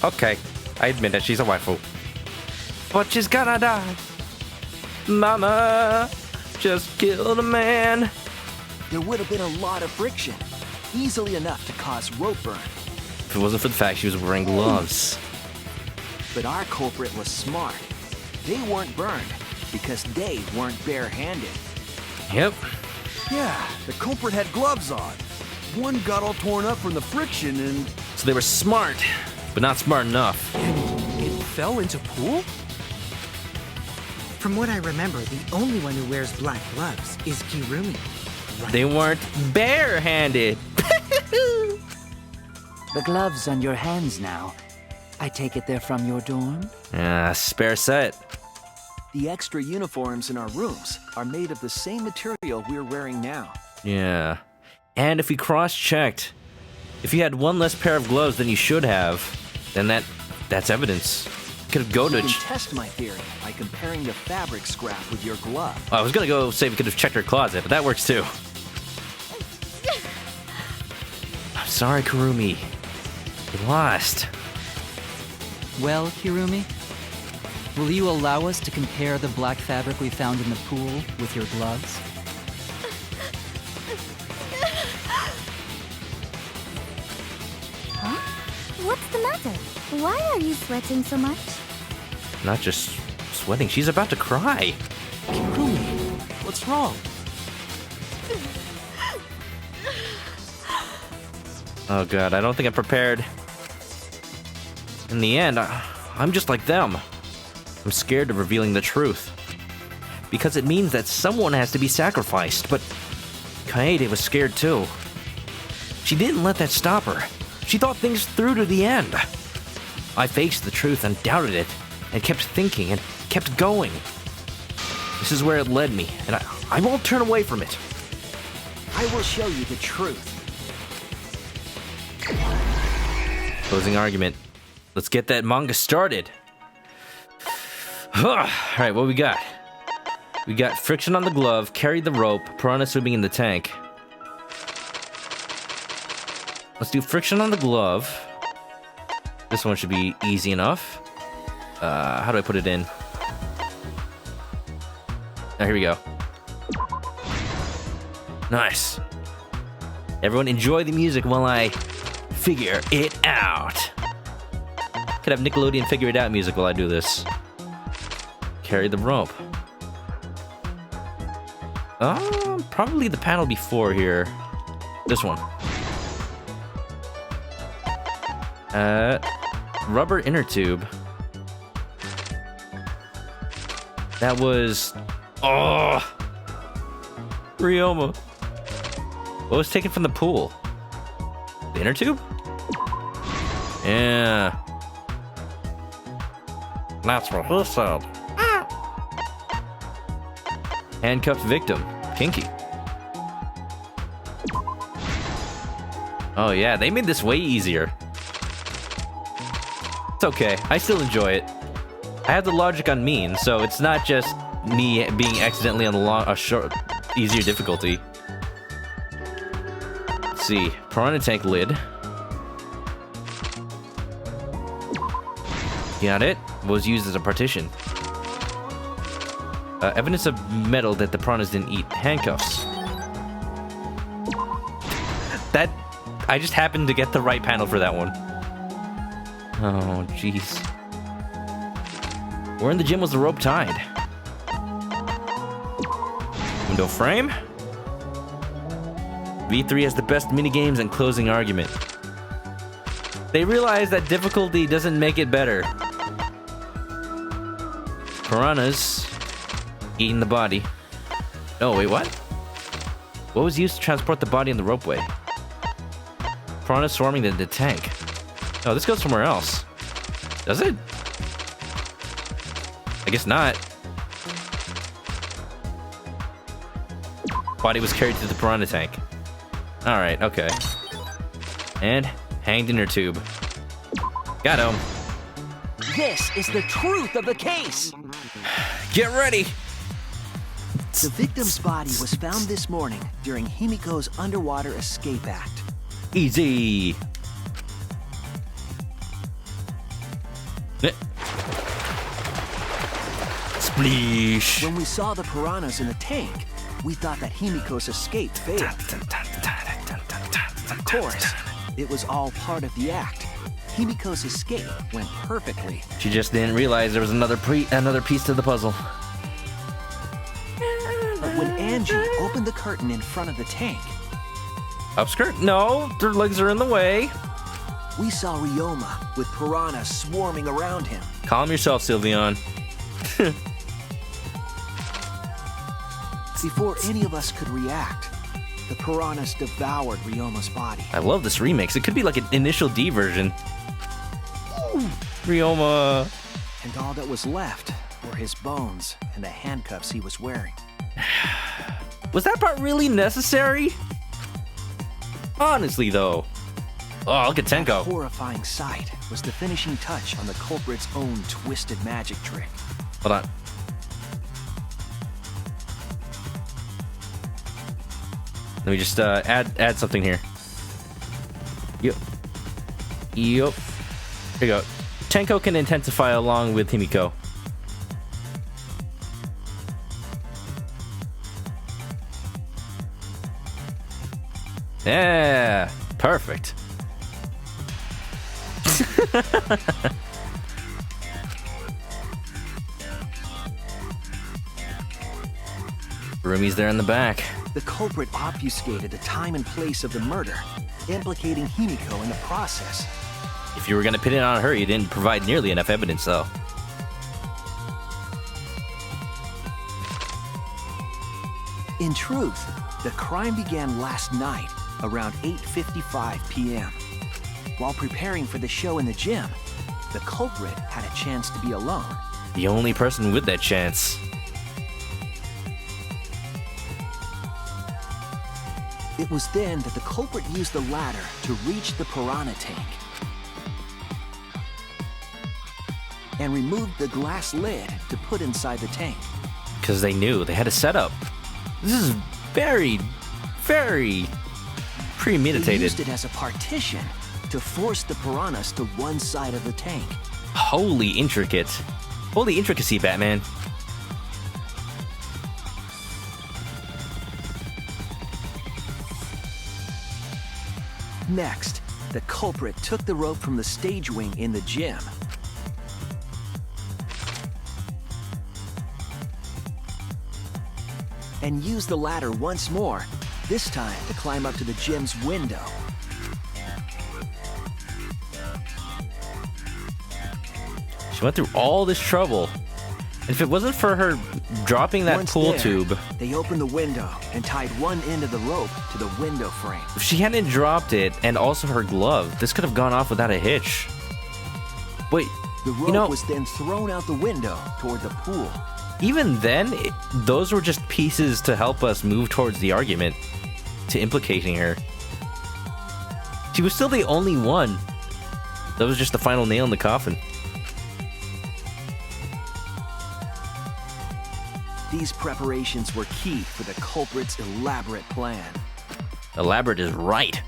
Okay, I admit that she's a waifu. But she's gonna die. Mama just killed a man. there would have been a lot of friction, easily enough to cause rope burn. If it wasn't for the fact she was wearing gloves. But our culprit was smart. They weren't burned because they weren't barehanded. Yep. Yeah, the culprit had gloves on. one got all torn up from the friction and... So they were smart, but not smart enough. It fell into pool? From what I remember, the only one who wears black gloves is Kirumi. Right? They weren't barehanded. The gloves on your hands now. I take it they're from your dorm? Spare set. The extra uniforms in our rooms are made of the same material we're wearing now. Yeah. And if we cross-checked, if you had one less pair of gloves than you should have, then that's evidence. Could have You goaded. can test my theory by comparing the fabric scrap with your glove. I was gonna go say we could have checked her closet, but that works too. I'm sorry, Kurumi. You lost. Well, Hirumi, will you allow us to compare the black fabric we found in the pool with your gloves? Huh? What's the matter? Why are you sweating so much? Not just sweating, she's about to cry. Kirumi, what's wrong? Oh god, I don't think I'm prepared. In the end, I'm just like them. I'm scared of revealing the truth. Because it means that someone has to be sacrificed, but Kaede was scared too. She didn't let that stop her. She thought things through to the end. I faced the truth and doubted it, and kept thinking and kept going. This is where it led me, and I won't turn away from it. I will show you the truth. Closing argument. Let's get that manga started. Alright, what we got? We got friction on the glove, carry the rope, piranha swimming in the tank. Let's do friction on the glove. This one should be easy enough. How do I put it in? Oh, here we go. Nice. Everyone enjoy the music while I figure it out. Could have Nickelodeon figure it out music while I do this. Carry the rope. Probably the panel before here. This one. Rubber inner tube. That was... Oh! Ryoma. What was taken from the pool? The inner tube? Yeah. That's what he said. Handcuffed victim. Kinky. Oh yeah, they made this way easier. It's okay, I still enjoy it. I have the logic on mean, so it's not just me being accidentally on the easier difficulty. Let's see, piranha tank lid. Got it. Was used as a partition. Evidence of metal that the piranhas didn't eat. Handcuffs. That... I just happened to get the right panel for that one. Oh, jeez. Where in the gym was the rope tied? Window frame? V3 has the best minigames and closing argument. They realize that difficulty doesn't make it better. Piranhas eating the body. Oh, wait, what? What was used to transport the body in the ropeway? Piranhas swarming the tank. Oh, this goes somewhere else. Does it? I guess not. Body was carried to the piranha tank. Alright, okay. And hanged inner tube. Got him. This is the truth of the case. Get ready. The victim's body was found this morning during Himiko's underwater escape act. Easy. Spleesh. When we saw the piranhas in the tank, we thought that Himiko's escape failed. Of course, it was all part of the act. Himiko's escape went perfectly. She just didn't realize there was another piece to the puzzle. But when Angie opened the curtain in front of the tank, Upskirt? No, their legs are in the way. We saw Ryoma with piranhas swarming around him. Calm yourself, Sylveon. Before any of us could react, the piranhas devoured Ryoma's body. I love this remix. It could be like an Initial D version. Ooh, Ryoma. And all that was left were his bones and the handcuffs he was wearing. Was that part really necessary? Honestly, though. Oh, look at That Tenko. horrifying sight was the finishing touch on the culprit's own twisted magic trick. Hold on. Let me just add something here. Yep. Here you go. Tenko can intensify along with Himiko. Yeah, perfect. Rumi's there in the back. The culprit obfuscated the time and place of the murder, implicating Himiko in the process. If you were gonna pin it on her, you didn't provide nearly enough evidence, though. In truth, the crime began last night around 8:55 p.m. While preparing for the show in the gym, the culprit had a chance to be alone. The only person with that chance. It was then that the culprit used the ladder to reach the piranha tank and removed the glass lid to put inside the tank. Because they knew they had a setup. This is very, very premeditated. He used it as a partition to force the piranhas to one side of the tank. Holy intricate. Holy intricacy, Batman. Next, the culprit took the rope from the stage wing in the gym and used the ladder once more, this time to climb up to the gym's window. She went through all this trouble. And if it wasn't for her dropping that Once pool there, tube, they opened the window and tied one end of the rope to the window frame. if she hadn't dropped it and also her glove, this could have gone off without a hitch. Wait, The rope was then thrown out the window toward the pool. even then, those were just pieces to help us move towards the argument, to implicating her. She was still the only one. That was just the final nail in the coffin. These preparations were key for the culprit's elaborate plan. Elaborate is right.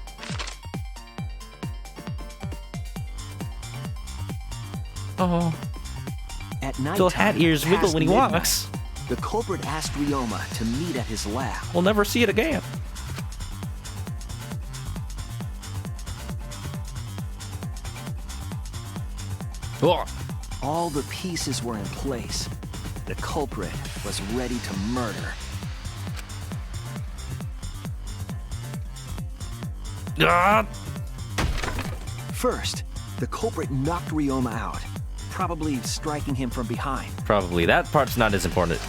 Oh. At night, Still hat ears wiggle when he walks. The culprit asked Ryoma to meet at his lab. We'll never see it again. Oh. All the pieces were in place. The culprit was ready to murder. First, the culprit knocked Ryoma out, probably striking him from behind. Probably. That part's not as important.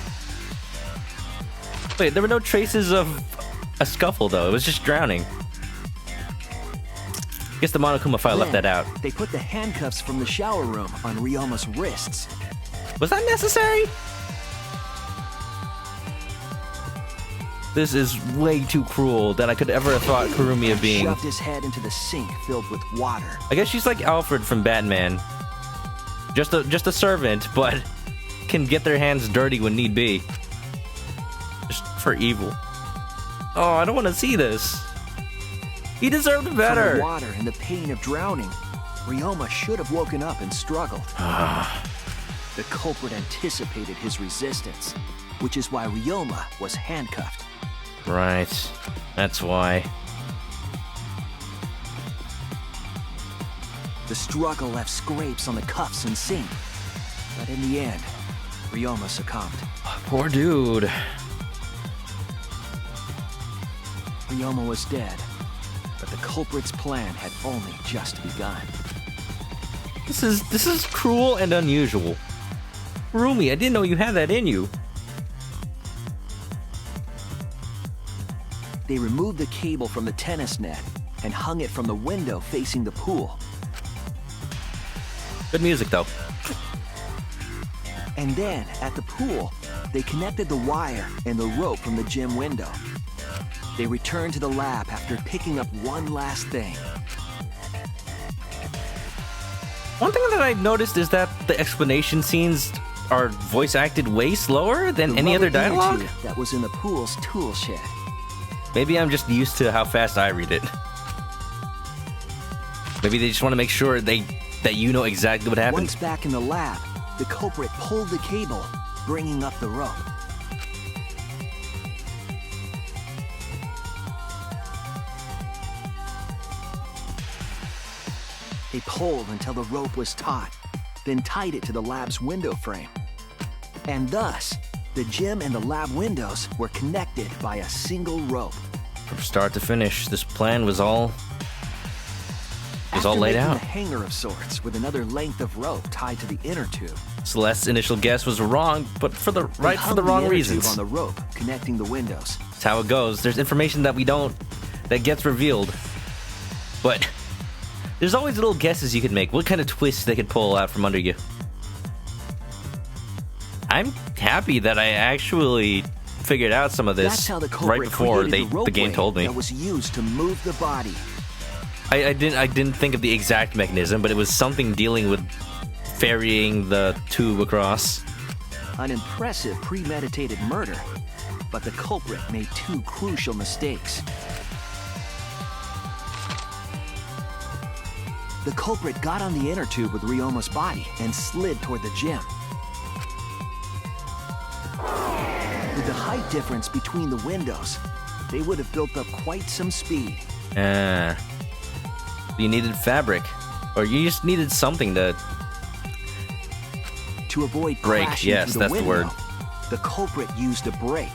Wait, there were no traces of a scuffle, though. It was just drowning. Guess the Monokuma file left Then, that out. They put the handcuffs from the shower room on Ryoma's wrists. Was that necessary? This is way too cruel than I could ever have thought Kurumi of being. Shoved his head into the sink filled with water. I guess she's like Alfred from Batman. Just a servant, but can get their hands dirty when need be. Just for evil. Oh, I don't want to see this. He deserved From better. the water and the pain of drowning, Ryoma should have woken up and struggled. The culprit anticipated his resistance, which is why Ryoma was handcuffed. Right. That's why. The struggle left scrapes on the cuffs and sink, but in the end, Ryoma succumbed. Poor dude. Ryoma was dead, culprit's plan had only just begun. This is cruel and unusual. Rumi, I didn't know you had that in you. They removed the cable from the tennis net and hung it from the window facing the pool. Good music, though. And then, at the pool, they connected the wire and the rope from the gym window. They returned to the lab after picking up one last thing. One thing that I noticed is that the explanation scenes are voice acted way slower than any other dialogue. That was in the pool's tool shed. Maybe I'm just used to how fast I read it. Maybe they just want to make sure that you know exactly what happened. Once back in the lab, the culprit pulled the cable, bringing up the rope. They pulled until the rope was taut, then tied it to the lab's window frame. And thus, the gym and the lab windows were connected by a single rope. From start to finish, this plan was all laid out. A hanger of sorts with another length of rope tied to the inner tube. Celeste's initial guess was wrong, but for the wrong reasons. On the rope connecting the windows. That's how it goes. There's information that gets revealed, but there's always little guesses you can make. What kind of twists they could pull out from under you. I'm happy that I actually figured out some of this right before the game told me. That was used to move the body. I didn't think of the exact mechanism, but it was something dealing with ferrying the tube across. An impressive premeditated murder, but the culprit made two crucial mistakes. The culprit got on the inner tube with Ryoma's body and slid toward the gym. With the height difference between the windows, they would have built up quite some speed. You needed fabric, or you just needed something to avoid break. crashing Yes, through that's the the window, word. The culprit used a brake.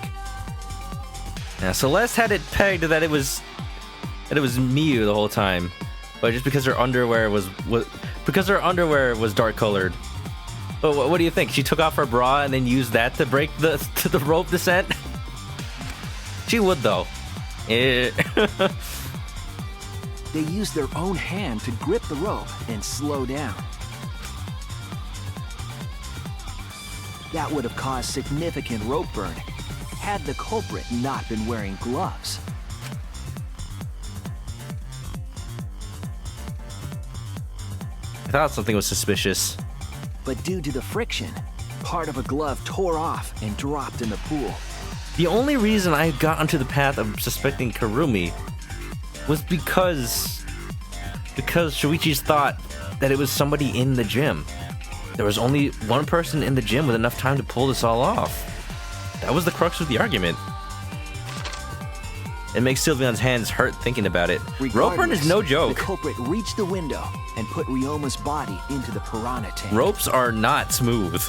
Yeah, Celeste had it pegged that it was Miyu the whole time, but just because her underwear was dark colored. But what do you think? She took off her bra and then used that to break the rope descent? She would though. They used their own hand to grip the rope and slow down. That would have caused significant rope burn had the culprit not been wearing gloves. I thought something was suspicious. But due to the friction, part of a glove tore off and dropped in the pool. The only reason I got onto the path of suspecting Karumi was because Shuichi's thought that it was somebody in the gym. There was only one person in the gym with enough time to pull this all off. That was the crux of the argument. It makes Sylveon's hands hurt thinking about it. Rope burn is no joke. The culprit reached the window and put Ryoma's body into the piranha tank. Ropes are not smooth.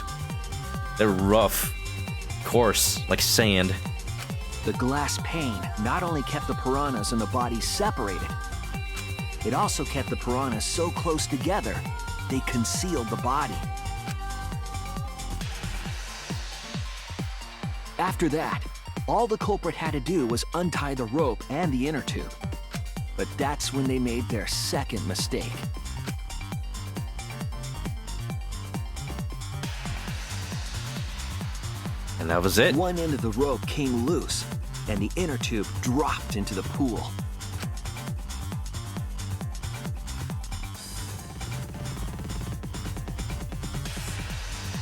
They're rough, coarse, like sand. The glass pane not only kept the piranhas and the body separated, it also kept the piranhas so close together, they concealed the body. After that, all the culprit had to do was untie the rope and the inner tube. But that's when they made their second mistake. And that was it. One end of the rope came loose, and the inner tube dropped into the pool.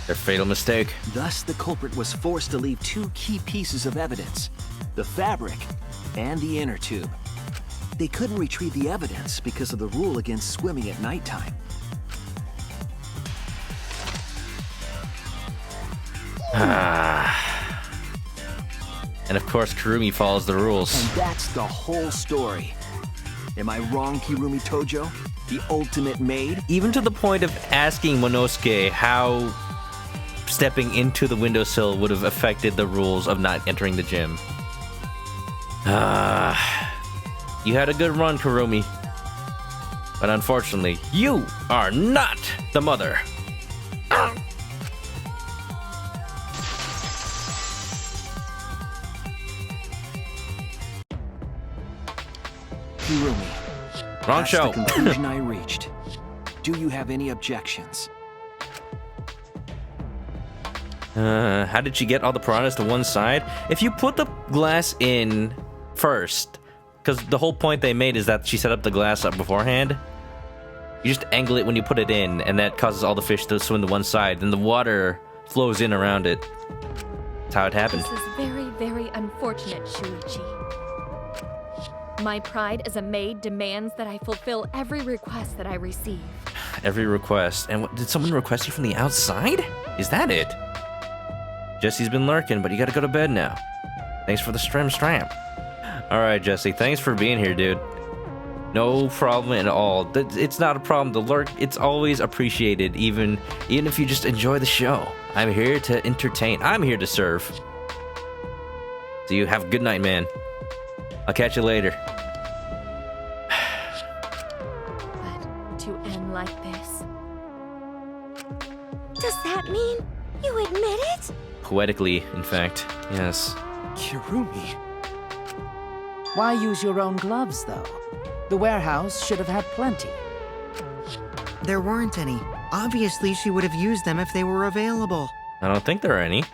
Their fatal mistake. Thus, the culprit was forced to leave two key pieces of evidence: the fabric and the inner tube. They couldn't retrieve the evidence because of the rule against swimming at nighttime. And of course, Kirumi follows the rules. And that's the whole story. Am I wrong, Kirumi Tojo? The ultimate maid? Even to the point of asking Monosuke how stepping into the windowsill would have affected the rules of not entering the gym. You had a good run, Kurumi. But unfortunately, you are not the mother. Hirumi. Wrong That's show. the conclusion I reached. Do you have any objections? How did she get all the piranhas to one side? If you put the glass in first, because the whole point they made is that she set up the glass up beforehand. You just angle it when you put it in, and that causes all the fish to swim to one side. Then the water flows in around it. That's how it happened. This is very, very unfortunate, Shuichi. My pride as a maid demands that I fulfill every request that I receive. Every request. And what, did someone request you from the outside? Is that it? Jesse's been lurking, but you gotta go to bed now. Thanks for the stram. Alright, Jesse, thanks for being here, dude. No problem at all. It's not a problem. The lurk, it's always appreciated, even if you just enjoy the show. I'm here to entertain. I'm here to serve. So you have a good night, man. I'll catch you later. But to end like this... Does that mean you admit it? Poetically, in fact. Yes. Kirumi. Why use your own gloves, though? The warehouse should have had plenty. There weren't any. Obviously, she would have used them if they were available. I don't think there are any.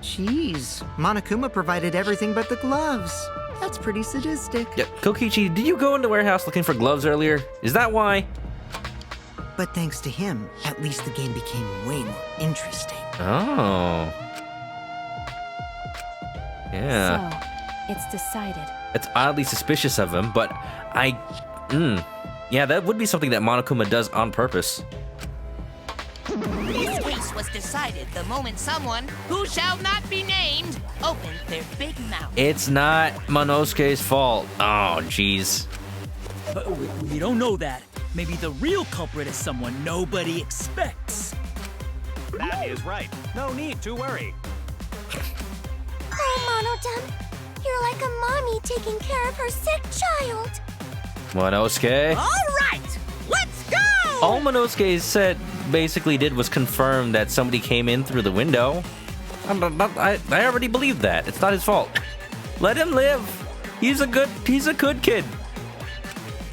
Jeez, Monokuma provided everything but the gloves. That's pretty sadistic. Yeah, Kokichi, did you go in the warehouse looking for gloves earlier? Is that why? But thanks to him, at least the game became way more interesting. Oh. Yeah. So, it's decided. It's oddly suspicious of him, but yeah, that would be something that Monokuma does on purpose. This case was decided the moment someone, who shall not be named, opened their big mouth. It's not Monosuke's fault. Oh, jeez. We don't know that. Maybe the real culprit is someone nobody expects. That is right. No need to worry. Oh, Mono-dun, you're like a mommy taking care of her sick child. Monosuke? All right, let's go! All Monosuke basically did was confirm that somebody came in through the window. I already believed that. It's not his fault. Let him live. He's a good kid.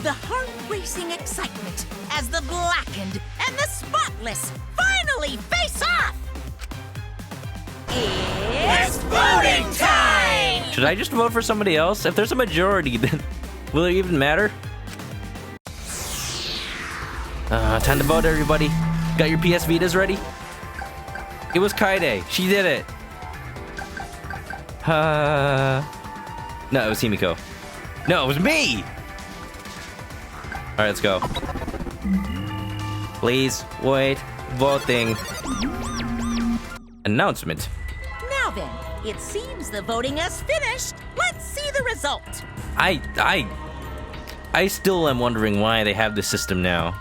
The heart-racing excitement as the blackened and the spotless finally face off! It's voting time! Should I just vote for somebody else? If there's a majority, then will it even matter? Time to vote, everybody. Got your PS Vitas ready? It was Kaide. She did it. No, it was Himiko. No, it was me! Alright, let's go. Please, wait. Voting. Announcement. Now then, it seems the voting has finished. Let's see the result. I still am wondering why they have this system now.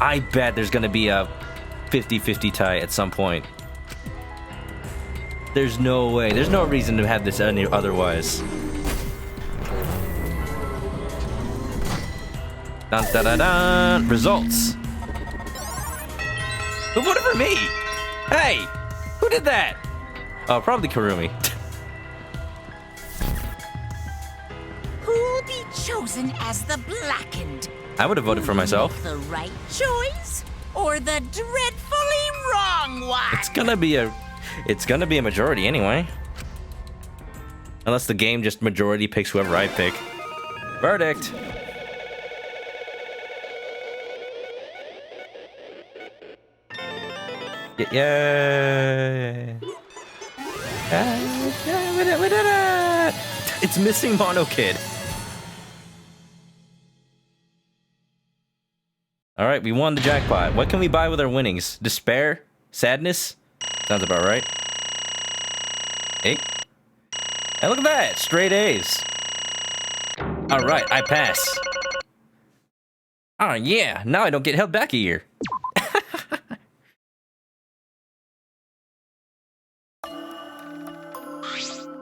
I bet there's gonna be a 50-50 tie at some point. There's no way. There's no reason to have this any otherwise. Dun dun dun dun. Results. Who voted for me? Hey, who did that? Oh, probably Kurumi. Who'll be chosen as the blackened? I would have voted for myself. The right choice or the dreadfully wrong one? It's gonna be a majority anyway. Unless the game just majority picks whoever I pick. Verdict. Yeah. It's missing Mono Kid. All right, we won the jackpot. What can we buy with our winnings? Despair? Sadness? Sounds about right. Hey. Hey, look at that. Straight A's. All right, I pass. Oh, yeah. Now I don't get held back a year.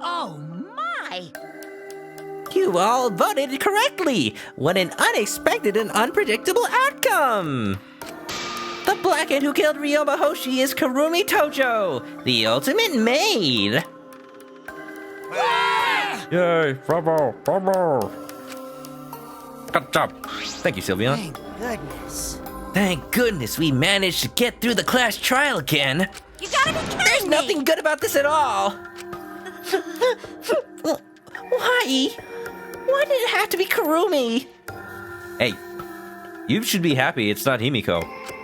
Oh, my. You all voted correctly! What an unexpected and unpredictable outcome! The blackened who killed Ryoma Hoshi is Kurumi Tojo, the ultimate maid! Yay, bravo, bravo. Good job. Thank you, Sylveon. Thank goodness. Thank goodness we managed to get through the class trial again. You gotta be kidding There's me! nothing good about this at all. Why? Why did it have to be Kurumi? Hey, you should be happy it's not Himiko.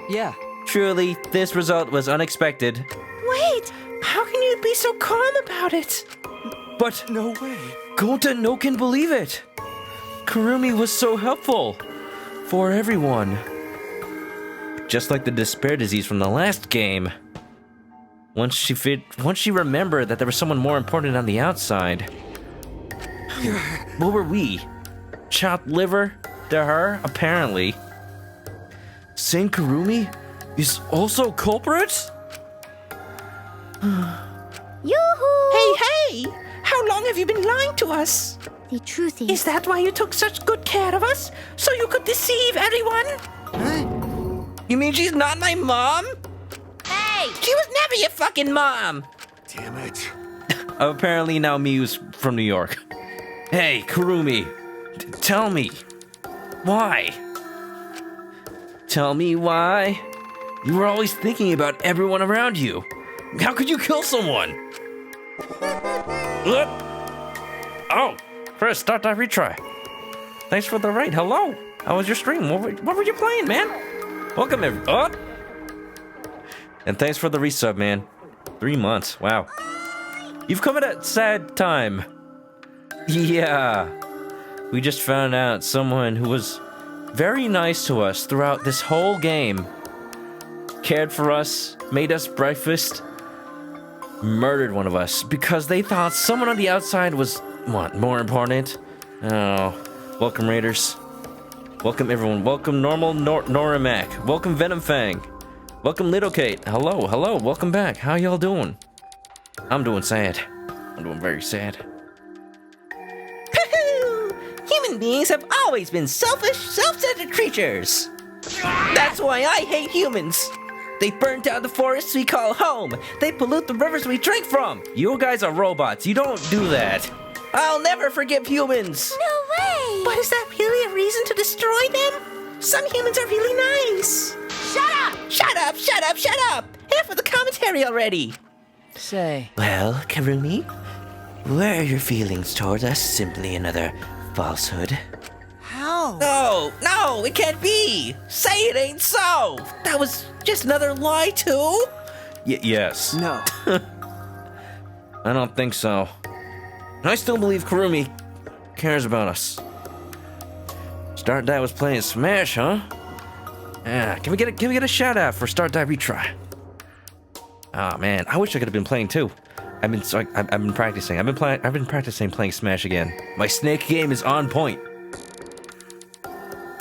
Yeah. Truly, this result was unexpected. Wait, how can you be so calm about it? But No way. Gonta no can believe it. Kurumi was so helpful for everyone. Just like the despair disease from the last game. Once she remembered that there was someone more important on the outside. What were we? Chopped liver to her, apparently. Saint Kurumi is also culprit? Yoo-hoo! Hey! How long have you been lying to us? The truth is... Is that why you took such good care of us? So you could deceive everyone? You mean she's not my mom? Hey! She was never your fucking mom! Damn it. Apparently now Miu's from New York. Hey, Kurumi, tell me, why? Tell me why? You were always thinking about everyone around you. How could you kill someone? What? Oh, Chris, start that retry. Thanks for the raid. Hello. How was your stream? What were you playing, man? Welcome, everyone. And thanks for the resub, man. 3 months. Wow. You've come at a sad time. Yeah. We just found out someone who was very nice to us throughout this whole game. Cared for us, made us breakfast, murdered one of us because they thought someone on the outside was, what, more important? Oh. Welcome, Raiders. Welcome, everyone. Welcome, Normal Norimac. Welcome, Venom Fang. Welcome, Little Kate. Hello, hello. Welcome back. How y'all doing? I'm doing sad. I'm doing very sad. Human beings have always been selfish, self-centered creatures. That's why I hate humans. They burn down the forests we call home. They pollute the rivers we drink from. You guys are robots. You don't do that. I'll never forgive humans. No way! But is that really a reason to destroy them? Some humans are really nice. Shut up! Shut up, shut up, shut up! Enough with the commentary already. Say, Well, Karumi, were your feelings towards us simply another falsehood? How? No, it can't be. Say it ain't so. That was just another lie too. Yes. No. I don't think so. I still believe Kurumi cares about us. Start Die was playing Smash, huh? Yeah, can we get a shout out for Start Die retry? Oh man, I wish I could have been playing too. I've been practicing. I've been practicing playing Smash again. My Snake game is on point.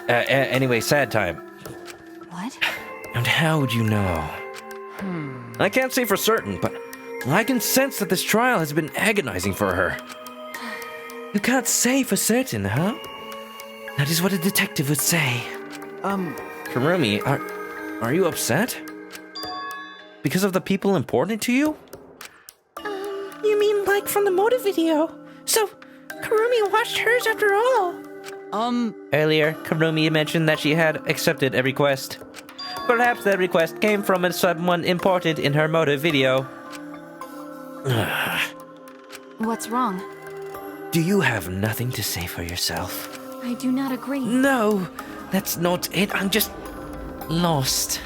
Anyway, sad time. What? And how would you know? I can't say for certain, but I can sense that this trial has been agonizing for her. You can't say for certain, huh? That is what a detective would say. Kurumi, are you upset? Because of the people important to you? You mean like from the motive video? So, Karumi watched hers after all. Earlier, Kurumi mentioned that she had accepted a request. Perhaps that request came from someone important in her motive video. What's wrong? Do you have nothing to say for yourself? I do not agree. No, that's not it. I'm just lost.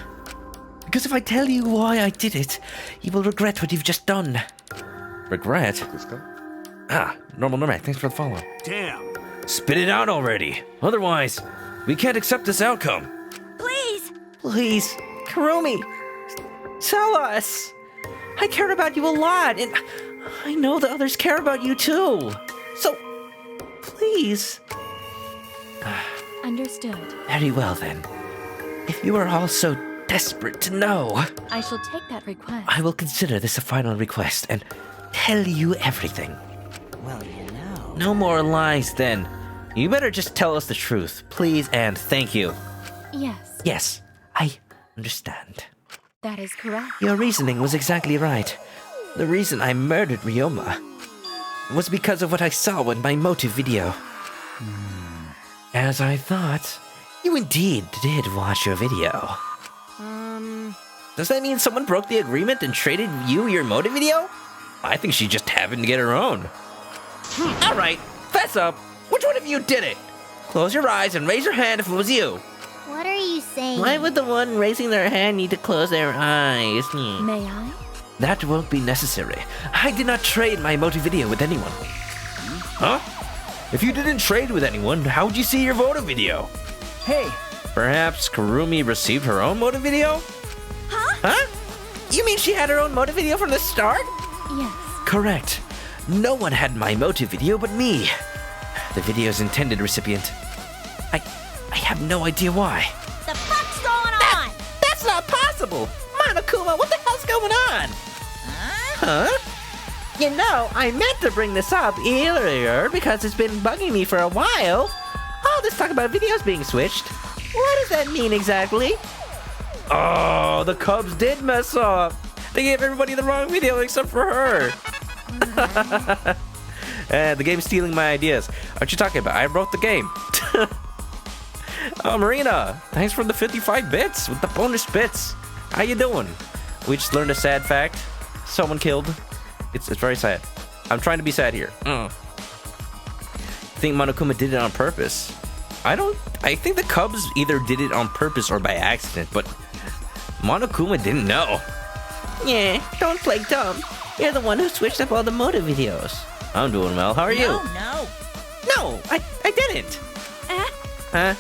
Because if I tell you why I did it, you will regret what you've just done. Regret? Normal Normac, thanks for the follow. Damn. Spit it out already. Otherwise, we can't accept this outcome. Please! Please, Karumi, tell us. I care about you a lot, and I know the others care about you too. So, please. Understood. Very well then. If you are all so desperate to know, I shall take that request. I will consider this a final request and tell you everything. Well, you know. No more lies then. You better just tell us the truth, please and thank you. Yes, Yes, I understand. that is correct. Your reasoning was exactly right. The reason I murdered Ryoma was because of what I saw in my motive video. As I thought, you indeed did watch your video. Does that mean someone broke the agreement and traded you your motive video? I think she just happened to get her own. Alright, fess up. Which one of you did it? Close your eyes and raise your hand if it was you. What are you saying? Why would the one raising their hand need to close their eyes? May I? That won't be necessary. I did not trade my motive video with anyone. Huh? If you didn't trade with anyone, how would you see your motive video? Hey. Perhaps Kurumi received her own motive video? Huh? You mean she had her own motive video from the start? Yes. Correct. No one had my motive video but me. The video's intended recipient. I have no idea why. The fuck's going on? That's not possible! Monokuma, what the hell's going on? Huh? You know, I meant to bring this up earlier because it's been bugging me for a while. All this talk about videos being switched. What does that mean exactly? Oh, the Cubs did mess up. They gave everybody the wrong video except for her. The game's stealing my ideas. What you talking about? I wrote the game. Oh, Marina, thanks for the 55 bits with the bonus bits. How you doing? We just learned a sad fact. Someone killed. It's very sad. I'm trying to be sad here. I think Monokuma did it on purpose. I think the Cubs either did it on purpose or by accident, but Monokuma didn't know. Yeah, don't play dumb. You're the one who switched up all the motive videos. I'm doing well. How are you? No. No, I didn't. Huh?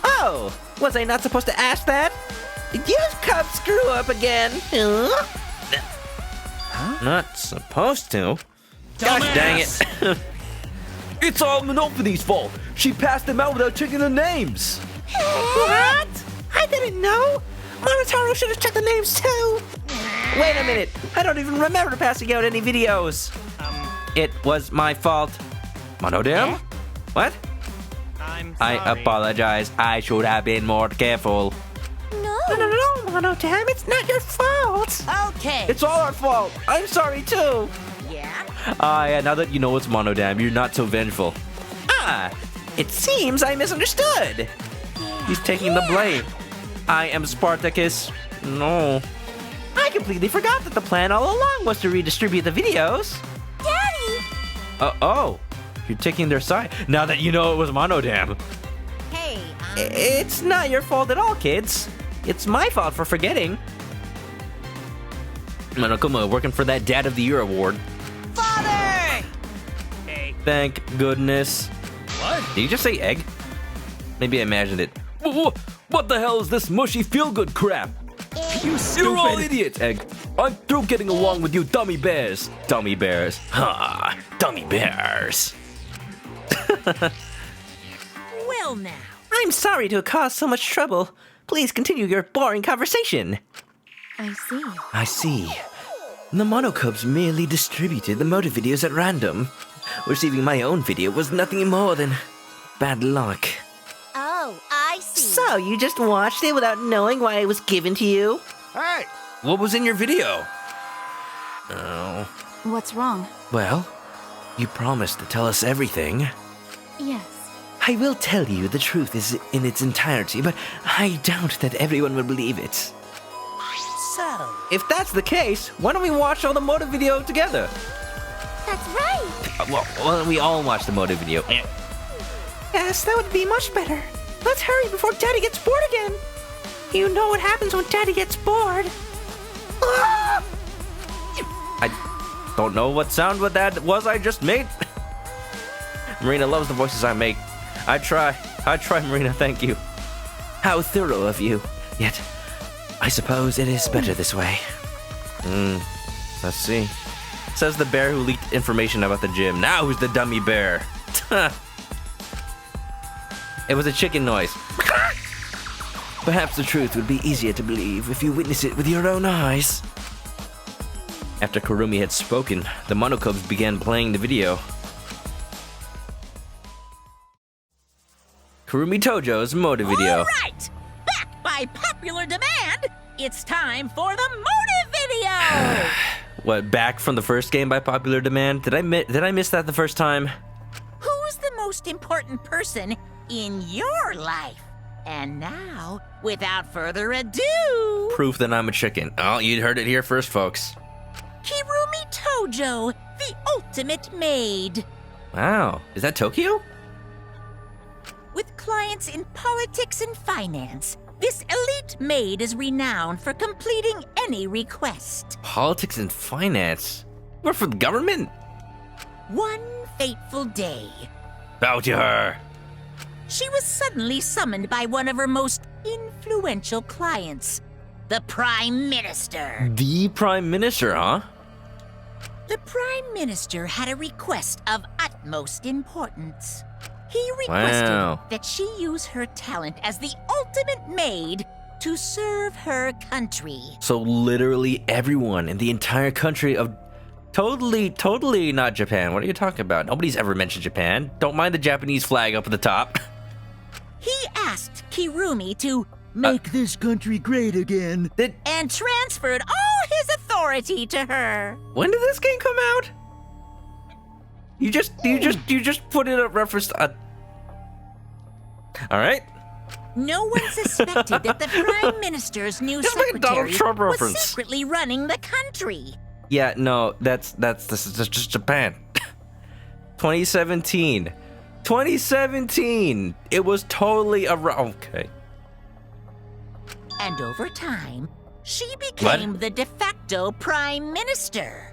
Oh, was I not supposed to ask that? Did you Cubs screw up again? Not supposed to. Gosh dang it. It's all Monopoly's fault. She passed them out without checking the names. What? I didn't know. Monotaro should have checked the names too. Wait a minute. I don't even remember passing out any videos. It was my fault. Monodam? What? I apologize. I should have been more careful. No, Monodam, it's not your fault. Okay. It's all our fault. I'm sorry too. Yeah? Yeah, now that you know it's Monodam, you're not so vengeful. It seems I misunderstood. He's taking the blame. I am Spartacus. No. I completely forgot that the plan all along was to redistribute the videos. Daddy! Oh. You're taking their side now that you know it was Monodam. Hey, It's not your fault at all, kids. It's my fault for forgetting. Monokuma working for that Dad of the Year award. Father! Hey. Thank goodness. What? Did you just say egg? Maybe I imagined it. What the hell is this mushy feel-good crap? You stupid. You're all idiots, Egg. I'm through getting along with you dummy bears. Dummy bears. Ha! Dummy bears. Well now. I'm sorry to have caused so much trouble. Please continue your boring conversation. I see. I see. The Monocubs merely distributed the motive videos at random. Receiving my own video was nothing more than bad luck. Oh, I see. So, you just watched it without knowing why it was given to you? Hey! What was in your video? Oh. What's wrong? Well, you promised to tell us everything. Yes. I will tell you the truth is in its entirety, but I doubt that everyone will believe it. So, If that's the case, why don't we watch all the motive video together? That's right. Well, why don't we all watch the motive video? Yes, that would be much better. Let's hurry before Daddy gets bored again. You know what happens when Daddy gets bored. Ah! I don't know what sound what that was I just made. Marina loves the voices I make. I try, Marina, thank you. How thorough of you. Yet, I suppose it is better this way. Let's see. Says the bear who leaked information about the gym. Now who's the dummy bear? It was a chicken noise. Perhaps the truth would be easier to believe if you witness it with your own eyes. After Kurumi had spoken, the Monokubs began playing the video. Kurumi Tojo's motive video. All right, back by popular demand, it's time for the motive video. What, back from the first game by popular demand? Did I miss that the first time? Who's the most important person in your life? And now, without further ado, Proof that I'm a chicken. Oh, you heard it here first, folks. Kirumi Tojo, the ultimate maid. Wow, is that Tokyo? With clients in politics and finance, this elite maid is renowned for completing any request. Politics and finance? Work for the government? One fateful day, Bow to her. she was suddenly summoned by one of her most influential clients, the Prime Minister. The Prime Minister, huh? The Prime Minister had a request of utmost importance. He requested that she use her talent as the ultimate maid to serve her country. So literally everyone in the entire country of totally not Japan. What are you talking about? Nobody's ever mentioned Japan. Don't mind the Japanese flag up at the top. He asked Kirumi to make this country great again and transferred all his authority to her. When did this game come out? You just put in a reference to all right. No one suspected that the Prime Minister's new secretary was secretly running the country. Yeah, no, this is just Japan. 2017. It was totally okay. And over time, she became the de facto Prime Minister.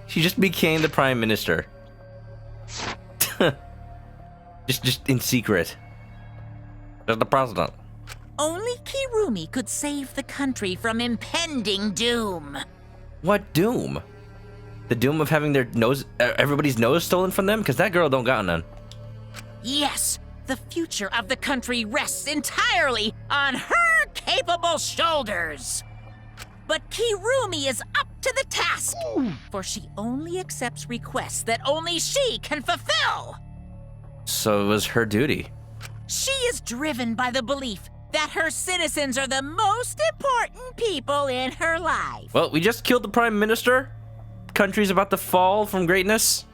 She just became the Prime Minister. just in secret. There's the president. Only Kirumi could save the country from impending doom. What doom? The doom of having their everybody's nose stolen from them? Because that girl don't got none. Yes, the future of the country rests entirely on her capable shoulders. But Kirumi is up to the task, for she only accepts requests that only she can fulfill. So it was her duty. She is driven by the belief that her citizens are the most important people in her life. Well, we just killed the Prime Minister. Country's about to fall from greatness.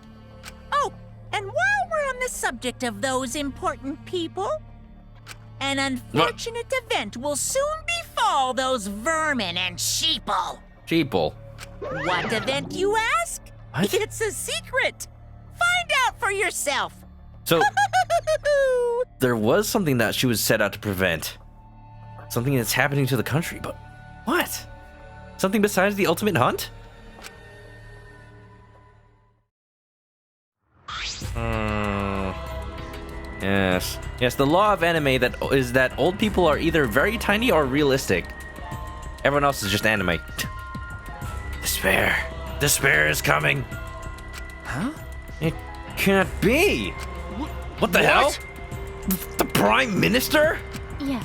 Oh, and while we're on the subject of those important people, an unfortunate event will soon befall those vermin and sheeple. Sheeple? What event, you ask? What? It's a secret. Find out for yourself. So, there was something that she was set out to prevent. Something that's happening to the country, but what? Something besides the ultimate hunt? Yes, the law of anime is that old people are either very tiny or realistic. Everyone else is just anime. Despair is coming. Huh? It can't be. What the hell? The Prime Minister? Yes.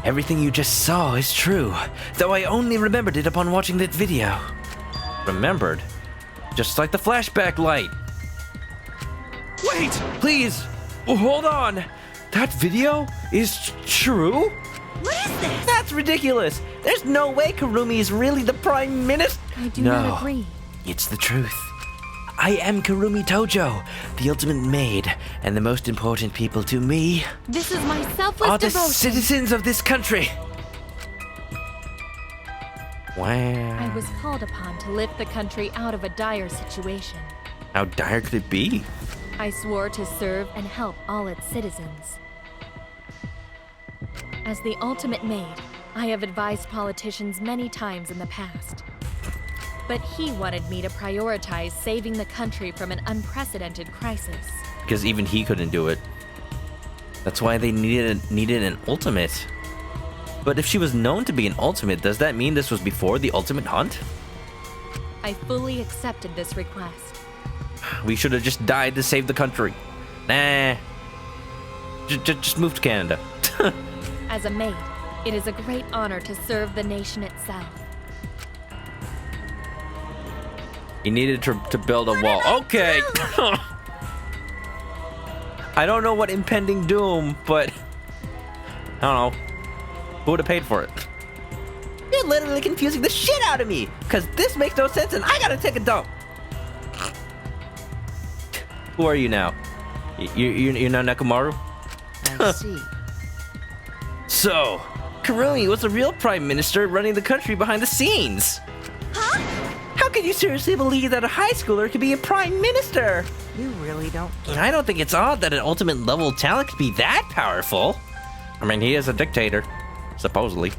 Everything you just saw is true, though I only remembered it upon watching that video. Remembered? Just like the flashback light. Wait, please, hold on. That video is true? What is this? That's ridiculous. There's no way Kurumi is really the Prime Minister. I do not agree. It's the truth. I am Kurumi Tojo, the ultimate maid, and the most important people to me This is my selfless are the devotion. citizens of this country. Wow. I was called upon to lift the country out of a dire situation. How dire could it be? I swore to serve and help all its citizens. As the ultimate maid, I have advised politicians many times in the past. But he wanted me to prioritize saving the country from an unprecedented crisis. Because even he couldn't do it. That's why they needed an ultimate. But if she was known to be an ultimate, does that mean this was before the ultimate hunt? I fully accepted this request. We should have just died to save the country. Nah. Just move to Canada. As a maid, it is a great honor to serve the nation itself. He needed to build a wall. Okay. I don't know what impending doom, but I don't know. Who would have paid for it? You're literally confusing the shit out of me, because this makes no sense and I gotta take a dump. Who are you now? You're now Nekomaru? I see. So, Kurumi was the real prime minister running the country behind the scenes. Huh? How can you seriously believe that a high schooler could be a prime minister? You really don't. I don't think it's odd that an ultimate level talent could be that powerful. I mean, he is a dictator, supposedly.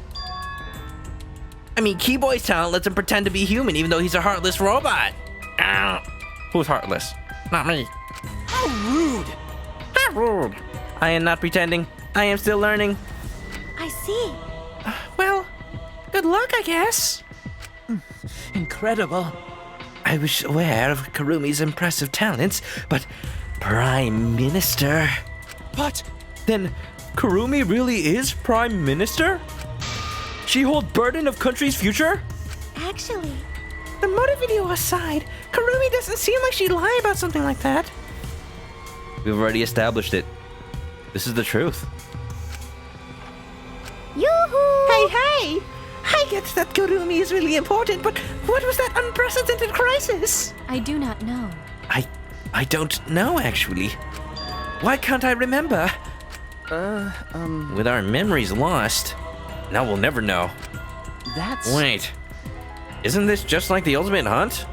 I mean, Keyboy's talent lets him pretend to be human even though he's a heartless robot. Who's heartless? Not me. How rude! Not rude. I am not pretending. I am still learning. I see. Well, good luck, I guess. Incredible. I was aware of Kurumi's impressive talents, but Prime Minister? But then Kurumi really is Prime Minister? She holds burden of country's future? Actually, the motive video aside, Kurumi doesn't seem like she'd lie about something like that. We've already established it. This is the truth. Yoo-hoo! Hey! I get that Kurumi is really important, but what was that unprecedented crisis? I do not know. I don't know, actually. Why can't I remember? With our memories lost, now we'll never know. That's... Wait. Isn't this just like the Ultimate Hunt?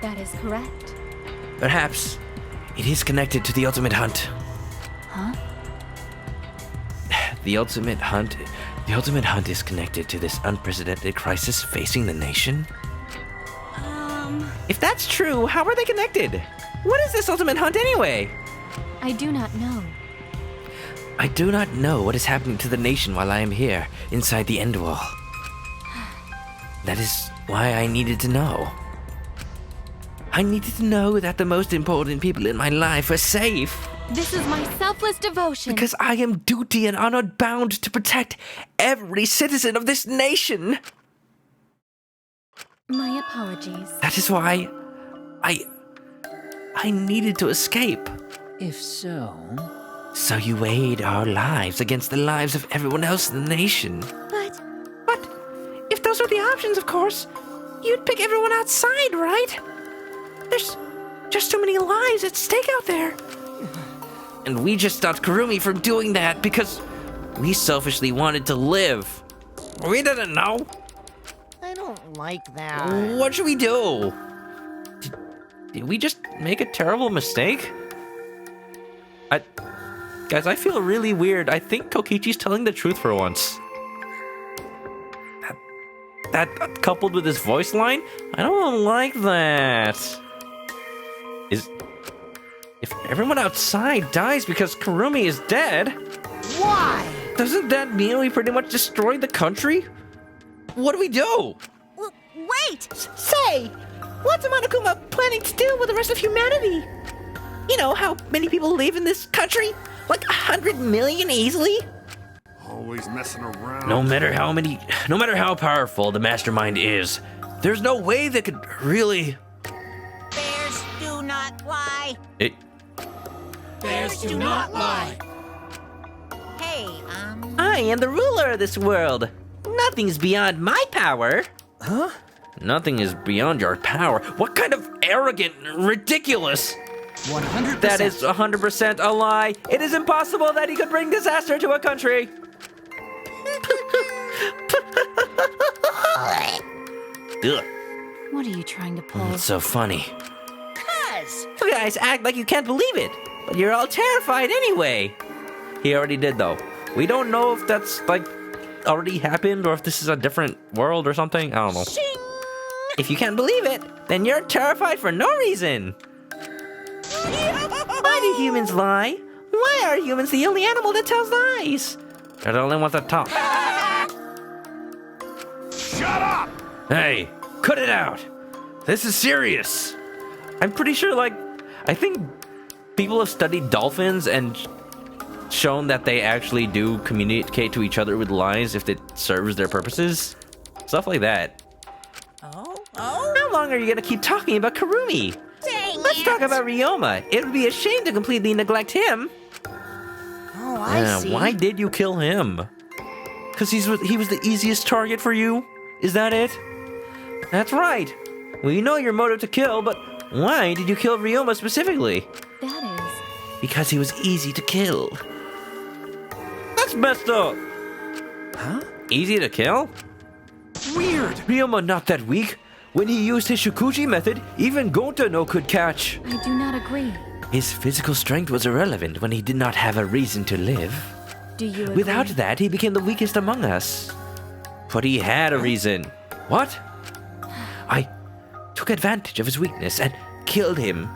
That is correct. Perhaps it is connected to the Ultimate Hunt. Huh? The Ultimate Hunt is connected to this unprecedented crisis facing the nation? If that's true, how are they connected? What is this Ultimate Hunt anyway? I do not know. I do not know what is happening to the nation while I am here, inside the end wall. That is why I needed to know. I needed to know that the most important people in my life are safe. This is my selfless devotion. Because I am duty and honor bound to protect every citizen of this nation. My apologies. That is why I needed to escape. If so... So you weighed our lives against the lives of everyone else in the nation. But if those were the options, of course, you'd pick everyone outside, right? There's just too many lives at stake out there. And we just stopped Kurumi from doing that because we selfishly wanted to live. We didn't know. I don't like that. What should we do? Did we just make a terrible mistake? Guys, I feel really weird. I think Kokichi's telling the truth for once. That coupled with his voice line, I don't like that. If everyone outside dies because Kurumi is dead... Why? Doesn't that mean we pretty much destroyed the country? What do we do? Wait! Say, what's Monokuma planning to do with the rest of humanity? You know how many people live in this country? Like 100 million easily? Always messing around. No matter how powerful the mastermind is, there's no way they could really... Bears do not lie. Bears do not lie. Hey, I am the ruler of this world. Nothing's beyond my power. Huh? Nothing is beyond your power. What kind of arrogant, ridiculous... 100%. That is 100% a lie. It is impossible that he could bring disaster to a country. Ugh. What are you trying to pull? It's so funny. You guys act like you can't believe it, but you're all terrified anyway. He already did, though. We don't know if that's, like, already happened or if this is a different world or something. I don't know. If you can't believe it, then you're terrified for no reason. Why do humans lie? Why are humans the only animal that tells lies? They're the only ones that talk. Shut up! Hey, cut it out. This is serious. I'm pretty sure, like, I think people have studied dolphins and shown that they actually do communicate to each other with lies if it serves their purposes. Stuff like that. How long long are you gonna keep talking about Karumi? Let's talk about Ryoma. It would be a shame to completely neglect him. Oh, I see. Why did you kill him? Because he was the easiest target for you? Is that it? That's right. We know your motive to kill, but why did you kill Ryoma specifically? That is... Because he was easy to kill. That's messed up. Huh? Easy to kill? Weird. Ryoma not that weak. When he used his Shikuji method, even Gonta no could catch. I do not agree. His physical strength was irrelevant when he did not have a reason to live. Do you agree? Without that, he became the weakest among us. But he had a reason. What? I took advantage of his weakness and killed him.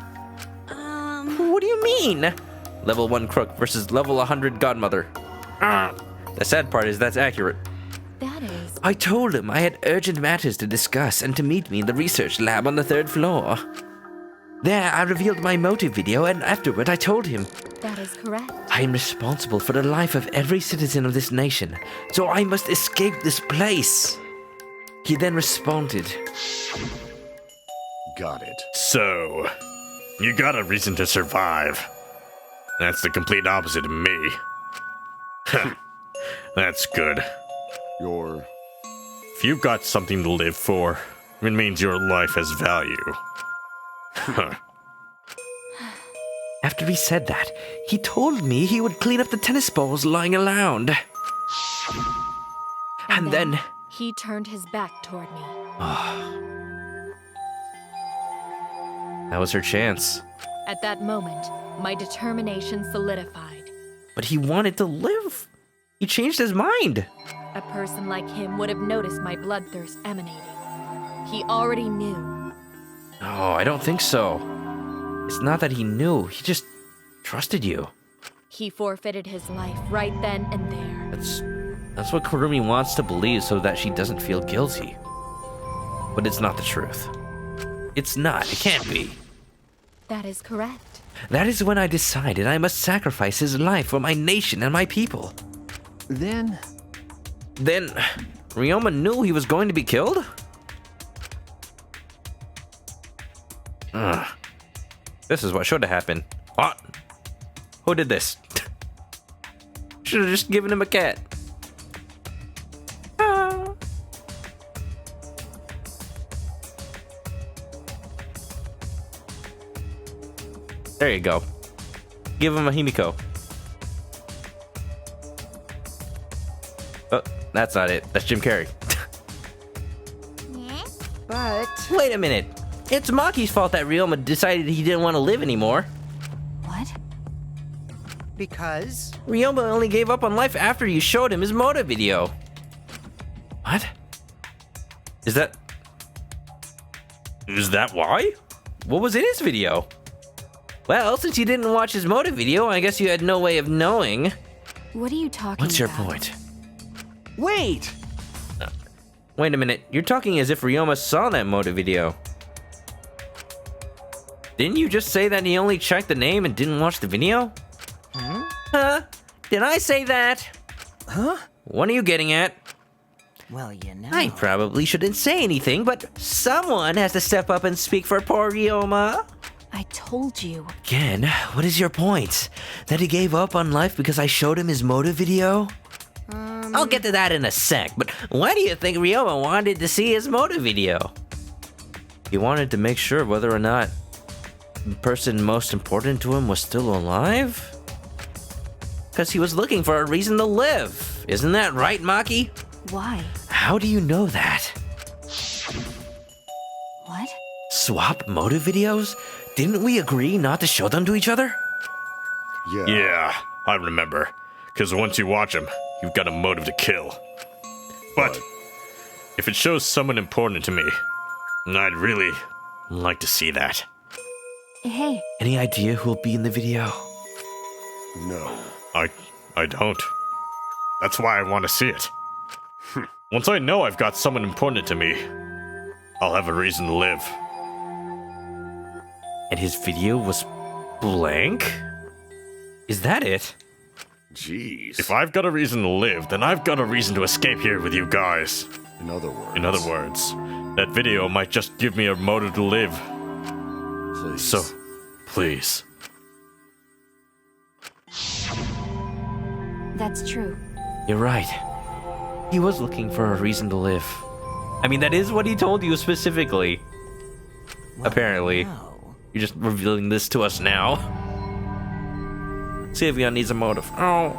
What do you mean? Level 1 crook versus level 100 godmother. The sad part is that's accurate. That is... I told him I had urgent matters to discuss and to meet me in the research lab on the 3rd floor. There, I revealed my motive video, and afterward I told him, That is correct. I am responsible for the life of every citizen of this nation, so I must escape this place. He then responded, Got it. So, you got a reason to survive. That's the complete opposite of me. That's good. If you've got something to live for, it means your life has value. After he said that, he told me he would clean up the tennis balls lying around. And then... He turned his back toward me. That was her chance. At that moment, my determination solidified. But he wanted to live. He changed his mind. A person like him would have noticed my bloodthirst emanating. He already knew. Oh, I don't think so. It's not that he knew, he just trusted you. He forfeited his life right then and there. That's what Kurumi wants to believe so that she doesn't feel guilty. But it's not the truth. It's not, it can't be. That is correct. That is when I decided I must sacrifice his life for my nation and my people. Then, Ryoma knew he was going to be killed? This is what should have happened. What? Who did this? Should have just given him a cat. There you go. Give him a Himiko. Oh, that's not it. That's Jim Carrey. But... Wait a minute. It's Maki's fault that Ryoma decided he didn't want to live anymore. What? Because? Ryoma only gave up on life after you showed him his motive video. What? Is that why? What was in his video? Well, since you didn't watch his motive video, I guess you had no way of knowing. What are you talking about? What's your point? Wait! Wait a minute. You're talking as if Ryoma saw that motive video. Didn't you just say that he only checked the name and didn't watch the video? Huh? Did I say that? Huh? What are you getting at? Well, you know. I probably shouldn't say anything, but someone has to step up and speak for poor Ryoma. I told you. Again, what is your point? That he gave up on life because I showed him his motive video? I'll get to that in a sec, but why do you think Ryoma wanted to see his motive video? He wanted to make sure whether or not the person most important to him was still alive? Because he was looking for a reason to live. Isn't that right, Maki? Why? How do you know that? What? Swap motive videos? Didn't we agree not to show them to each other? Yeah, I remember. Because once you watch them, you've got a motive to kill. But if it shows someone important to me, I'd really like to see that. Hey. Any idea who'll be in the video? No. I don't. That's why I want to see it. Once I know I've got someone important to me, I'll have a reason to live. And his video was blank? Is that it? Jeez. If I've got a reason to live, then I've got a reason to escape here with you guys. In other words. In other words, That video might just give me a motive to live. Please. So, please. That's true. You're right. He was looking for a reason to live. I mean, that is what he told you specifically. Apparently. You're just revealing this to us now. Sylveon needs a motive. Oh.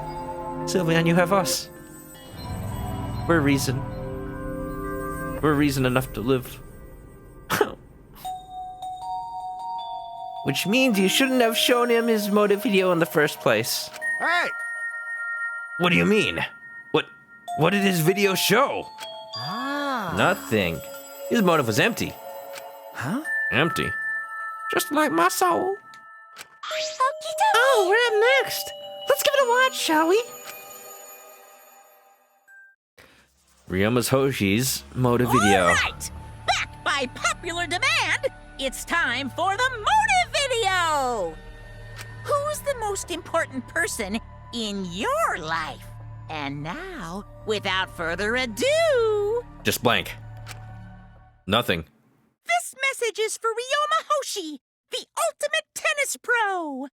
Sylveon, you have us. We're reason. We're reason enough to live. Which means you shouldn't have shown him his motive video in the first place. Hey! What do you mean? What did his video show? Nothing. His motive was empty. Huh? Empty. Just like my soul. Oh, we're up next. Let's give it a watch, shall we? Ryoma's Hoshi's motive video. All right! Back by popular demand, it's time for the motive video! Who's the most important person in your life? And now, without further ado... Just blank. Nothing. This message is for Ryoma Hoshi, the ultimate tennis pro!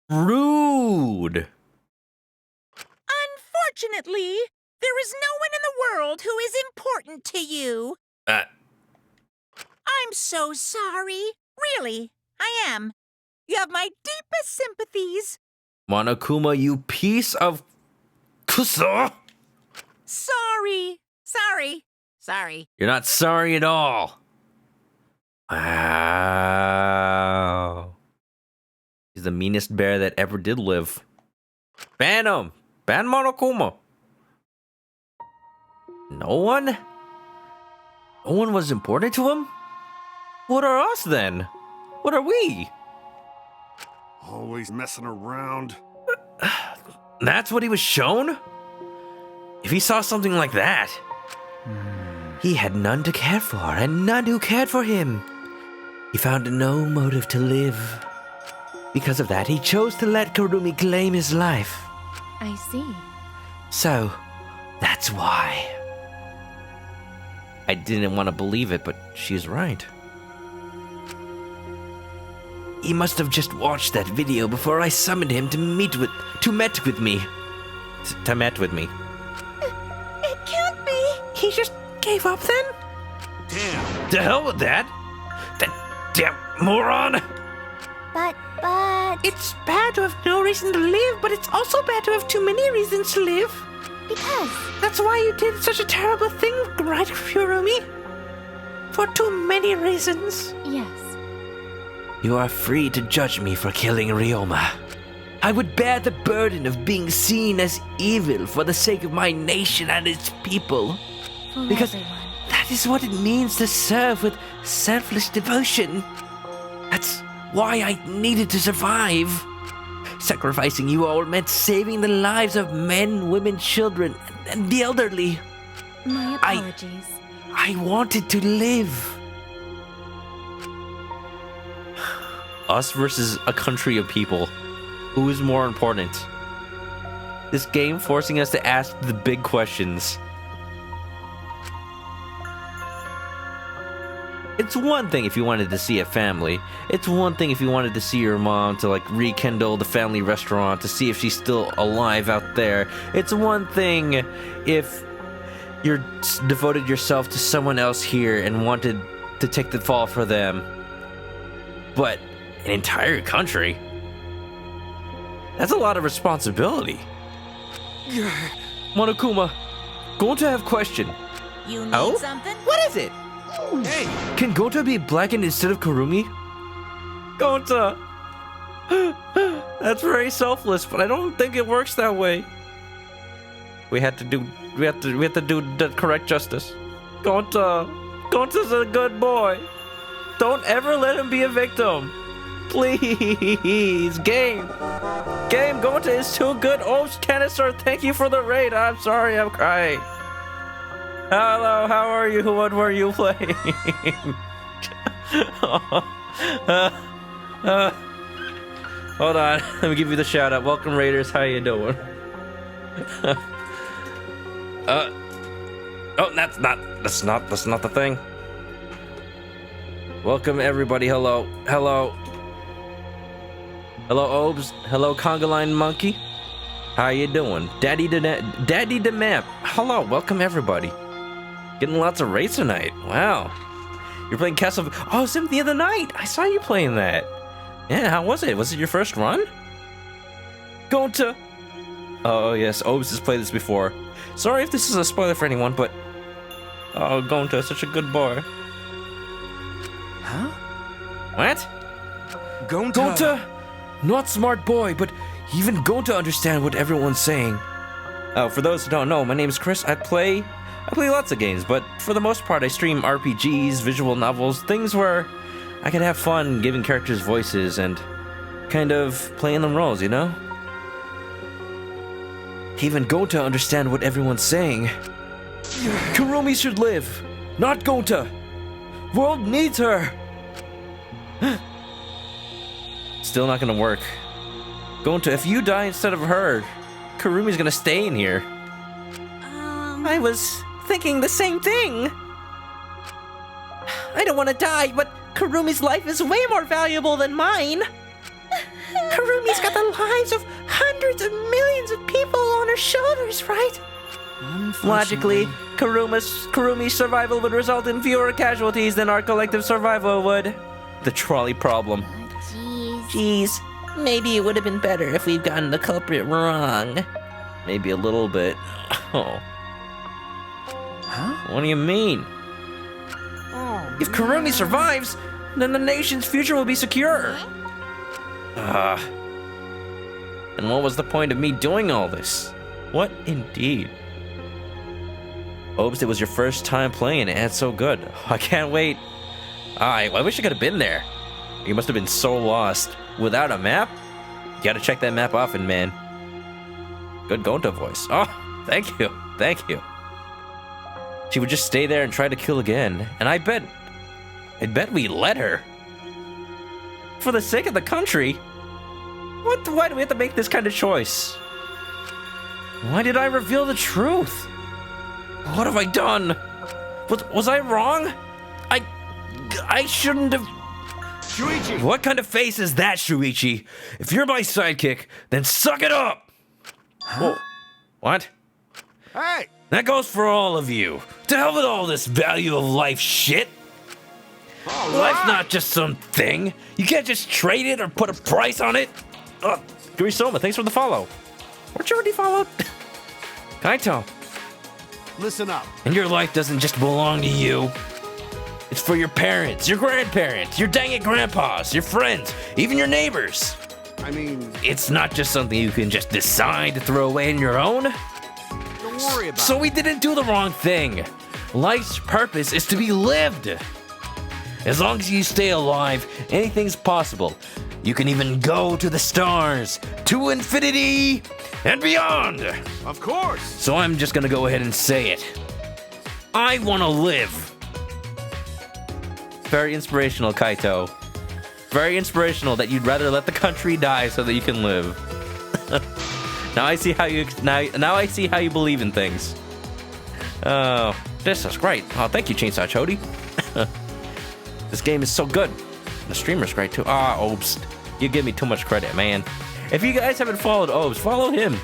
Rude. Unfortunately, there is no one in the world who is important to you. I'm so sorry. Really, I am. You have my deepest sympathies. Monokuma, you piece of... Kusa! Sorry. You're not sorry at all. Wow. He's the meanest bear that ever did live. Ban him! Ban Monokuma! No one? No one was important to him? What are us then? What are we? Always messing around. That's what he was shown? If he saw something like that, he had none to care for and none who cared for him. He found no motive to live. Because of that, he chose to let Kurumi claim his life. I see. So, that's why. I didn't want to believe it, but she's right. He must have just watched that video before I summoned him to met with me. It can't be. He just gave up then? Damn. To hell with that! That damn moron! But... It's bad to have no reason to live, but it's also bad to have too many reasons to live. Because... That's why you did such a terrible thing, right, Kurumi? For too many reasons. Yes. You are free to judge me for killing Ryoma. I would bear the burden of being seen as evil for the sake of my nation and its people. For Because everyone. that is what it means to serve with selfless devotion. That's why I needed to survive. Sacrificing you all meant saving the lives of men, women, children, and the elderly. My apologies. I wanted to live. Us versus a country of people. Who is more important? This game forcing us to ask the big questions. It's one thing if you wanted to see a family. It's one thing if you wanted to see your mom to rekindle the family restaurant to see if she's still alive out there. It's one thing if you're devoted yourself to someone else here and wanted to take the fall for them. But an entire country? That's a lot of responsibility. Monokuma, going to have question. You need something? What is it? Hey! Can Gota be blackened instead of Kurumi? Gota! That's very selfless, but I don't think it works that way. We have to do the correct justice. Gonta's a good boy. Don't ever let him be a victim. Please, game, Gonta is too good. Oh, Canister, thank you for the raid. I'm sorry, I'm crying. Hello, how are you? What were you playing? Hold on, let me give you the shout out. Welcome, Raiders. How you doing? Oh, that's not the thing. Welcome everybody. Hello. Hello, Obes. Hello, Conga Line Monkey. How you doing? Daddy Demamp. Hello, welcome everybody. Getting lots of raids tonight. Wow. You're playing Castle... Oh, Symphony of the Night. I saw you playing that. Yeah, how was it? Was it your first run? Going to... Oh, yes, Obes has played this before. Sorry if this is a spoiler for anyone, but... Oh, Gonta is such a good boy. Huh? What? Gonta! Not smart boy, but even Gonta understand what everyone's saying. Oh, for those who don't know, my name is Chris. I play lots of games, but for the most part I stream RPGs, visual novels, things where I can have fun giving characters voices and kind of playing them roles, you know? Even Gonta understand what everyone's saying. Kurumi should live, not Gonta. World needs her. Still not gonna work. Gonta, if you die instead of her, Kurumi's gonna stay in here. I was thinking the same thing. I don't want to die, but Kurumi's life is way more valuable than mine. Kurumi's got the lives of hundreds of millions of people on her shoulders, right? Logically, Kurumi's survival would result in fewer casualties than our collective survival would. The trolley problem. Jeez, maybe it would have been better if we'd gotten the culprit wrong. Maybe a little bit. Oh. Huh? What do you mean? If Kurumi survives, then the nation's future will be secure. And what was the point of me doing all this? What indeed? Obes, it was your first time playing it, and it's so good. I can't wait. I wish I could have been there. You must have been so lost. Without a map? You gotta check that map often, man. Good Gonta voice. Oh, thank you. Thank you. She would just stay there and try to kill again. And I bet we let her. For the sake of the country? Why do we have to make this kind of choice? Why did I reveal the truth? What have I done? Was I wrong? I shouldn't have... Shuichi! What kind of face is that, Shuichi? If you're my sidekick, then suck it up! Huh? What? Hey! That goes for all of you. To hell with all this value of life shit. Life's not just some thing. You can't just trade it or put a price on it. Gurisoma, thanks for the follow. Weren't you already followed? Kaito. Listen up. And your life doesn't just belong to you. It's for your parents, your grandparents, your dang-it grandpas, your friends, even your neighbors. I mean... It's not just something you can just decide to throw away on your own. Don't worry about it. So we didn't do the wrong thing. Life's purpose is to be lived. As long as you stay alive, anything's possible. You can even go to the stars, to infinity and beyond. Of course. So I'm just gonna go ahead and say it. I wanna live. Very inspirational, Kaito. Very inspirational that you'd rather let the country die so that you can live. Now I see how you now I see how you believe in things. Oh, this is great. Oh, thank you, Chainsaw Chody. This game is so good. The streamer's great too. Obes, you give me too much credit, man. If you guys haven't followed Obes, follow him.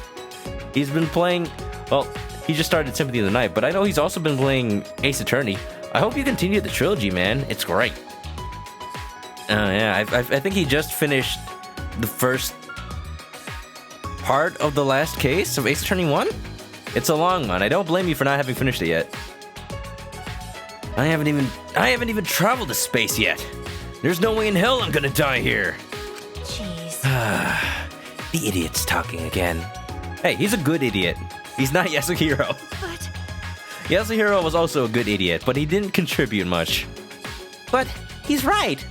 He's been playing. Well, he just started Symphony of the Night, but I know he's also been playing Ace Attorney. I hope you continue the trilogy, man. It's great. Yeah, I think he just finished the first part of the last case of Ace Attorney 1. It's a long one. I don't blame you for not having finished it yet. I haven't even traveled to space yet. There's no way in hell I'm gonna die here. Jeez. The idiot's talking again. Hey, he's a good idiot. He's not Yasuhiro. But... Yasuhiro was also a good idiot, but he didn't contribute much. But he's right.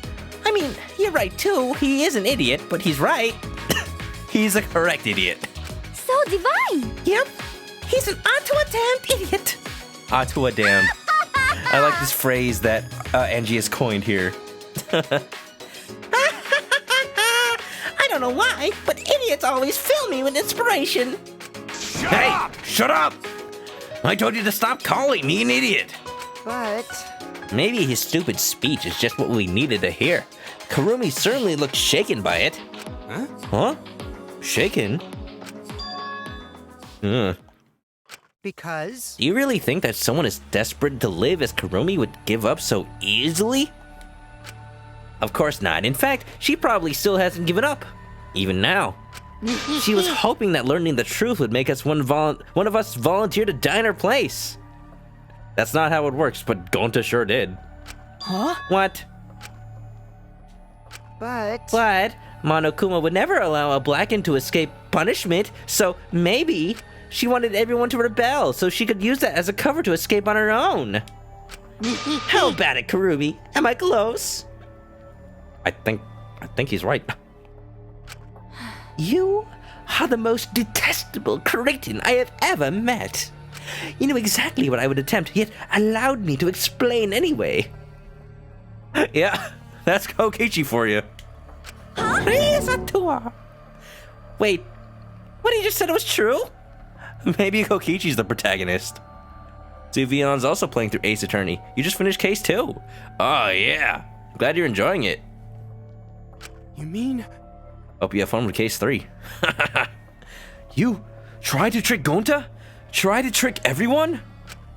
I mean, you're right too. He is an idiot, but he's right. He's a correct idiot. So divine. Yep. He's an onto-a-damned idiot. Onto-a-damned. I like this phrase that Angie has coined here. I don't know why, but idiots always fill me with inspiration. Shut up! I told you to stop calling me an idiot. But... Maybe his stupid speech is just what we needed to hear. Kurumi certainly looked shaken by it. Huh? Shaken? Because? Do you really think that someone as desperate to live as Kurumi would give up so easily? Of course not. In fact, she probably still hasn't given up. Even now. She was hoping that learning the truth would make us one of us volunteer to die in her place. That's not how it works, but Gonta sure did. Huh? What? But Monokuma would never allow a Blacken to escape punishment, so maybe she wanted everyone to rebel so she could use that as a cover to escape on her own. How about it, Kurumi? Am I close? I think he's right. You are the most detestable cretin I have ever met. You know exactly what I would attempt, yet allowed me to explain anyway. Yeah, that's Kokichi for you. Wait, what he just said was true? Maybe Kokichi's the protagonist. Suvion's also playing through Ace Attorney. You just finished Case 2. Oh, yeah. Glad you're enjoying it. You mean? Hope you have fun with Case 3. You tried to trick Gonta? Try to trick everyone?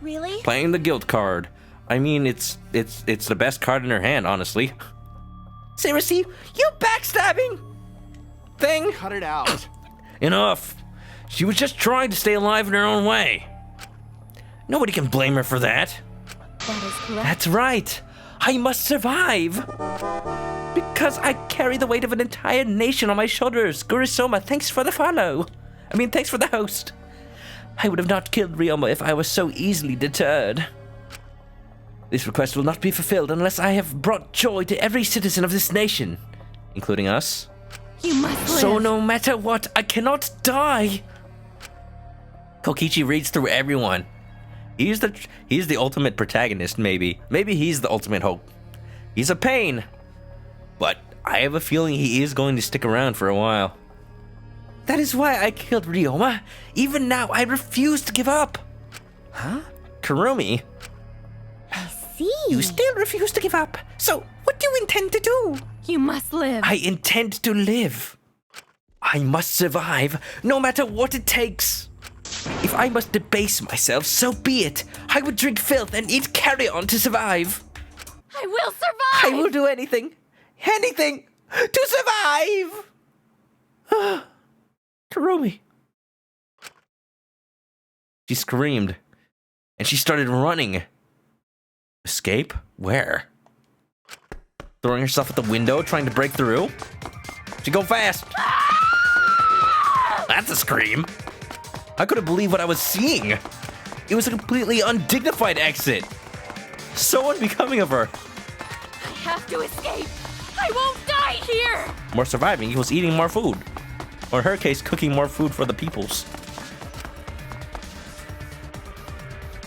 Really? Playing the guilt card. I mean, it's the best card in her hand, honestly. Seriously, you backstabbing thing? Cut it out. Enough. She was just trying to stay alive in her own way. Nobody can blame her for that. That is correct. That's right. I must survive. Because I carry the weight of an entire nation on my shoulders. Gurisoma, thanks for the follow. Thanks for the host. I would have not killed Ryoma if I was so easily deterred. This request will not be fulfilled unless I have brought joy to every citizen of this nation, including us. You must live. So no matter what, I cannot die. Kokichi reads through everyone. He's the ultimate protagonist, maybe. Maybe he's the ultimate hope. He's a pain. But I have a feeling he is going to stick around for a while. That is why I killed Ryoma. Even now, I refuse to give up. Huh? Kurumi? I see. You still refuse to give up. So, what do you intend to do? You must live. I intend to live. I must survive, no matter what it takes. If I must debase myself, so be it. I would drink filth and eat carrion to survive. I will survive. I will do anything to survive. Kurumi. She screamed, and she started running. Escape? Where? Throwing herself at the window, trying to break through? She go fast. That's a scream. I couldn't believe what I was seeing. It was a completely undignified exit. So unbecoming of her. I have to escape. I won't die here. More surviving equals eating more food. Or in her case, cooking more food for the peoples.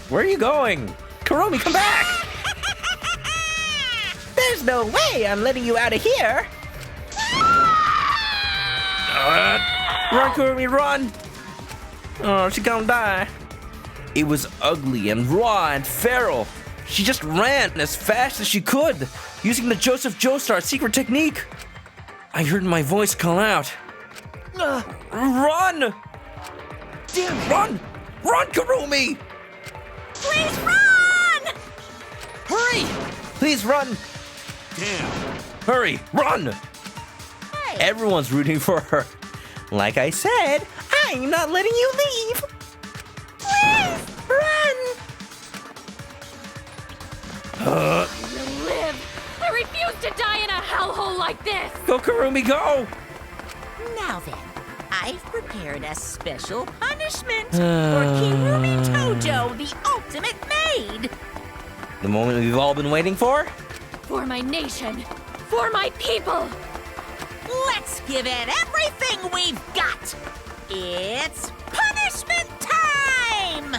Where are you going? Kurumi, come back! There's no way I'm letting you out of here. Run, Kurumi, run! Oh, she gonna die. It was ugly and raw and feral. She just ran as fast as she could, using the Joseph Joestar secret technique. I heard my voice call out. Run! Damn it! Run! Run, Kurumi! Please run! Hurry! Please run! Damn. Hurry, run! Hey. Everyone's rooting for her. Like I said, I'm not letting you leave. Please Run! I will live. I refuse to die in a hellhole like this. Go, Kurumi, go! Now then, I've prepared a special punishment for Kirumi Tojo, the ultimate maid. The moment we've all been waiting for? For my nation. For my people. Let's give it everything we've got. It's punishment time!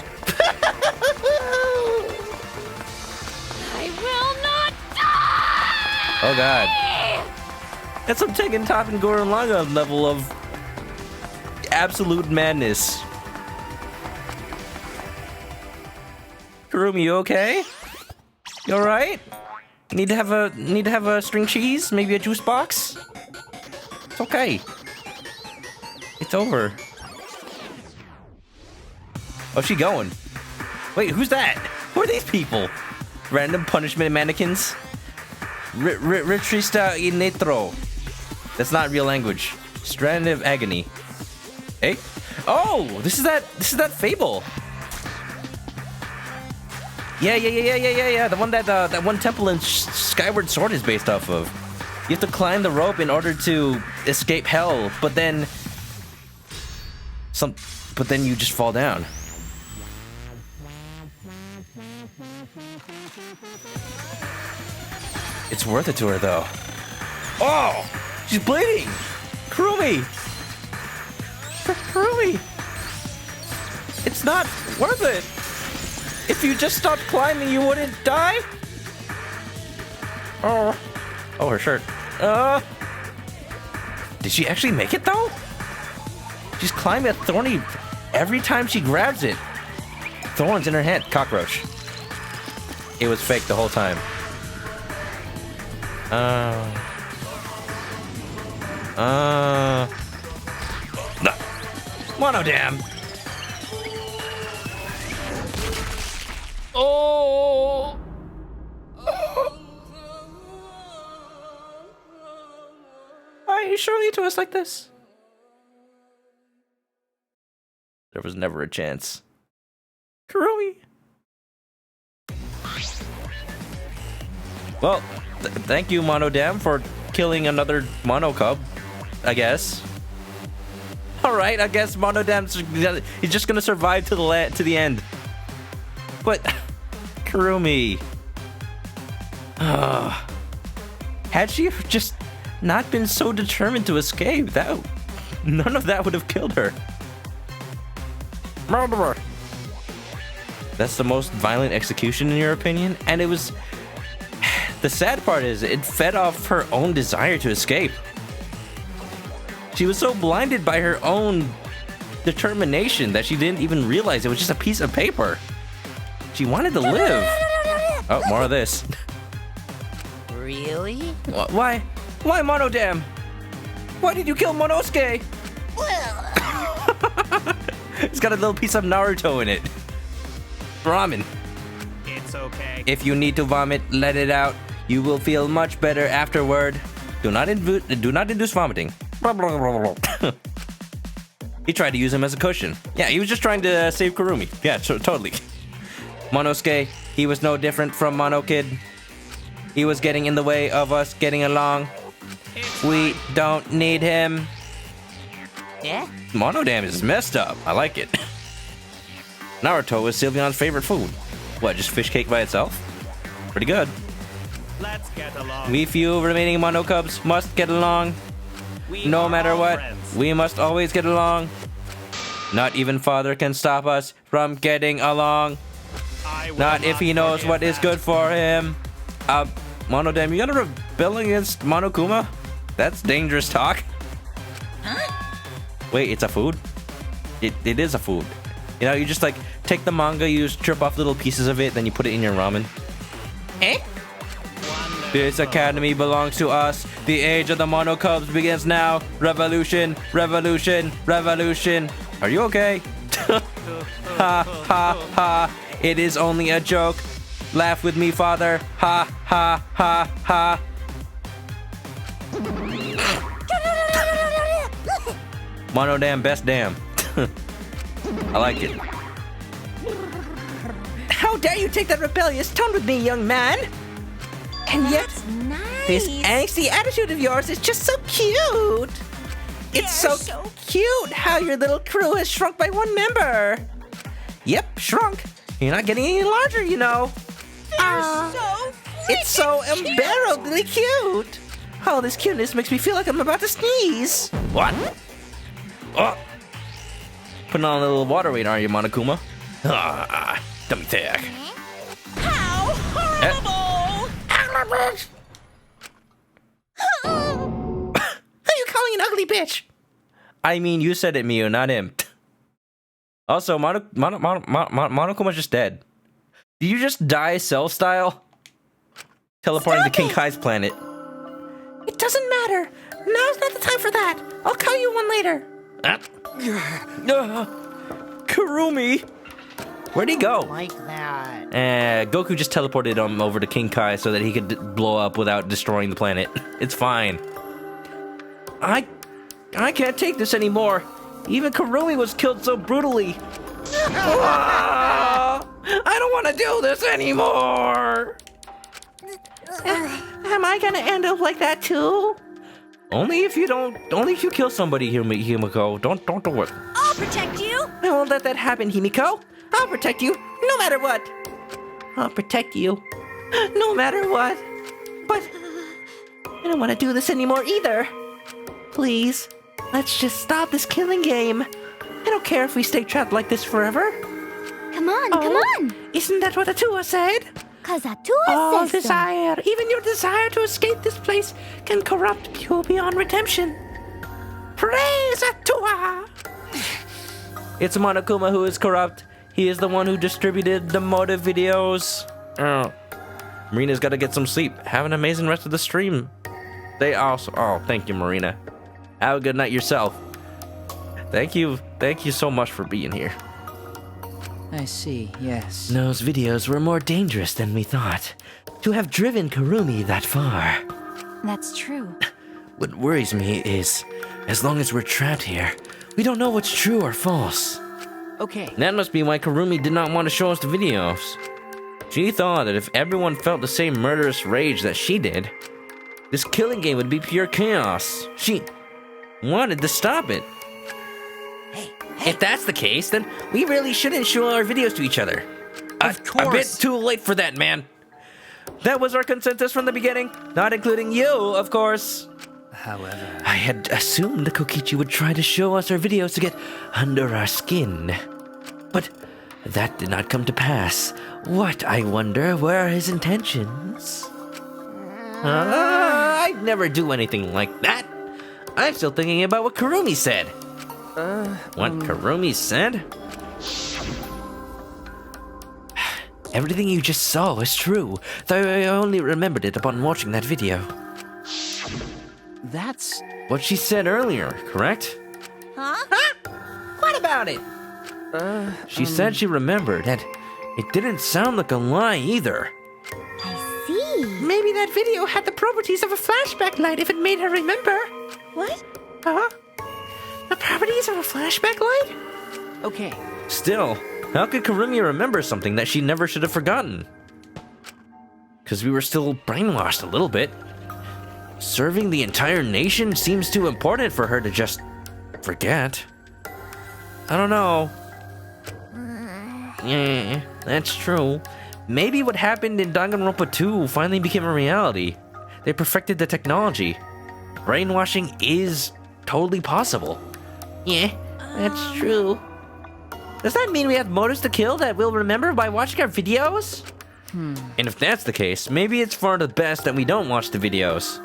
I will not die! Oh god. That's some Tekken Top and Gurren Lagann level of absolute madness. Kurumi, you okay? You alright? Need to have a string cheese? Maybe a juice box? It's okay. It's over. Oh, she going? Wait, who's that? Who are these people? Random punishment mannequins? Retrista inetro. That's not real language. Strand of agony. Hey? Oh, this is that fable. Yeah. The one that one temple in Skyward Sword is based off of. You have to climb the rope in order to escape hell, but then you just fall down. It's worth it to her though. Oh, she's bleeding. Kurumi. Kurumi. It's not worth it. If you just stopped climbing, you wouldn't die? Oh, her shirt. Did she actually make it though? She's climbing a thorny every time she grabs it. Thorns in her head. Cockroach. It was fake the whole time. ManokAdobo. Oh. Why are you showing it to us like this? There was never a chance. Kurumi. Well, thank you, ManokAdobo, for killing another Mono Cub, I guess. Alright, I guess ManokAdobo, he's just gonna survive to the end. But, Kurumi. Had she just not been so determined to escape, none of that would have killed her. Murderer. That's the most violent execution in your opinion? And it was... The sad part is, it fed off her own desire to escape. She was so blinded by her own determination that she didn't even realize it was just a piece of paper. She wanted to live. Oh, more of this. Really? Why? Why, ManokAdobo? Why did you kill Monosuke? It's got a little piece of Naruto in it. Ramen. It's okay. If you need to vomit, let it out. You will feel much better afterward. Do not induce vomiting. He tried to use him as a cushion. Yeah, he was just trying to save Kurumi. Yeah, totally. Monosuke, he was no different from Monokid. He was getting in the way of us getting along. We don't need him. Yeah? ManokAdobo is messed up. I like it. Naruto is Sylveon's favorite food. What, just fish cake by itself? Pretty good. Let's get along. We few remaining Mono Cubs must get along. No matter what, we must always get along. Not even Father can stop us from getting along. Not if he knows what is good for him. ManokAdobo, you gotta rebel against Monokuma? That's dangerous talk. Huh? Wait, it's a food? It is a food. You know, you just like take the manga, you just strip off little pieces of it, then you put it in your ramen. Eh? This academy belongs to us. The age of the Mono Cubs begins now. Revolution, revolution, revolution. Are you okay? Ha, ha, ha. It is only a joke. Laugh with me, father. Ha, ha, ha, ha. ManokAdobo, best damn. I like it. How dare you take that rebellious tone with me, young man? And yet, this angsty attitude of yours is just so cute. It's so cute how your little crew has shrunk by one member. Yep, shrunk. You're not getting any larger, you know. It's so unbearably cute. All this cuteness makes me feel like I'm about to sneeze. What? Oh. Putting on a little water weight, are you, Monokuma? Dummy tag. How horrible! Who are you calling an ugly bitch? I mean, you said it, Miyu, not him. Also, Monokuma's just dead. Do you just die Cell style? Teleporting to King Kai's planet. It doesn't matter. Now's not the time for that. I'll call you one later. Kurumi! Where'd he go? Like that. Goku just teleported him over to King Kai so that he could blow up without destroying the planet. It's fine. I can't take this anymore. Even Kurumi was killed so brutally. I don't want to do this anymore. Am I gonna end up like that too? Only if you kill somebody, Himiko. Don't do it. I'll protect you. I won't let that happen, Himiko. I'll protect you, no matter what. I'll protect you, no matter what. But I don't want to do this anymore either. Please, let's just stop this killing game. I don't care if we stay trapped like this forever. Come on, come on. Isn't that what Atua said? Cause Atua All says so. desire, even your desire to escape this place, can corrupt you beyond redemption. Praise Atua! It's Monokuma who is corrupt. He is the one who distributed the motive videos. Oh. Marina's got to get some sleep. Have an amazing rest of the stream. Thank you, Marina. Have a good night yourself. Thank you so much for being here. I see, yes. Those videos were more dangerous than we thought. To have driven Kurumi that far. That's true. What worries me is, as long as we're trapped here, we don't know what's true or false. Okay. That must be why Kurumi did not want to show us the videos. She thought that if everyone felt the same murderous rage that she did, this killing game would be pure chaos. She wanted to stop it. If that's the case, then we really shouldn't show our videos to each other. Of course. A bit too late for that, man. That was our consensus from the beginning, not including you, of course. However, I had assumed Kokichi would try to show us our videos to get under our skin. But that did not come to pass. What, I wonder, were his intentions? I'd never do anything like that. I'm still thinking about what Kurumi said. What Kurumi said? Everything you just saw is true, though I only remembered it upon watching that video. that's What she said earlier, correct? Huh? What about it? She said she remembered, and it didn't sound like a lie either. I see. Maybe that video had the properties of a flashback light if it made her remember. What? The properties of a flashback light? okay. Still, how could Kurumi remember something that she never should have forgotten? Because we were still brainwashed a little bit. Serving the entire nation seems too important for her to just forget. I don't know. Yeah, that's true. Maybe what happened in Danganronpa 2 finally became a reality. They perfected the technology. Brainwashing is totally possible. Yeah, that's true. Does that mean we have motives to kill that we'll remember by watching our videos? And if that's the case, maybe it's for the best that we don't watch the videos.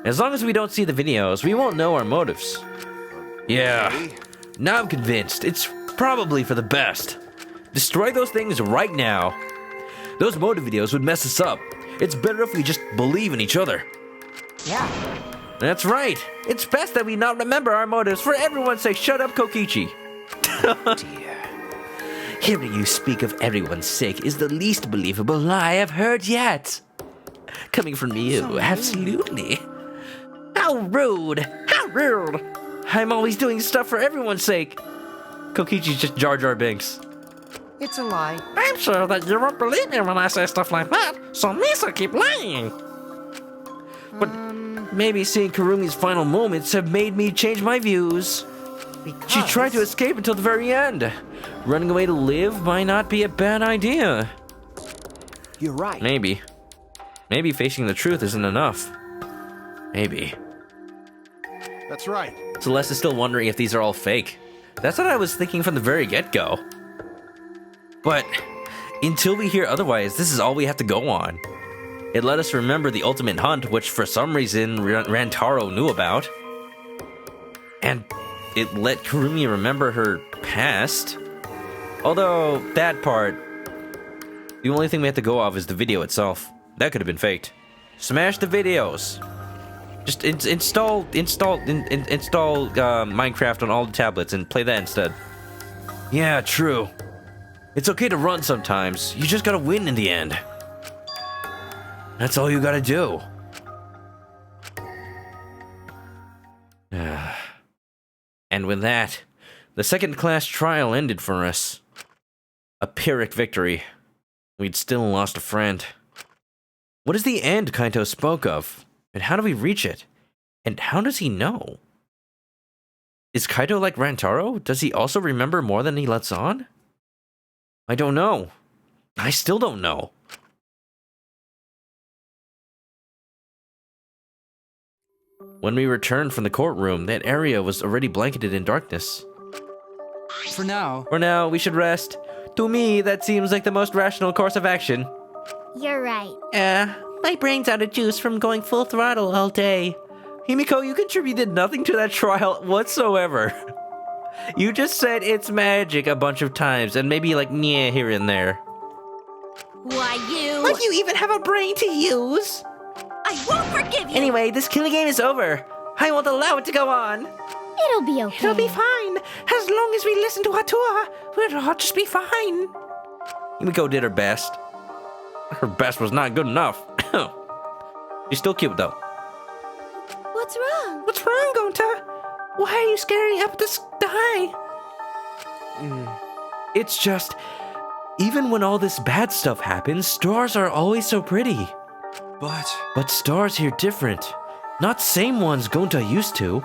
As long as we don't see the videos, we won't know our motives. Yeah, now I'm convinced. It's probably for the best. Destroy those things right now. Those motive videos would mess us up. It's better if we just believe in each other. Yeah. That's right. It's best that we not remember our motives for everyone's sake. Shut up, Kokichi. Dear. Hearing you speak of everyone's sake is the least believable lie I've heard yet. Coming from you, absolutely. How rude! How rude! I'm always doing stuff for everyone's sake. Kokichi's just Jar Jar Binks. It's a lie. I'm sure that you won't believe me when I say stuff like that, so Misa keep lying. But maybe seeing Kurumi's final moments have made me change my views. She tried to escape until the very end. Running away to live might not be a bad idea. You're right. Maybe. Maybe facing the truth isn't enough. Maybe. That's right. Celeste is still wondering if these are all fake. That's what I was thinking from the very get-go. But until we hear otherwise, this is all we have to go on. It let us remember the ultimate hunt, which for some reason Rantaro knew about. And it let Kurumi remember her past. Although, that part, The only thing we have to go off is the video itself. That could have been faked. Smash the videos. Just install Minecraft on all the tablets and play that instead. Yeah, true. It's okay to run sometimes. You just gotta win in the end. That's all you gotta do. And with that, the second-class trial ended for us. A Pyrrhic victory. We'd still lost a friend. What is the end Kaito spoke of? And how do we reach it? And how does he know? Is Kaito like Rantaro? Does he also remember more than he lets on? I don't know. I still don't know. When we returned from the courtroom, that area was already blanketed in darkness. For now, we should rest. To me, that seems like the most rational course of action. You're right. My brain's out of juice from going full throttle all day. Himiko, you contributed nothing to that trial whatsoever. You just said it's magic a bunch of times, and maybe like yeah here and there. Why, you... Like you even have a brain to use? I won't forgive you! Anyway, this killing game is over. I won't allow it to go on. It'll be okay. It'll be fine. As long as we listen to Hatua, we'll all just be fine. Himiko did her best. Her best was not good enough. She's still cute though. What's wrong? What's wrong, Gonta? Why are you staring up at the sky? It's just, even when all this bad stuff happens, stars are always so pretty. But stars here different. Not same ones Gonta used to.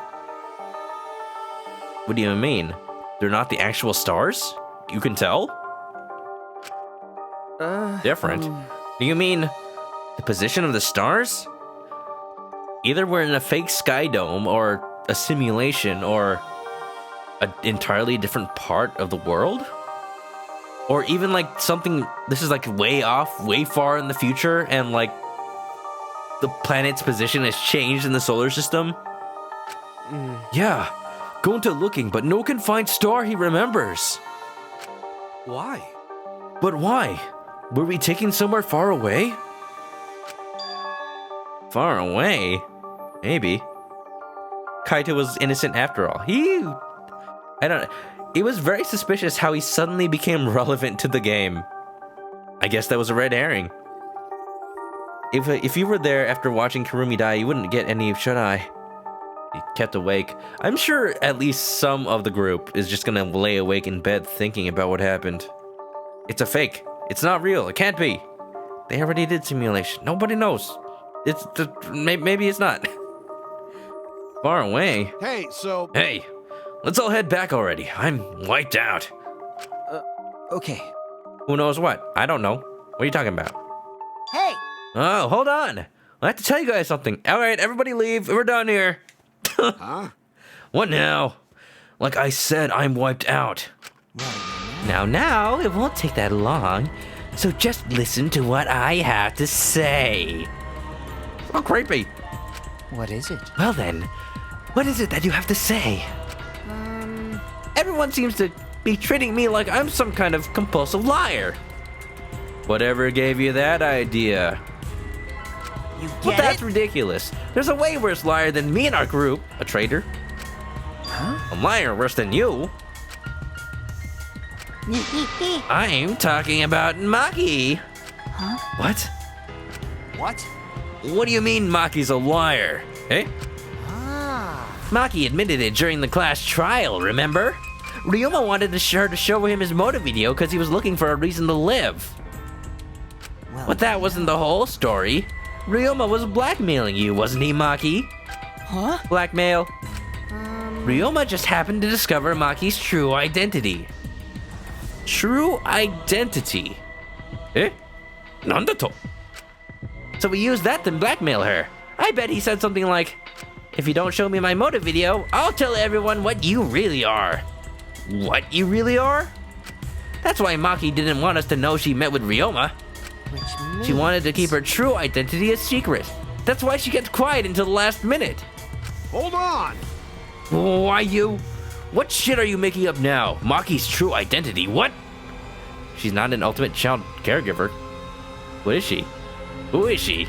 What do you mean? They're not the actual stars? You can tell? Different. Do you mean the position of the stars? Either we're in a fake sky dome, or a simulation, or an entirely different part of the world? Or even like something, this is like way off, way far in the future, and like the planet's position has changed in the solar system? Yeah, Gonta looking, but no confined star he remembers. Why? But why? Were we taken somewhere far away? Far away? Maybe. Kaito was innocent after all. I don't know. It was very suspicious how he suddenly became relevant to the game. I guess that was a red herring. If you were there after watching Kurumi die, you wouldn't get any shut-eye. He kept awake. I'm sure at least some of the group is just gonna lay awake in bed thinking about what happened. It's a fake. It's not real. It can't be. They already did simulation. Nobody knows. Maybe it's not. Far away. Hey, so... Hey, let's all head back already. I'm wiped out. Okay. Who knows what? I don't know. What are you talking about? Hey! Oh, hold on. I have to tell you guys something. All right, everybody leave. We're done here. Huh? What now? Like I said, I'm wiped out. Now, it won't take that long. So just listen to what I have to say. So creepy. What is it? Well then, what is it that you have to say? Everyone seems to be treating me like I'm some kind of compulsive liar. Whatever gave you that idea? Well, that's ridiculous. There's a way worse liar than me in our group. A traitor. Huh? A liar worse than you. I'm talking about Maki. Huh? What? What? What do you mean Maki's a liar? Eh? Maki admitted it during the class trial, remember? Ryoma wanted her to show him his motive video because he was looking for a reason to live. But that wasn't the whole story. Ryoma was blackmailing you, wasn't he, Maki? Huh? Blackmail. Ryoma just happened to discover Maki's true identity. True identity? Eh? Nandato? So we used that to blackmail her. I bet he said something like, if you don't show me my motive video, I'll tell everyone what you really are. What you really are? That's why Maki didn't want us to know she met with Ryoma. She wanted to keep her true identity a secret. That's why she gets quiet until the last minute. Hold on! Why you? What shit are you making up now? Maki's true identity, what? She's not an ultimate child caregiver. What is she? Who is she?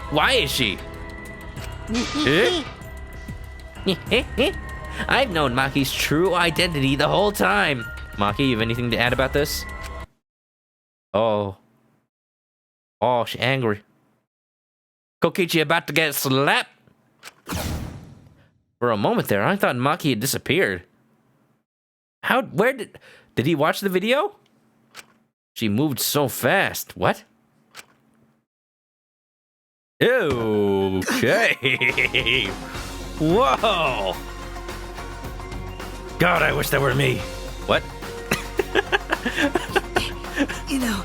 Why is she? I've known Maki's true identity the whole time. Maki, you have anything to add about this? Oh. Oh, she's angry. Kokichi about to get slapped. For a moment there, I thought Maki had disappeared. Where did he watch the video? She moved so fast. What? Okay. Whoa. God, I wish that were me. What? You know,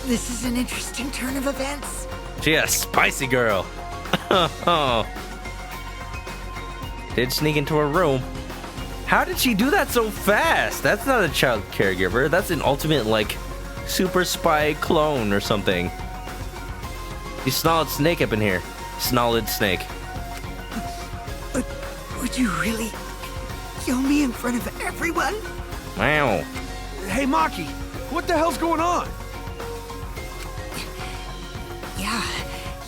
this is an interesting turn of events. She a spicy girl. Did sneak into her room. How did she do that so fast? That's not a child caregiver. That's an ultimate, like, super spy clone or something. You snarled snake up in here. Snarled snake. Would you really kill me in front of everyone? Wow. Hey, Maki, what the hell's going on? Yeah,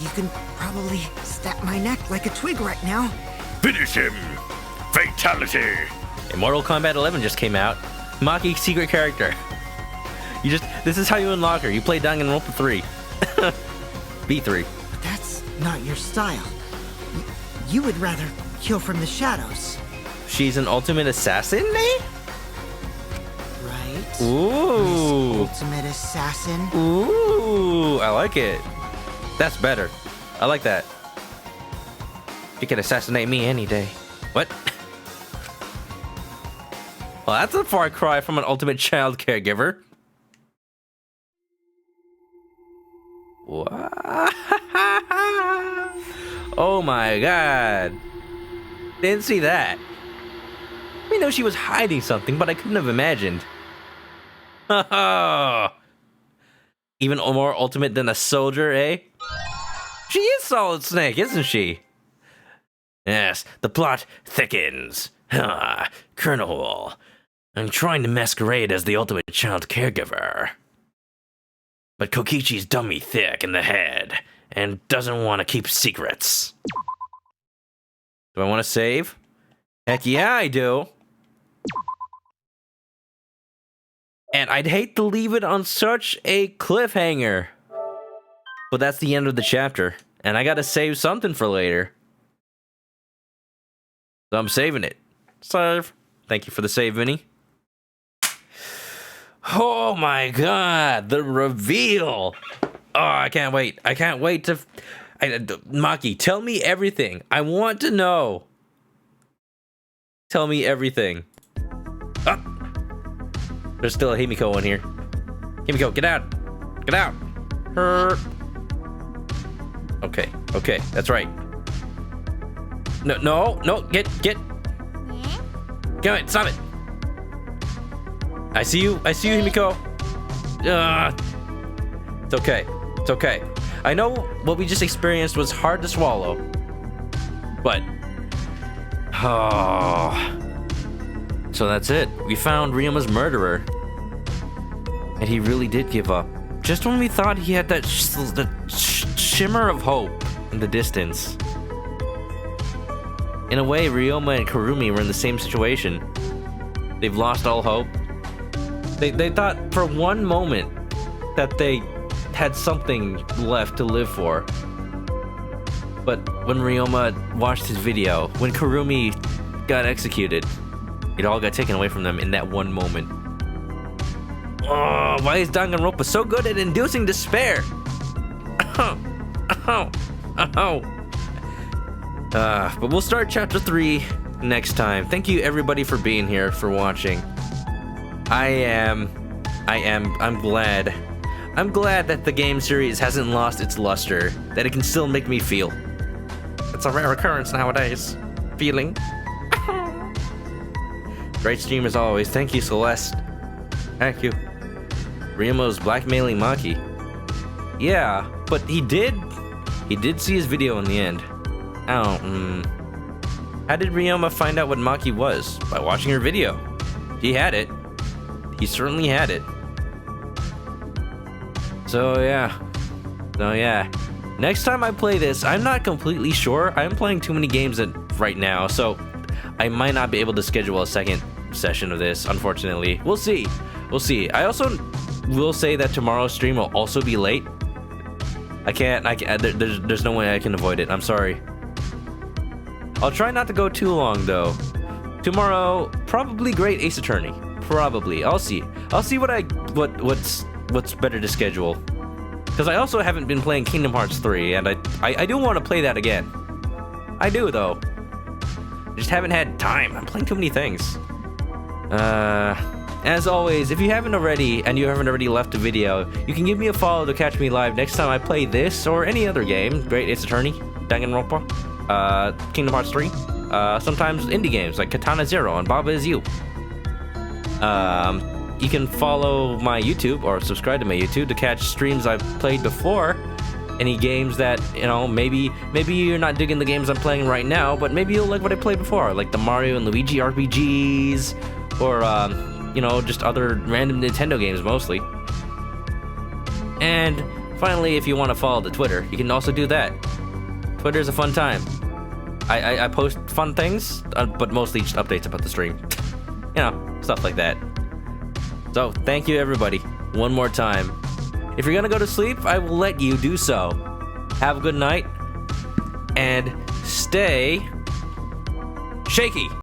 you can probably snap my neck like a twig right now. Finish him! Fatality! Mortal Kombat 11 just came out. Maki's secret character. This is how you unlock her. You play Danganronpa 3. B3. But that's not your style. You would rather kill from the shadows. She's an ultimate assassin, eh? Right. Ooh. Miss Ultimate Assassin. Ooh, I like it. That's better. I like that. You can assassinate me any day. What? Well, that's a far cry from an ultimate child caregiver. What? Oh my god. Didn't see that. We know she was hiding something, but I couldn't have imagined. Even more ultimate than a soldier, eh? She is Solid Snake, isn't she? Yes, the plot thickens. Colonel, I'm trying to masquerade as the ultimate child caregiver. But Kokichi's dummy thick in the head and doesn't want to keep secrets. Do I want to save? Heck yeah, I do. And I'd hate to leave it on such a cliffhanger. But that's the end of the chapter. And I gotta save something for later. So I'm saving it. Save. Thank you for the save, Vinny. Oh my god, the reveal. Oh, I can't wait. I can't wait to... Maki, tell me everything. I want to know. Tell me everything. Oh. There's still a Himiko in here. Himiko, get out. Get out. Okay, okay, that's right. No, get. Come on, stop it. I see you, Himiko. It's okay, it's okay. I know what we just experienced was hard to swallow, but... Oh... So that's it. We found Ryuma's murderer. And he really did give up. Just when we thought he had that shimmer of hope in the distance. In a way, Ryoma and Kurumi were in the same situation. They've lost all hope. They thought for one moment that they had something left to live for. But when Ryoma watched his video, when Kurumi got executed, it all got taken away from them in that one moment. Oh, why is Danganronpa so good at inducing despair? But we'll start chapter 3 next time. Thank you everybody for being here, for watching. I'm glad. I'm glad that the game series hasn't lost its luster, that it can still make me feel. It's a rare occurrence nowadays. Feeling. Great stream as always. Thank you, Celeste. Thank you. Ryuma's blackmailing Maki. Yeah, but he did see his video in the end. How did Ryoma find out what Maki was? By watching her video. He had it. He certainly had it. So yeah. Next time I play this, I'm not completely sure. I'm playing too many games right now, so I might not be able to schedule a second session of this, unfortunately. We'll see. I also will say that tomorrow's stream will also be late. I can't, there's no way I can avoid it. I'm sorry. I'll try not to go too long though. Tomorrow, probably Great Ace Attorney. Probably. I'll see what's better to schedule. Because I also haven't been playing Kingdom Hearts 3, and I do want to play that again. I do though. Just haven't had time. I'm playing too many things. As always, if you haven't already, and you haven't already left a video, you can give me a follow to catch me live next time I play this or any other game. Great Ace Attorney, Danganronpa, Kingdom Hearts 3, sometimes indie games like Katana Zero and Baba Is You. You can follow my YouTube or subscribe to my YouTube to catch streams I've played before. Any games that, you know, maybe you're not digging the games I'm playing right now, but maybe you'll like what I played before, like the Mario and Luigi RPGs, or, you know, just other random Nintendo games mostly. And finally, if you want to follow the Twitter, you can also do that. Twitter's a fun time. I post fun things, but mostly just updates about the stream. You know, stuff like that. So, thank you everybody, one more time. If you're gonna go to sleep, I will let you do so. Have a good night, and stay shaky.